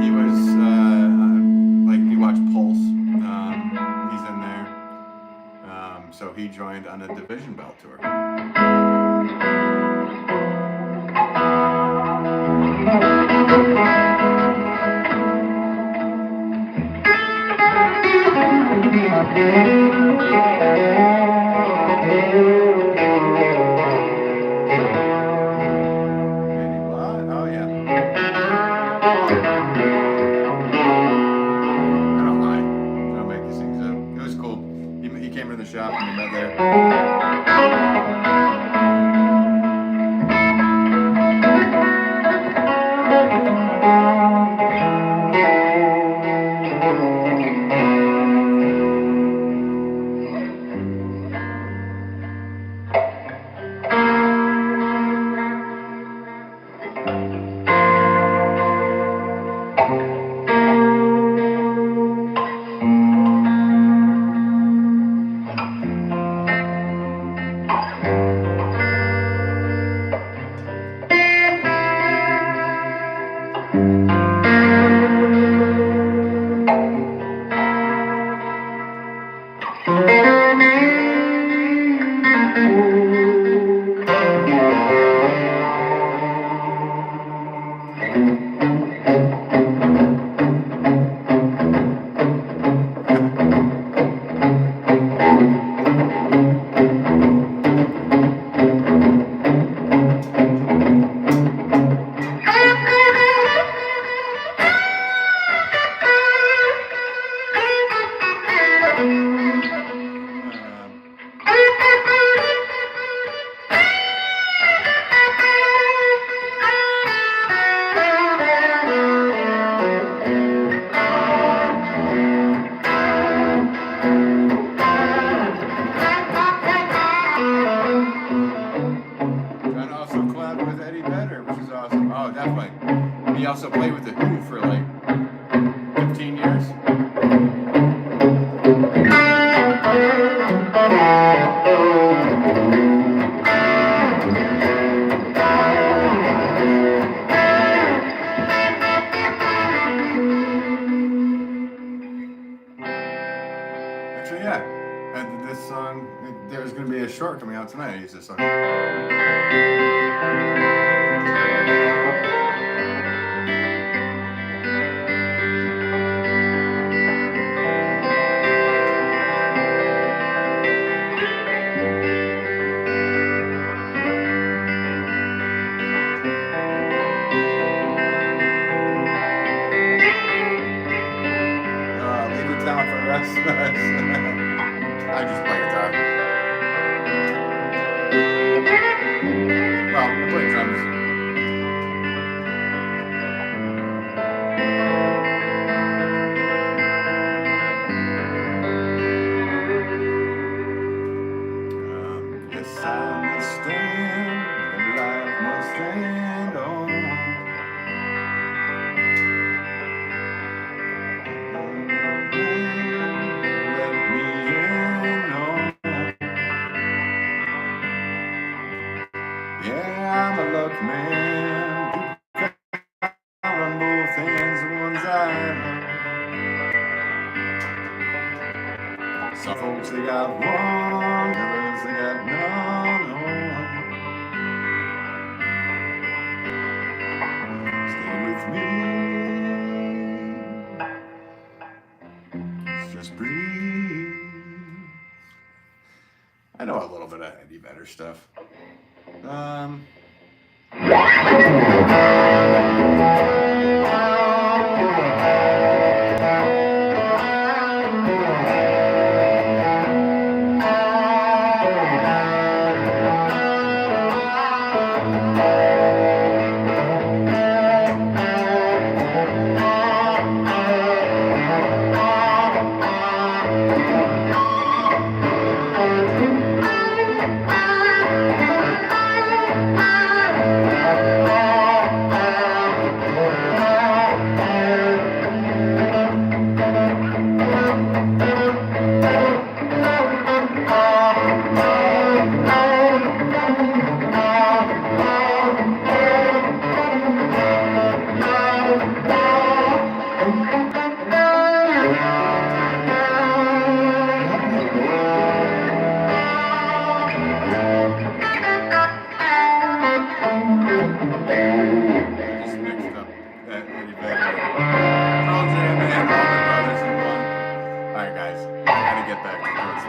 He was like if you watch Pulse, he's in there. So he joined on a Division Bell tour. Oh yeah. I don't lie. I don't make these things up. It was cool. He came to the shop and we met there. He also played with the Who for like 15 years. Actually, yeah. And this song, there's going to be a short coming out tonight. I use this song. Leave it down for the rest of us. I just play guitar. Well, I play drums. Yes, I must stand, and life must stand on. Let me in on. Yeah, I'm a lucky man. Count on both hands the ones I love. Some folks they got one, others they got none. Stay with me. Just breathe. I know a little bit of Eddie Vedder stuff.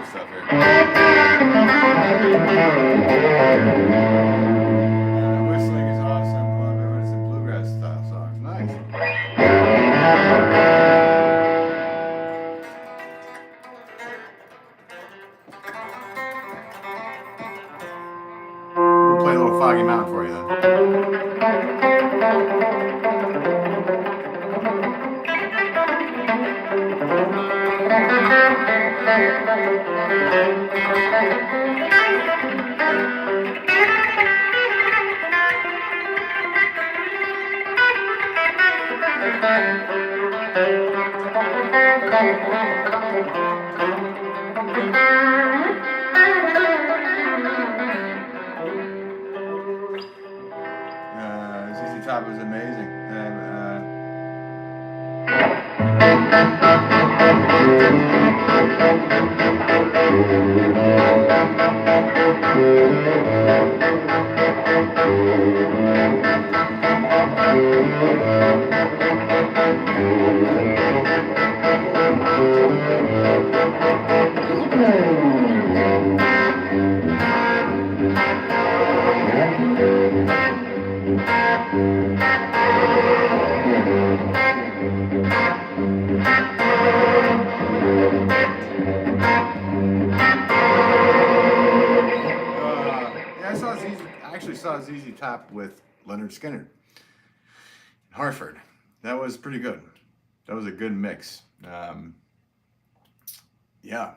stuff here. Whistling is awesome. Love everyone some bluegrass style songs. Nice. We'll play a little Foggy Mountain for you then. ZZ Top was amazing. I actually saw ZZ Top with Leonard Skinner in Hartford. That was pretty good. That was a good mix. Yeah,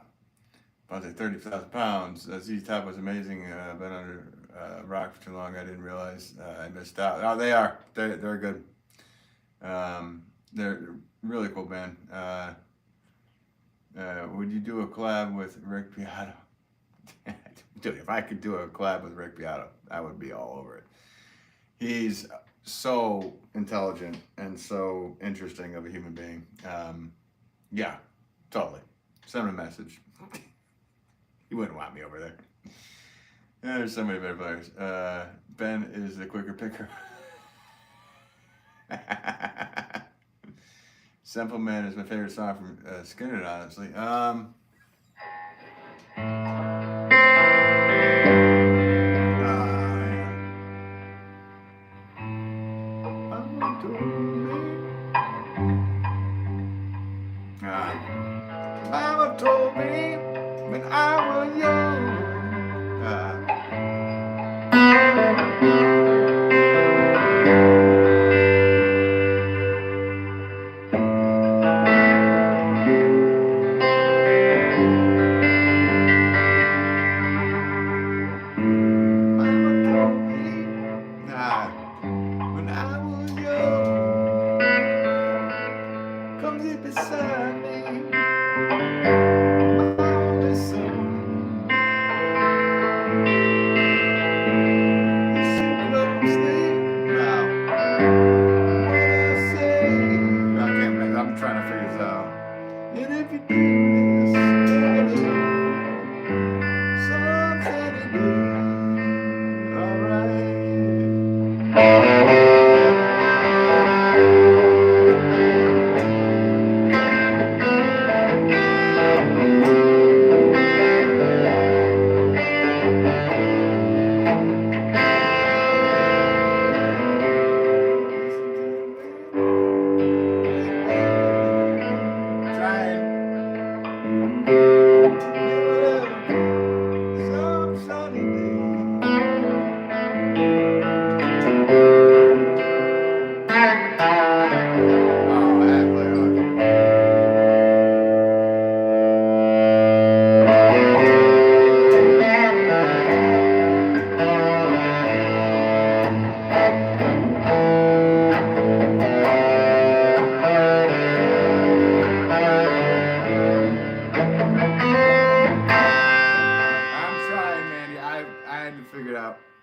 about like 30,000 pounds. ZZ Top was amazing. Been under rock for too long. I didn't realize I missed out. Oh, they are. They're good. They're a really cool band. Would you do a collab with Rick Beato? Dude, if I could do a collab with Rick Beato, I would be all over it. He's so intelligent and so interesting of a human being. Yeah, totally. Send him a message. He wouldn't want me over there. There's so many better players. Ben is the quicker picker. Simple Man is my favorite song from Skinner, honestly. Mama told me when I was young.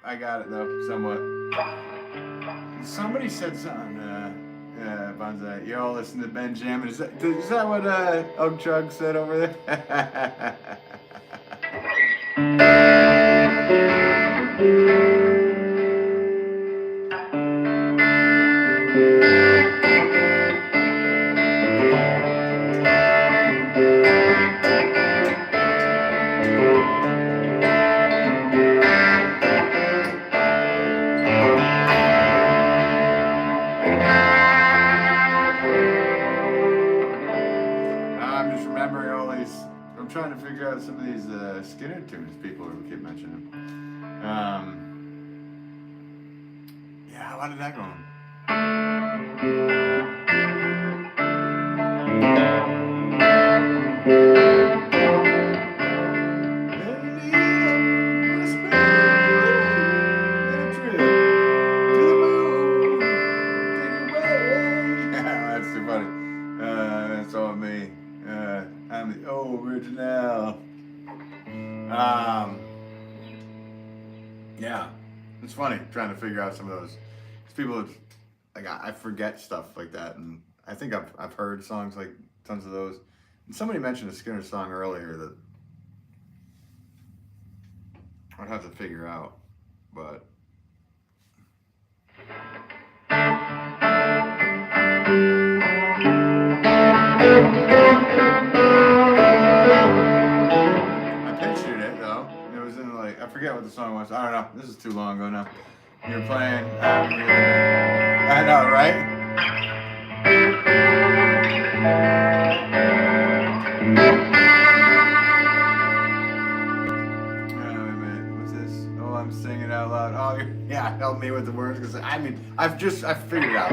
I got it though, somewhat. Somebody said something, Bonsai, you all listen to Ben Jam. Is that what Oak Chug said over there? trying to figure out some of these Skinner tunes people keep mentioning. Yeah, how did that go? That's too funny. That's all me. I'm the original. Yeah, it's funny trying to figure out some of those. Cause people, like I forget stuff like that, and I think I've heard songs like tons of those. And somebody mentioned a Skinner song earlier that I'd have to figure out, but. I pictured it though. It was in like I forget what the song was. I don't know. This is too long ago now. You're playing. I know, right? Wait a minute. What's this? Oh, I'm singing out loud. Oh, yeah. Help me with the words because I mean I figured it out.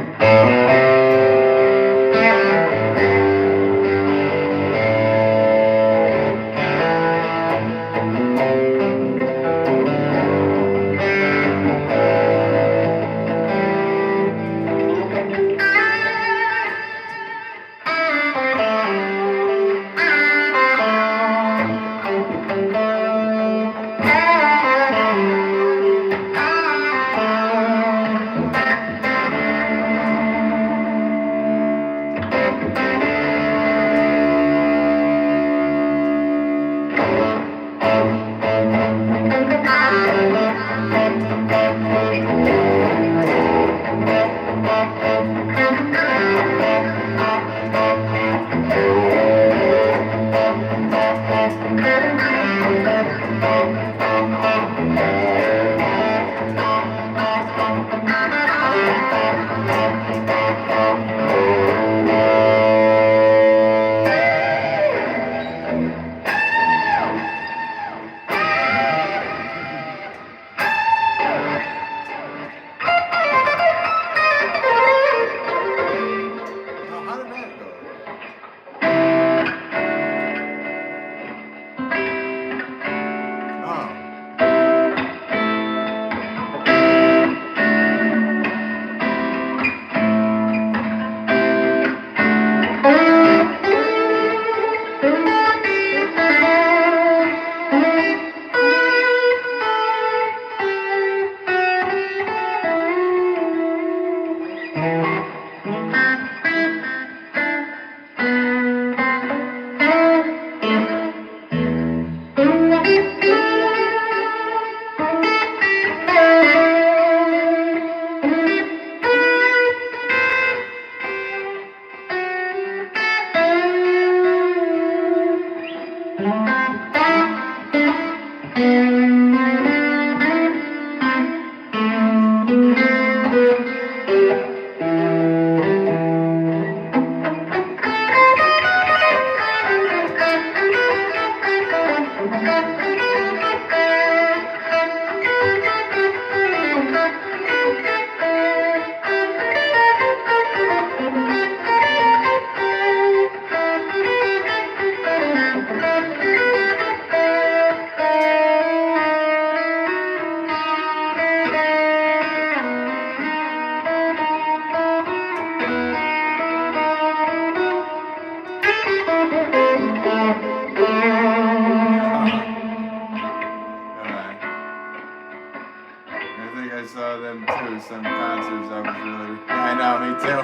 Some concerts I was really. I know, me too.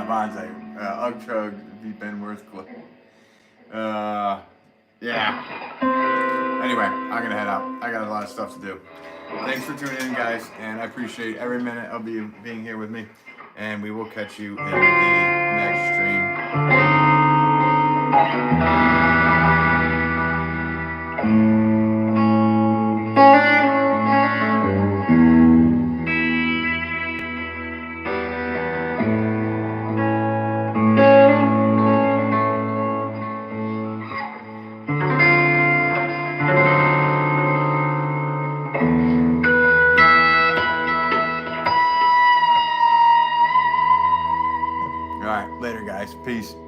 Bonsai, Ugg Chug, the Ben Worth clip. Yeah. Anyway, I'm gonna head out. I got a lot of stuff to do. Thanks for tuning in, guys, and I appreciate every minute of being here with me. And we will catch you in the next stream. Thanks. Peace.